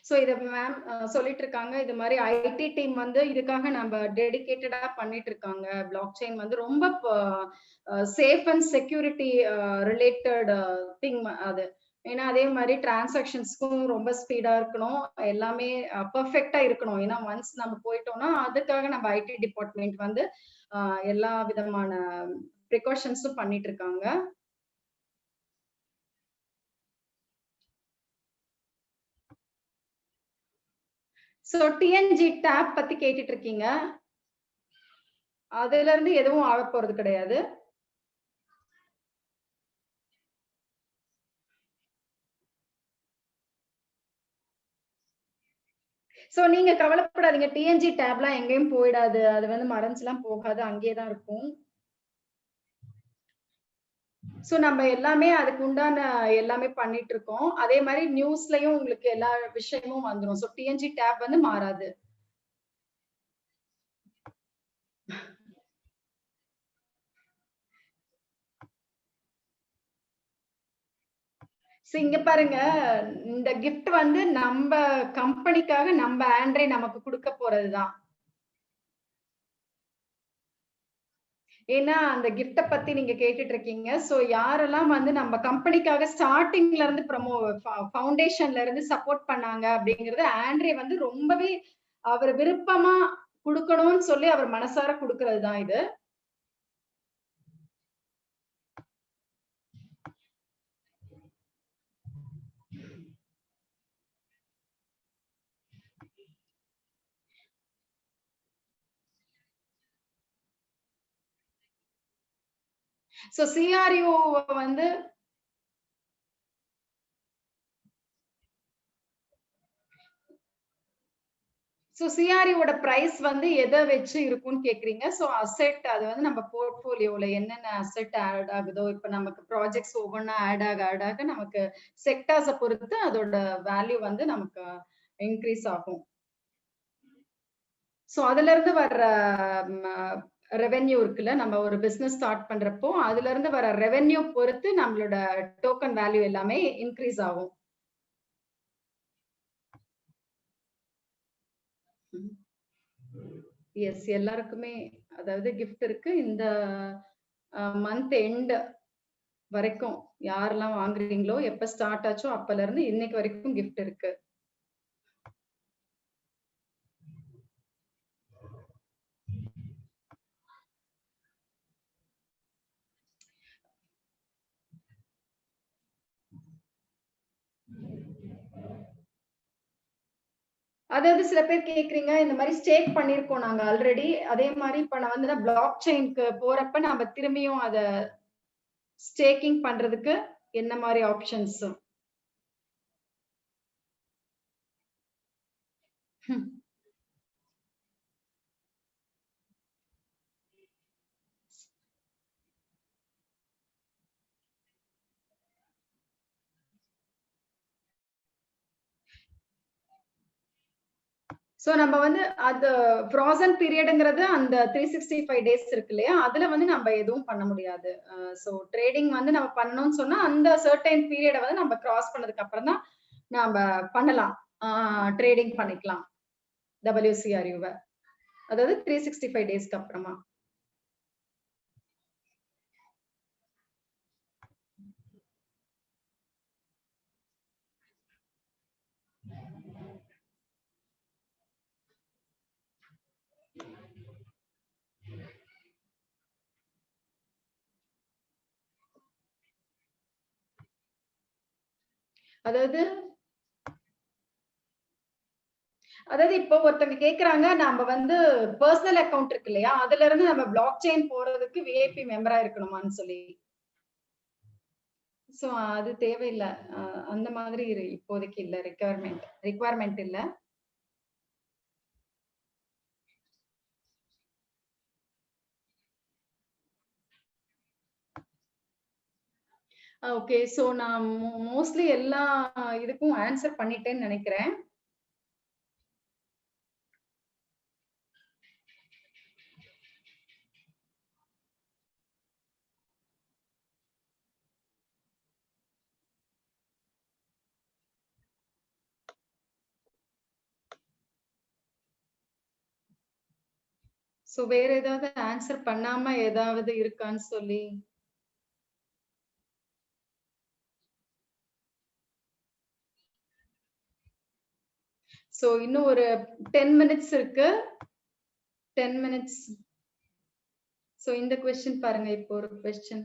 சோ இத மேம் சொல்லிட்டு இருக்காங்க. இது மாரி ஐடி டீம் வந்து இதுக்காக நம்ம டெடிகேட்டடா பண்ணிட்டு இருக்காங்க. பிளாக் செயின் வந்து ரொம்ப safe and security related thing அது. ஏன்னா அதே மாரி டிரான்சாக்ஷன்ஸ்க்கும் ரொம்ப ஸ்பீடா இருக்கணும். எல்லாமே பெர்ஃபெக்ட்டா இருக்கணும். ஏன்னா ஒன்ஸ் நம்ம போயிட்டோம்னா, அதுக்காக நம்ம ஐடி டிபார்ட்மெண்ட் வந்து எல்லா விதமான பிரிகாஷன்ஸும் பண்ணிட்டு இருக்காங்க. சோ டிஎன்ஜி டேப் பத்தி கேட்டுட்டு இருக்கீங்க. அதுல இருந்து எதுவும் ஆகப் போறது கிடையாது. சோ நீங்க கவலைப்படாதீங்க. டிஎன்ஜி டேப்லாம் எங்கேயும் போயிடாது. அது வந்து மறைஞ்செல்லாம் போகாது. அங்கேயே தான் இருக்கும். சோ நம்ம எல்லாமே அதுக்கு உண்டான எல்லாமே பண்ணிட்டு இருக்கோம். அதே மாரி நியூஸ்லயும் உங்களுக்கு எல்லா விஷயமும் வந்துரும். சோ டிஎன்ஜி டேப் வந்து மாறாது. சோ இங்க பாருங்க, இந்த கிஃப்ட் வந்து நம்ப கம்பெனிக்காக நம்ப ஆண்ட்ரே நமக்கு குடுக்க போறது தான். ஏன்னா, அந்த கிஃப்ட்ட பத்தி நீங்க கேட்டுட்டு இருக்கீங்க. சோ யாரெல்லாம் வந்து நம்ம கம்பெனிக்காக ஸ்டார்ட்டிங்ல இருந்து ஃபவுண்டேஷன்ல இருந்து சப்போர்ட் பண்ணாங்க அப்படிங்கிறது ஆண்ட்ரே வந்து ரொம்பவே அவர் விருப்பமா குடுக்கணும்னு சொல்லி அவர் மனசார குடுக்கிறது தான் இது. சோ சிஆர்யூ வந்து சிஆர்யூவோட பிரைஸ் வந்து எத வச்சு இருக்கும்னு கேக்குறீங்க. சோ அசெட் அது வந்து நம்ம போர்ட்ஃபோலியோல என்னென்ன அசெட் ஆட் ஆகுதோ, இப்ப நமக்கு ப்ராஜெக்ட்ஸ் ஒவ்வொன்னா ஆட் ஆக நமக்கு செக்டார்ஸ பொறுத்து அதோட வேல்யூ வந்து நமக்கு இன்கிரீஸ் ஆகும். சோ அதுல இருந்து வர்ற ரெவென்யூ இருக்குல்ல, நம்ம ஒரு பிசினஸ் ஸ்டார்ட் பண்றப்போ, அதுல இருந்து வர ரெவென்யூ பொறுத்து நம்மளோட டோக்கன் வேல்யூ எல்லாமே இன்கிரீஸ் ஆகும். எஸ் எல்லாருக்குமே அதாவது கிஃப்ட் இருக்கு. இந்த மந்த் எண்ட் வரைக்கும் யாரெல்லாம் வாங்குறீங்களோ, எப்ப ஸ்டார்ட் ஆச்சோ அப்பல இருந்து இன்னைக்கு வரைக்கும் கிஃப்ட் இருக்கு. அதாவது சில பேர் கேக்குறீங்க, இந்த மாரி ஸ்டேக் பண்ணியிருக்கோம் நாங்க ஆல்ரெடி. அதே மாரி இப்ப நான் வந்து பிளாக் செயின்க்கு போறப்ப நாம திரும்பியும் அத ஸ்டேக்கிங் பண்றதுக்கு என்ன மாரி ஆப்ஷன்ஸ்? சோ நம்ம வந்து அது ஃப்ரோசன் பீரியட்ங்கிறது அந்த 365 டேஸ் இருக்கு இல்லையா? அதுல வந்து நம்ம எதுவும் பண்ண முடியாது. சோ ட்ரேடிங் வந்து நம்ம பண்ணணும்னு சொன்னா, அந்த சர்டைன் பீரியட வந்து நம்ம கிராஸ் பண்ணதுக்கு அப்புறம் தான் நாம பண்ணலாம். ஆ ட்ரேடிங் பண்ணிக்கலாம். WCRUவ. அதாவது 365 டேஸ்க்கு அப்புறமா. அதாவது இப்போ ஒருத்தங்க கேக்குறாங்க, நம்ம வந்து பர்சனல் அக்கவுண்ட் இருக்கு இல்லையா, அதுல இருந்து நம்ம பிளாக் செயின் போறதுக்கு விஐபி மெம்பரா இருக்கணுமான்னு சொல்லி. சோ அது தேவையில்ல. அந்த மாதிரி இப்போதைக்கு இல்ல ரிக்வயர்மெண்ட் இல்ல. ஓகே. சோ நான் மோஸ்ட்லி எல்லா இதுக்கும் ஆன்சர் பண்ணிட்டேன்னு நினைக்கிறேன். சோ வேற ஏதாவது ஆன்சர் பண்ணாம ஏதாவது இருக்கான்னு சொல்லி. சோ இன்னும் ஒரு 10 மினிட்ஸ் இருக்கு. 10 மினிட்ஸ். சோ இந்த क्वेश्चन பாருங்க. இப்போ ஒரு क्वेश्चन.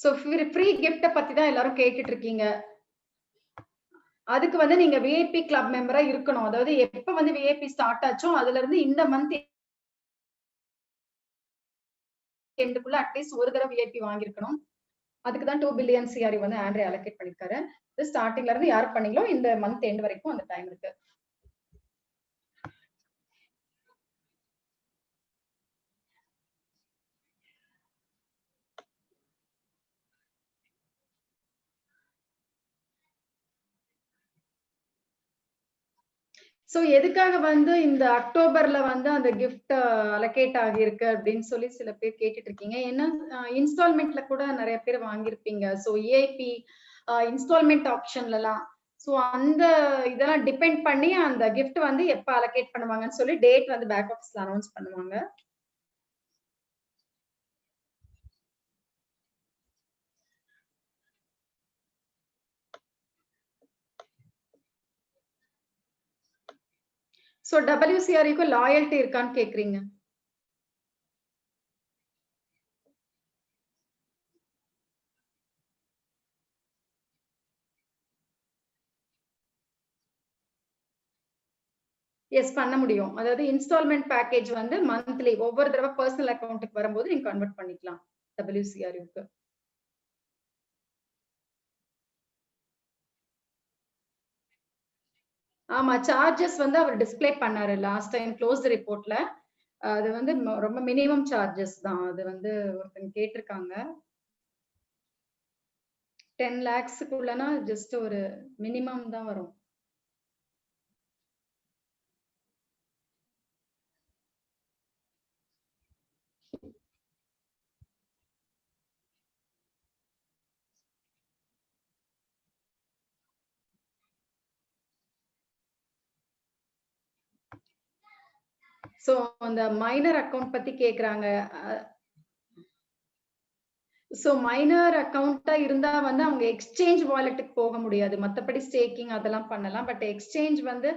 சோ ஃப்ரீ கிஃப்ட் பத்தி தான் எல்லாரும் கேட்டுட்டு இருக்கீங்க. அதுக்கு வந்து நீங்க விஐபி கிளப் மெம்பரா இருக்கணும். அதாவது எப்ப வந்து விஐபி ஸ்டார்ட் ஆச்சோ அதுல இருந்து இந்த மந்த் எண்டுக்குள்ள அட்லீஸ்ட் ஒரு தடவை விஐபி வாங்கியிருக்கணும். அதுக்கு தான் 2 பில்லியன் சிஆர்இ வந்து ஆண்ட்ரே அலோகேட் பண்ணிருக்காரு. ஸ்டார்டிங்ல இருந்து யார் பண்ணீங்களோ இந்த மந்த் எண்ட் வரைக்கும் அந்த டைம் இருக்கு. சோ எதுக்காக வந்து இந்த அக்டோபர்ல வந்து அந்த கிஃப்ட் அலோகேட் ஆகியிருக்கு அப்படின்னு சொல்லி சில பேர் கேட்டுட்டு இருக்கீங்க. ஏன்னா இன்ஸ்டால்மெண்ட்ல கூட நிறைய பேர் வாங்கியிருப்பீங்க. சோ ஏஐபி இன்ஸ்டால்மெண்ட் ஆப்ஷன்லலாம் சோ அந்த இதெல்லாம் டிபெண்ட் பண்ணி அந்த கிஃப்ட் வந்து எப்ப அலோகேட் பண்ணுவாங்கன்னு சொல்லி டேட் வந்து பேக் ஆஃபீஸ்ல அனௌன்ஸ் பண்ணுவாங்க. சோ WCREக்கு லாயல்டி இருக்கான்னு கேக்குறீங்க. எஸ் பண்ண முடியும். அதாவது இன்ஸ்டால்மெண்ட் பேக்கேஜ் வந்து மந்த்லி ஒவ்வொரு தடவை பர்சனல் அக்கவுண்ட்டுக்கு வரும்போது நீங்க கன்வெர்ட் பண்ணிக்கலாம் WCREக்கு. ஆமா சார்ஜஸ் வந்து அவர் டிஸ்ப்ளே பண்ணாரு லாஸ்ட் டைம் க்ளோஸ்ட் ரிப்போர்ட்ல. அது வந்து ரொம்ப மினிமம் சார்ஜஸ் தான். அது வந்து ஒருத்தங்க கேட்டிருக்காங்க. 10 lakhsக்குள்ளனா ஜஸ்ட் ஒரு மினிமம் தான் வரும். சோ அந்த மைனர் அக்கவுண்ட் பத்தி கேக்குறாங்க. சோ மைனர் அக்கவுண்டா இருந்தா வந்து அவங்க எக்ஸ்சேஞ்ச் வாலெட்டுக்கு போக முடியாது. மத்தபடி ஸ்டேக்கிங் அதெல்லாம் பண்ணலாம். பட் எக்ஸ்சேஞ்ச் வந்து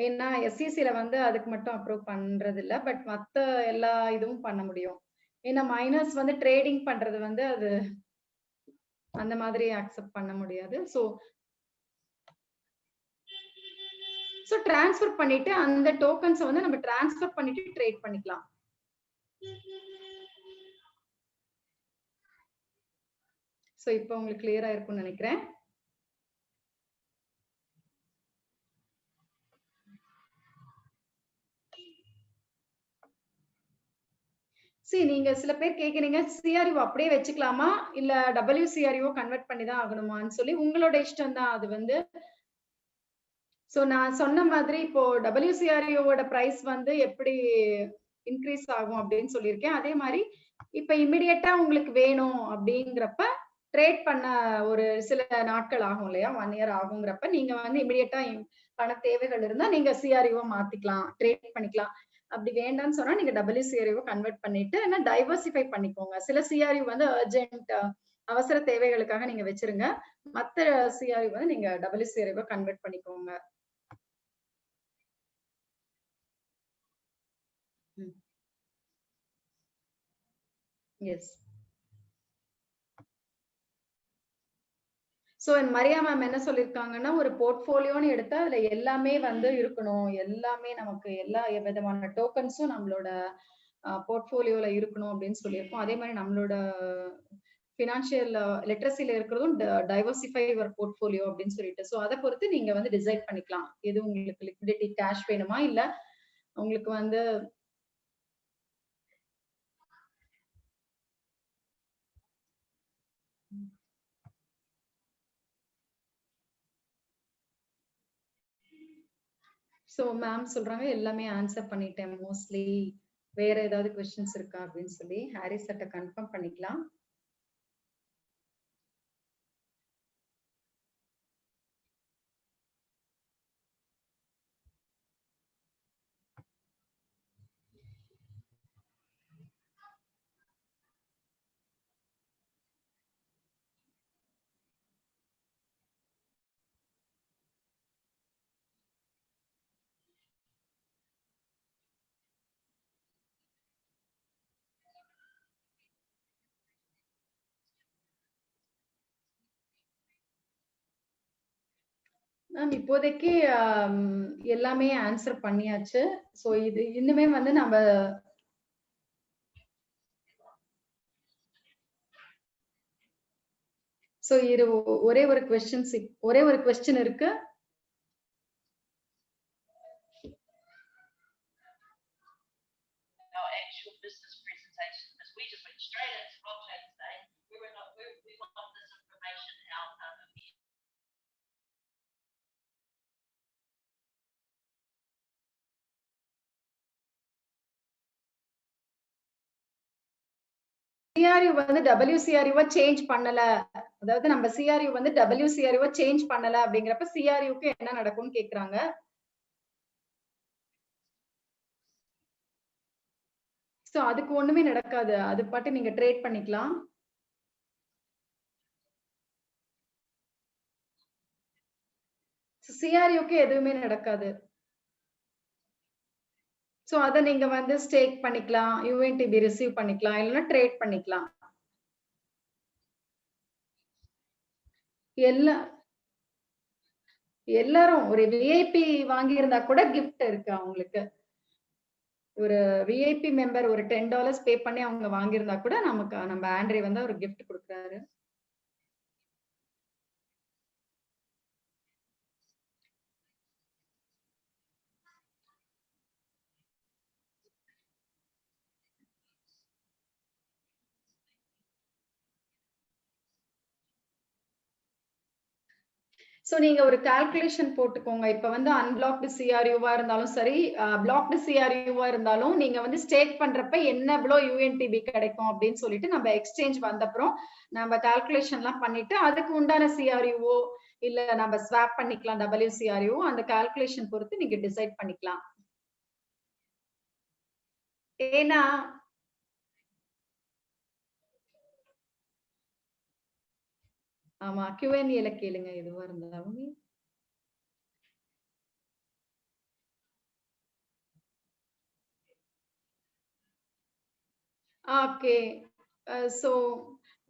ஏன்னா எஸ்இசில வந்து அதுக்கு மட்டும் அப்ரூவ் பண்றது இல்ல. பட் மத்த எல்லா இதுவும் பண்ண முடியும். ஏன்னா மைனர்ஸ் வந்து ட்ரேடிங் பண்றது வந்து அது அந்த மாதிரி அக்செப்ட் பண்ண முடியாது. சோ டிரான்ஸ்ஃபர் பண்ணிட்டு அந்த டோக்கன்ஸ் வந்து நம்ம டிரான்ஸ்ஃபர் பண்ணிட்டு ட்ரேட் பண்ணிக்கலாம். சோ இப்போ உங்களுக்கு கிளியரா இருக்கும்னு நினைக்கிறேன். நீங்க சில பேர் கேக்குறீங்க சிஆர்ஓ அப்படியே வச்சுக்கலாமா இல்ல WCRO கன்வெர்ட் பண்ணி தான் ஆகணுமான்னு சொல்லி உங்களோட இஷ்டம் தான் அது வந்து. சோ நான் சொன்ன மாதிரி இப்போ WCROவோட பிரைஸ் வந்து எப்படி இன்க்ரீஸ் ஆகும் அப்படின்னு சொல்லியிருக்கேன். அதே மாதிரி இப்ப இமிடியேட்டா உங்களுக்கு வேணும் அப்படிங்கிறப்ப ட்ரேட் பண்ண ஒரு சில நாட்கள் ஆகும் இல்லையா 1 இயர் ஆகுங்கிறப்ப நீங்க வந்து இமிடியேட்டா பண தேவைகள் இருந்தா நீங்க சிஆர்ஓ மாத்திக்கலாம் ட்ரேட் பண்ணிக்கலாம். அப்படி வேண்டாம்னு சொன்னா நீங்க WCRU கன்வெர்ட் பண்ணிட்டு என்ன டைவர்சிஃபை பண்ணிக்கோங்க. சில CRU வந்து அர்ஜென்ட் அவசர தேவைகளுக்காக நீங்க வச்சிருங்க. மத்த CRU வந்து நீங்க WCRU கன்வெர்ட் பண்ணிக்கோங்க. எஸ். சோ மரியா மேம் என்ன சொல்லிருக்காங்கன்னா, ஒரு போர்ட்ஃபோலியோன்னு எடுத்தா அதுல எல்லாமே வந்து இருக்கணும். எல்லாமே நமக்கு எல்லா விதமான டோக்கன்ஸும் நம்மளோட போர்ட்ஃபோலியோல இருக்கணும் அப்படின்னு சொல்லியிருக்கோம். அதே மாதிரி நம்மளோட ஃபினான்ஷியல் லிட்ரஸில இருக்கிறதும் டைவர்சிஃபை யுவர் போர்ட்ஃபோலியோ அப்படின்னு சொல்லிட்டு. சோ அத பொறுத்து நீங்க வந்து டிசைட் பண்ணிக்கலாம். எது உங்களுக்கு லிக்விடிட்டி கேஷ் வேணுமா? இல்ல உங்களுக்கு வந்து சோ மேம் சொல்றாங்க எல்லாமே ஆன்சர் பண்ணிட்டேன் மோஸ்ட்லி. வேற ஏதாவது கொஸ்டின்ஸ் இருக்கா அப்படின்னு சொல்லி ஹாரிஸ் சட்ட கன்ஃபார்ம் பண்ணிக்கலாம். மேம் இப்போதைக்கு எல்லாமே ஆன்சர் பண்ணியாச்சு. சோ இது இன்னுமே வந்து நம்ம சோ இது ஒரே ஒரு கொஸ்டின் இருக்கு. CRU வந்து WCRU சேஞ்ச் பண்ணல. அதாவது நம்ம CRU வந்து WCRU சேஞ்ச் பண்ணல அப்படிங்கிறப்ப CRUக்கு என்ன நடக்கும்னு கேக்குறாங்க. சோ அதுக்கு ஒண்ணுமே நடக்காது. அது பாட்டு நீங்க ட்ரேட் பண்ணிக்கலாம். CRUக்கு எதுவுமே நடக்காது. சோ அத நீங்க வந்து ஸ்டேக் பண்ணிக்கலாம், UNTB ரிசீவ் பண்ணிக்கலாம், இல்லைன்னா ட்ரேட் பண்ணிக்கலாம். எல்லாரும் ஒரு விஐபி வாங்கியிருந்தா கூட கிஃப்ட் இருக்கு அவங்களுக்கு. ஒரு விஐபி மெம்பர் ஒரு $10 பே பண்ணி அவங்க வாங்கியிருந்தா கூட நமக்கு நம்ம ஆண்ட்ரே வந்து ஒரு கிஃப்ட் கொடுக்குறாரு. சோ நீங்க ஒரு கால்குலேஷன் போட்டுக்கோங்க. இப்ப வந்து அன்பிளாக்டு சிஆர்யூவா இருந்தாலும் சரி, பிளாக்டு சிஆர்யூவா இருந்தாலும் நீங்க வந்து ஸ்டேக் பண்றப்ப என்ன எவ்வளோ யூஎன்டிபி கிடைக்கும் அப்படின்னு சொல்லிட்டு நம்ம எக்ஸ்சேஞ்ச் வந்தப்புறம் நம்ம கால்குலேஷன்லாம் பண்ணிட்டு அதுக்கு உண்டான சிஆர்யூவோ இல்ல நம்ம ஸ்வாப் பண்ணிக்கலாம் WCRU அந்த கால்குலேஷன் பொறுத்து நீங்க டிசைட் பண்ணிக்கலாம். ஏன்னா ஆமா Q&A கேளுங்க எதுவா இருந்தாலும். ஓகே. சோ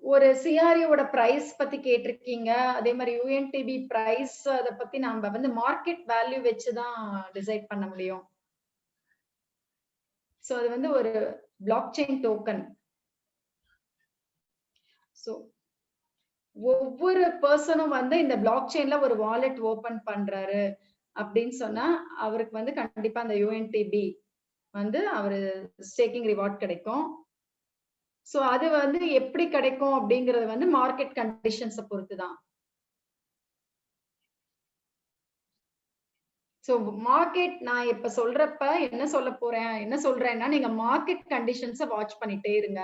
ஒரு சிஆர்இயோட பிரைஸ் பத்தி கேட்டிருக்கீங்க. அதே மாதிரி யூஎன்டிபி பிரைஸ் அத பத்தி நாம வந்து மார்க்கெட் வேல்யூ வச்சு தான் டிசைட் பண்ண முடியும். சோ அது வந்து ஒரு பிளாக் செயின் டோக்கன். சோ ஒவ்வொரு பர்சனும் வந்து இந்த பிளாக் செயின்ல ஒரு வாலெட் ஓபன் பண்றாரு அப்படின்னு சொன்னா அவருக்கு வந்து கண்டிப்பா அந்த யூஎன்டிபி வந்து அவரு ஸ்டேக்கிங் ரிவார்ட் கிடைக்கும். சோ அது வந்து எப்படி கிடைக்கும் அப்படிங்கறது வந்து மார்க்கெட் கண்டிஷன்ஸ பொறுத்து தான். சோ மார்க்கெட் நான் இப்ப சொல்றப்ப என்ன சொல்றேன்னா நீங்க மார்க்கெட் கண்டிஷன்ஸ வாட்ச் பண்ணிட்டே இருங்க.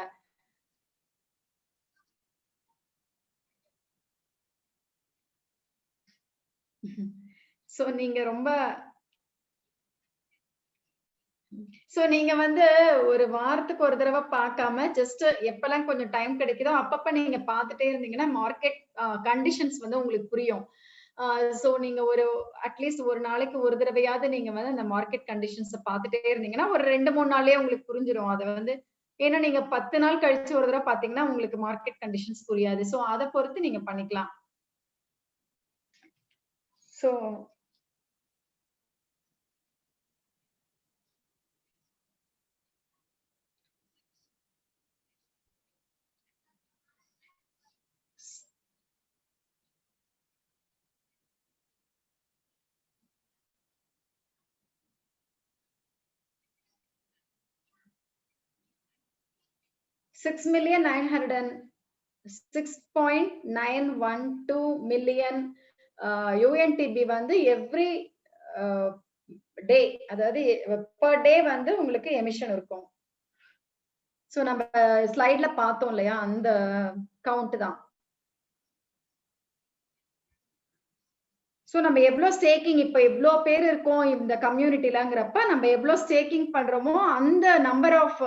சோ நீங்க ரொம்ப சோ நீங்க வந்து ஒரு வாரத்துக்கு ஒரு தடவை பார்க்காம ஜஸ்ட் எப்பலாம் கொஞ்சம் டைம் கிடைக்குதோ அப்பப்ப நீங்க பார்த்துட்டே இருந்தீங்கன்னா மார்க்கெட் கண்டிஷன்ஸ் வந்து உங்களுக்கு புரியும். சோ நீங்க ஒரு அட்லீஸ்ட் ஒரு நாளைக்கு ஒரு தடவையாவது நீங்க வந்து அந்த மார்க்கெட் கண்டிஷன்ஸ பார்த்துட்டே இருந்தீங்கன்னா, ஒரு 2, 3 நாள்லயே உங்களுக்கு புரிஞ்சிரும். அத வந்து ஏன்னா நீங்க 10 நாள் கழிச்சு ஒரு தடவ பார்த்தீங்கன்னா, உங்களுக்கு மார்க்கெட் கண்டிஷன்ஸ் புரியாது. சோ அத பொறுத்து நீங்க பண்ணிக்கலாம். சோ 6,912 மில்லியன் யுஎன்டிபி வந்து எவ்ரி அ டே அதாவது பெர் டே வந்து உங்களுக்கு எமிஷன் இருக்கும். சோ நம்ம ஸ்லைட்ல பார்த்தோம் இல்லையா? அந்த கவுண்ட் தான். சோ நம்ம எவ்ளோ ஸ்டேக்கிங் இப்ப எவ்ளோ பேர் இருக்கோம் இந்த கம்யூனிட்டிலங்கிறப்ப நம்ம எவ்ளோ ஸ்டேக்கிங் பண்றோமோ அந்த நம்பர் ஆஃப்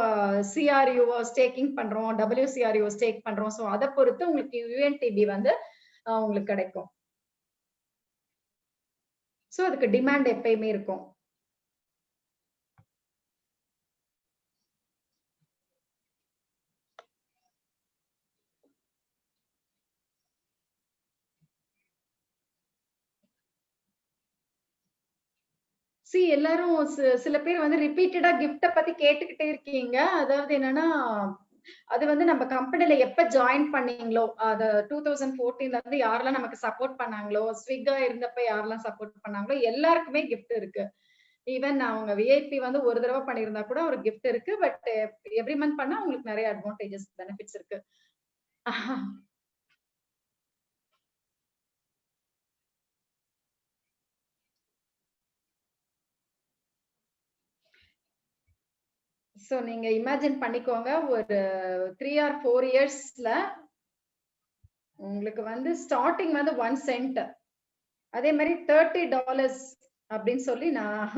சிஆர்யூ ஸ்டேக்கிங் பண்றோம், டபிள்யூசிஆர்யூ ஸ்டேக் பண்றோம். சோ அத பொறுத்து உங்களுக்கு யுஎன்டிபி வந்து உங்களுக்கு கிடைக்கும். சோ அதுக்கு டிமாண்ட் எப்பயுமே இருக்கும். எல்லாரும் சில பேர் வந்து ரிப்பீட்டடா கிஃப்ட்ட பத்தி கேட்டுக்கிட்டே இருக்கீங்க. அதாவது என்னன்னா, அது வந்து நம்ம கம்பெனில எப்ப ஜாயின் பண்ணீங்களோ, அத 2014ல இருந்து யாரெல்லாம் நமக்கு சப்போர்ட் பண்ணாங்களோ, ஸ்விக்கா இருந்தப்ப யாரெல்லாம் சப்போர்ட் பண்ணாங்களோ, எல்லாருக்குமே கிஃப்ட் இருக்கு. ஈவன் அவங்க விஐபி வந்து ஒரு தடவ பண்ணியிருந்தா கூட ஒரு கிஃப்ட் இருக்கு. பட் எவ்ரி மந்த் பண்ணா உங்களுக்கு நெறைய அட்வான்டேஜஸ், பெனிஃபிட்ஸ் இருக்கு. சோ நீங்க இமேஜின் பண்ணிக்கோங்க. ஒரு 3 ஆர் 4 இயர்ஸ்ல உங்களுக்கு வந்து ஸ்டார்ட்டிங் வந்து 1 சென்ட். அதே மாரி $30 அப்படின்னு சொல்லி நான்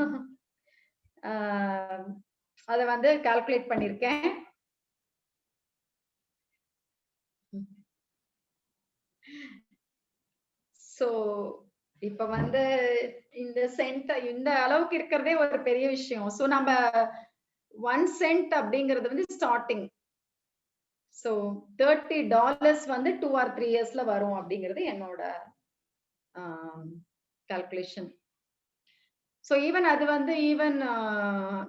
அத வந்து கால்குலேட் பண்ணியிருக்கேன். சோ இப்ப வந்து இந்த சென்ட் இந்த அளவுக்கு இருக்கிறதே ஒரு பெரிய விஷயம். சோ நம்ம 1 சென்ட் அப்படிங்கிறது வந்து ஸ்டார்ட்டிங். சோ $30 வந்து 2 ஆர் 3 இயர்ஸ்ல வரும் அப்படிங்கிறது என்னோட கால்குலேஷன். சோ ஈவன் அது வந்து ஈவன்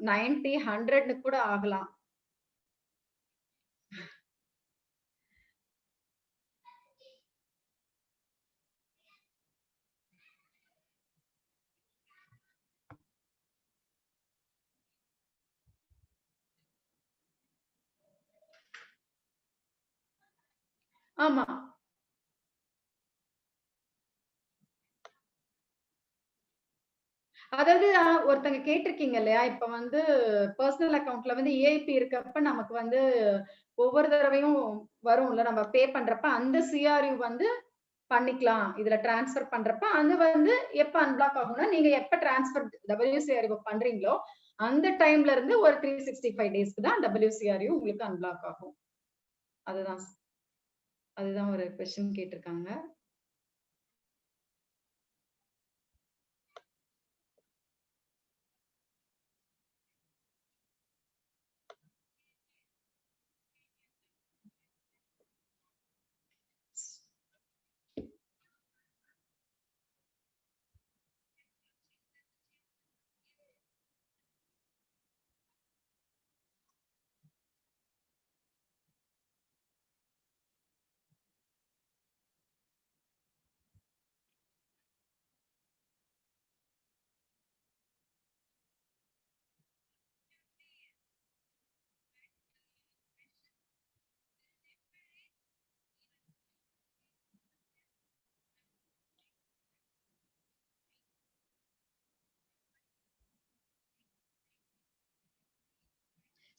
90, 100ன்னு கூட ஆகலாம். ஆமா. அதாவது ஒருத்தங்க கேட்டிருக்கீங்க இல்லையா? இப்ப வந்து பெர்சனல் அக்கவுண்ட்ல வந்து ஏஐபி இருக்கப்ப நமக்கு வந்து ஒவ்வொரு தடவையும் வரும்ல. நம்ம பே பண்றப்ப அந்த சிஆர்யூ வந்து பண்ணிக்கலாம். இதுல டிரான்ஸ்ஃபர் பண்றப்ப அது வந்து எப்ப அன்பிளாக் ஆகும்னா, நீங்க எப்ப டிரான்ஸ்ஃபர் டபிள்யூசிஆர்யூ பண்றீங்களோ, அந்த டைம்ல இருந்து ஒரு 365 டேஸ்க்கு தான் டபிள்யூசிஆர்யூ உங்களுக்கு அன்பிளாக் ஆகும். அதுதான் அதுதான் ஒரு கொஸ்டின் கேட்டிருக்காங்க.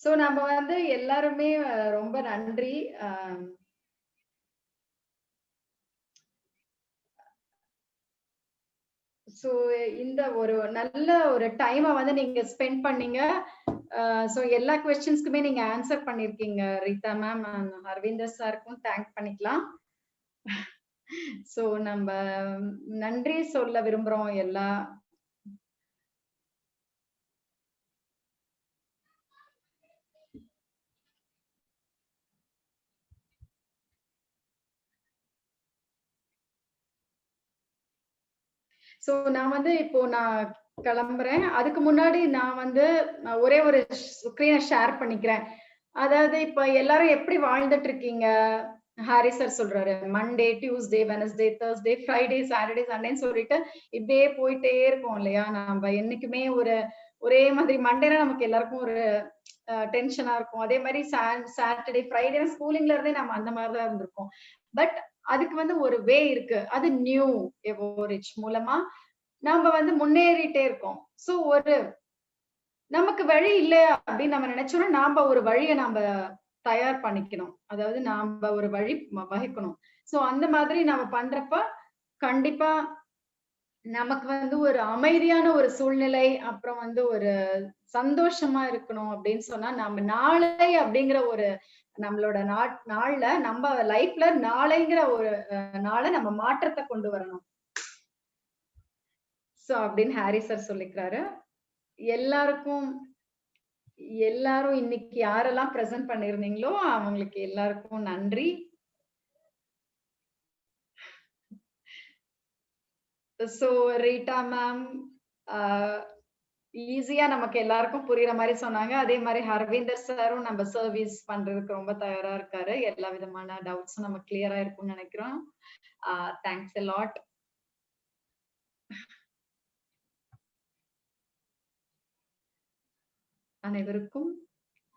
சோ நம்ம வந்து எல்லாருமே ரொம்ப நன்றி. அ சோ இந்த ஒரு நல்ல ஒரு டைமை வந்து நீங்க ஸ்பெண்ட் பண்ணீங்க. சோ எல்லா கொஸ்டின்ஸ்க்குமே நீங்க ஆன்சர் பண்ணிருக்கீங்க ரீதா மேம். அரவிந்தர் சாருக்கும் தேங்க் பண்ணிக்கலாம். சோ நம்ம நன்றி சொல்ல விரும்புறோம் எல்லா. சோ நான் வந்து இப்போ நான் கிளம்புறேன். அதுக்கு முன்னாடி நான் வந்து ஒரே ஒரு ஸ்கிரீனை ஷேர் பண்ணிக்கிறேன். அதாவது இப்ப எல்லாரும் எப்படி வாழ்ந்துட்டு இருக்கீங்க? ஹாரி சார் சொல்றாரு Monday, Tuesday, Wednesday, Thursday, Friday, Saturday, சண்டேன்னு சொல்லிட்டு இப்படியே போயிட்டே இருக்கோம் இல்லையா? நம்ம என்னைக்குமே ஒரே மாதிரி மண்டேனா நமக்கு எல்லாருக்கும் ஒரு டென்ஷனா இருக்கும். அதே மாதிரி சாட்டர்டே, ஃப்ரைடே ஸ்கூலிங்ல இருந்தே நம்ம அந்த மாதிரிதான் இருந்திருக்கோம். பட் அதுக்கு வந்து ஒரு வே இருக்கு. அது நியூ எவோரிச் மூலமா நாம வந்து முன்னேறிட்டே இருக்கோம். சோ நமக்கு வழி இல்ல அப்படின்னு நம்ம நினைச்சோம்னா நாம ஒரு வழியை நாம தயார் பண்ணிக்கணும். அதாவது நாம ஒரு வழி வகிக்கணும். சோ அந்த மாதிரி நம்ம பண்றப்ப கண்டிப்பா நமக்கு வந்து ஒரு அமைதியான ஒரு சூழ்நிலை, அப்புறம் வந்து ஒரு சந்தோஷமா இருக்கணும் அப்படின்னு சொன்னா நம்ம நாளை அப்படிங்கிற ஒரு நம்மளோட நாள்ல நம்ம லைஃப்ல நாளைங்கிற ஒரு நாளை நம்ம மாற்றத்தை கொண்டு வரணும். சோ அப்படின்னு ஹாரி சார் சொல்லிக்கிறாரு. எல்லாரும் இன்னைக்கு யாரெல்லாம் பிரசன்ட் பண்ணிருந்தீங்களோ அவங்களுக்கு எல்லாருக்கும் நன்றி. சோ ரீட்டா மேம் ஈஸியா நமக்கு எல்லாருக்கும் புரியுற மாதிரி சொன்னாங்க. அதே மாதிரி ஹர்விந்தர் சாரும் நம்ம சர்வீஸ் பண்றதுக்கு ரொம்ப தயாரா இருக்காரு. எல்லா விதமான டவுட்ஸும் நம்ம கிளியரா இருக்கும்னு நினைக்கிறோம். Thanks a lot. அனைவருக்கும்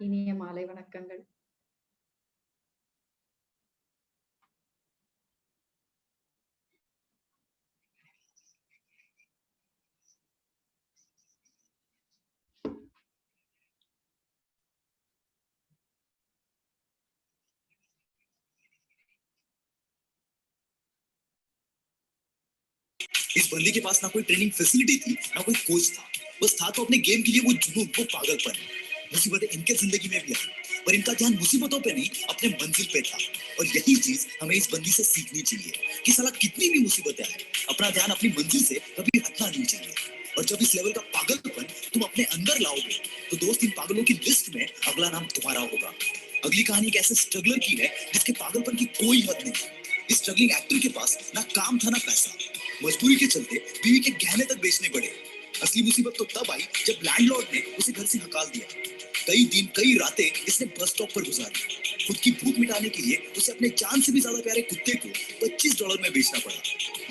இனிய மாலை வணக்கங்கள். इस बंदी के पास ना कोई ट्रेनिंग फैसिलिटी थी, ना कोई कोच था। बस था तो अपने गेम के लिए वो जुनून, वो पागलपन। मुसीबतें इनके जिंदगी में भी आई, पर इनका ध्यान मुसीबतों पे नहीं, अपने मंजिल पे था। और यही चीज हमें इस बंदी से सीखनी चाहिए कि साला कितनी भी मुसीबतें आए, अपना ध्यान अपनी मंजिल से कभी हटना नहीं चाहिए। और जब इस लेवल का पागलपन तुम अपने अंदर लाओगे, तो दोस्त इन पागलों की लिस्ट में अगला नाम तुम्हारा होगा। अगली कहानी एक ऐसे स्ट्रगलर की है जिसके पागलपन की कोई हद नहीं। इस स्ट्रगलिंग एक्टर के पास ना काम था ना पैसा, मजबूरी के चलते बीवी के गहने तक बेचने पड़े। असली मुसीबत तो तब आई जब लैंडलॉर्ड ने उसे घर से हकाल दिया। कई दिन कई रातें इसने बस स्टॉप पर गुजारी। खुद की भूख मिटाने के लिए उसे अपने जान से भी ज्यादा प्यारे कुत्ते को $25 में बेचना पड़ा।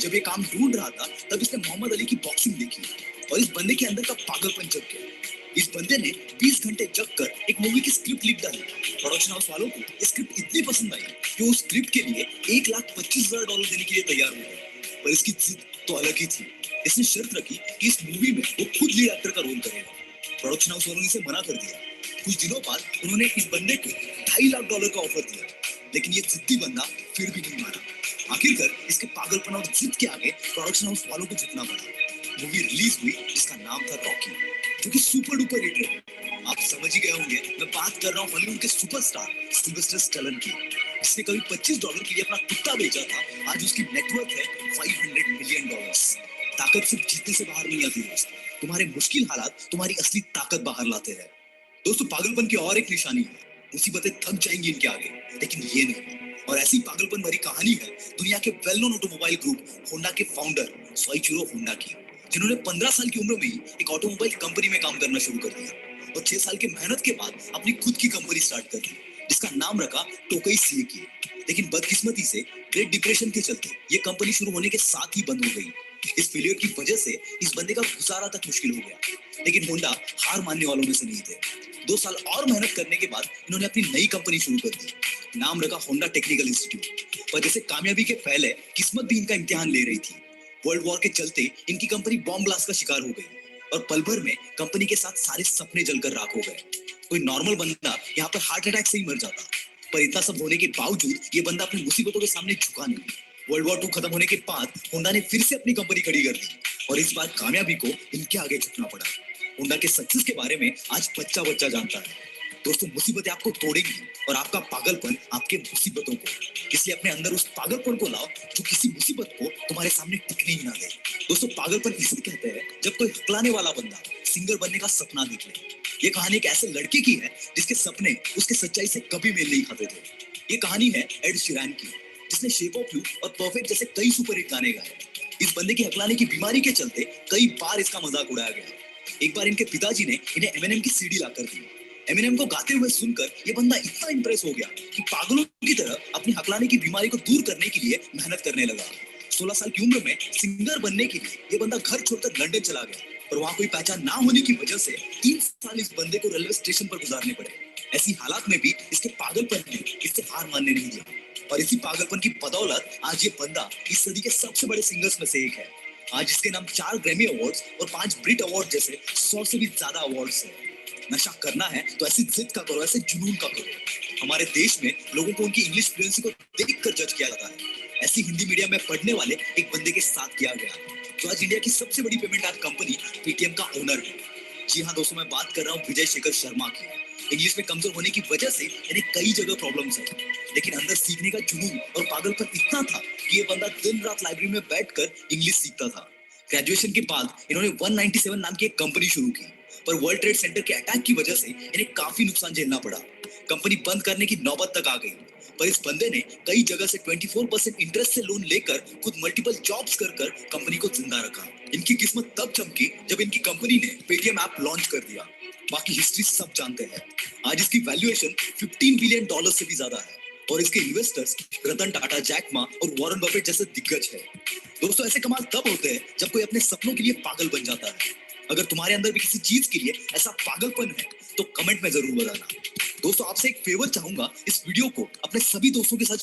जब ये काम ढूंढ रहा था तब इसने मोहम्मद अली की बॉक्सिंग देखी और इस बंदे के अंदर का पागलपन जग गया। इस बंदे ने 20 घंटे जग कर एक मूवी की स्क्रिप्ट लिख डाली। प्रोडक्शन हाउस वालों को स्क्रिप्ट इतनी पसंद आई कि उस स्क्रिप्ट के लिए $1,25,000 देने के लिए तैयार हो गए। पर इसकी जिद तो अलग ही थी। इसने शर्त रखी कि इस मूवी में वो खुद लीड एक्टर का रोल करेगा। प्रोडक्शन हाउस वालों ने इसे मना कर दिया। कुछ दिनों बाद उन्होंने इस बंदे को $2.5 लाख का ऑफर दिया, लेकिन ये जिद्दी बंदा फिर भी नहीं माना। आखिरकार इसके पागलपन और जिद के आगे प्रोडक्शन हाउस वालों को झुकना पड़ा। मूवी रिलीज हुई जिसका नाम था रॉकी, जो कि सुपर डुपर हिट रही। आप समझ ही गए होंगे मैं बात कर रहा हूँ हॉलीवुड के सुपरस्टार सिल्वेस्टर स्टैलोन की, जिसने कभी $25 के लिए अपना कुत्ता बेचा था। आज उसकी नेटवर्थ है $500 मिलियन। ताकत सिर्फ जीतने से बाहर नहीं आती दोस्त, तुम्हारे मुश्किल हालात तुम्हारी असली ताकत बाहर लाते हैं। दोस्तों पागलपन की और एक निशानी है, मुसीबतें थक जाएंगी इनके आगे, लेकिन ये नहीं। और ऐसी पागलपन भरी कहानी है दुनिया के well known automobile group Honda के फाउंडर सोइचिरो होंडा की, जिन्होंने 15 साल की उम्र में ही एक ऑटोमोबाइल कंपनी में काम करना शुरू कर दिया और 6 साल की मेहनत के बाद अपनी खुद की कंपनी स्टार्ट कर दी, जिसका नाम रखा टोकई सीएकी। लेकिन बदकिस्मती से ग्रेट डिप्रेशन के चलते ये कंपनी शुरू होने के साथ ही बंद हो गई। इस फेलियर की वजह से इस बंदे का गुजारा तक मुश्किल हो गया, लेकिन होंडा हार मानने वालों में से नहीं थे। 2 साल और मेहनत करने के बाद इन्होंने अपनी नई कंपनी शुरू कर दी, नाम रखा होंडा टेक्निकल इंस्टीट्यूट। पर जैसे कामयाबी के पहले किस्मत भी इनका इम्तिहान ले रही थी। वर्ल्ड वॉर के चलते इनकी कंपनी बॉम्ब ब्लास्ट का शिकार हो गई और पल भर में कंपनी के साथ सारे सपने जलकर राख हो गए। कोई नॉर्मल बंदा यहाँ पर हार्ट अटैक से ही मर जाता, पर इतना सब होने के बावजूद ये बंदा अपनी मुसीबतों के सामने झुका नहीं। वर्ल्ड वॉर 2 खत्म होने के बाद होंडा ने फिर से अपनी कंपनी खड़ी कर दी और इस बार कामयाबी को इनके आगे झुकना पड़ा। होंडा के सक्सेस के बारे में आज बच्चा बच्चा जानता है। दोस्तों, मुसीबतें आपको तोड़ेंगी और आपका पागलपन आपके मुसीबतों को। इसलिए अपने अंदर उस पागलपन को लाओ जो किसी मुसीबत को तुम्हारे सामने टिकने ही ना दे। दोस्तों, पागलपन इसे कहते हैं जब कोई हकलाने वाला बंदा सिंगर बनने का सपना देख ले। ये कहानी एक ऐसे लड़के की है जिसके सपने उसके सच्चाई से कभी मेल नहीं खाते थे। ये कहानी है एड शीरन की, जिसने शेप ऑफ यू और परफेक्ट जैसे कई सुपरहिट गाने गाए। इस बंदे की हकलाने की बीमारी के चलते कई बार इसका मजाक उड़ाया गया। एक बार इनके पिताजी ने इन्हें एमिनेम की सीडी लाकर दी। एमिनेम को गाते हुए सुनकर ये बंदा इतना इंप्रेस हो गया कि पागलों की तरह अपनी हकलाने की बीमारी को दूर करने के लिए मेहनत करने लगा। 16 साल की उम्र में सिंगर बनने के लिए ये बंदा घर छोड़कर लंदन चला गया, पर वहां कोई पहचान ना होने की वजह से 3 साल इस बंदे को रेलवे स्टेशन पर गुजारने पड़े। ऐसी हालात में भी इसके पागलपन ने इससे हार मानने नहीं दिया और इसी पागलपन की बदौलत आज ये बंदा इस सदी के सबसे बड़े सिंगर्स में से एक है। आज इसके नाम 4 ग्रैमी अवार्ड्स और 5 ब्रिट अवार्ड जैसे 100 से भी ज्यादा अवार्ड्स हैं। नशा करना है तो ऐसी जिद का करो, ऐसे जुनून का करो। हमारे देश में लोगों को उनकी इंग्लिश फ्लुएंसी को देखकर जज किया जाता है। ऐसी हिंदी मीडियम में पढ़ने वाले एक बंदे के साथ किया गया, जो आज इंडिया की सबसे बड़ी पेमेंट ऐप कंपनी पेटीएम का ओनर है। जी हाँ दोस्तों, मैं बात कर रहा हूँ विजय शेखर शर्मा की। इंग्लिश में कमजोर होने की वजह से इन्हें कई जगह प्रॉब्लम्स है, लेकिन अंदर सीखने का जुनून और पागलपन इतना था कि ये बंदा दिन रात लाइब्रेरी में बैठकर इंग्लिश सीखता था। ग्रेजुएशन के बाद इन्होंने 197 नाम की एक कंपनी शुरू की, पर वर्ल्ड ट्रेड सेंटर के अटैक की वजह से इन्हें काफी नुकसान झेलना पड़ा। कंपनी बंद करने की नौबत तक आ गई, पर इस बंदे ने कई जगह से 24% इंटरेस्ट से लोन लेकर खुद मल्टीपल जॉब्स कर कंपनी को जिंदा रखा। इनकी किस्मत तब चमकी जब इनकी कंपनी ने पेटीएम ऐप लॉन्च कर दिया। बाकी हिस्ट्री सब जानते हैं। आज इसकी वैल्यूएशन $15 बिलियन से भी ज्यादा है और इसके investors Ratan Tata, Jack Ma और वॉरेन बफेट जैसे दिग्गज है। दोस्तों, ऐसे कमाल तब होते हैं जब कोई अपने सपनों के लिए पागल बन जाता है। अगर तुम्हारे अंदर भी किसी चीज के लिए ऐसा पागलपन है तो कमेंट में जरूर बताना। दोस्तों, आपसे एक फेवर चाहूंगा, इस वीडियो को अपने सभी दोस्तों के साथ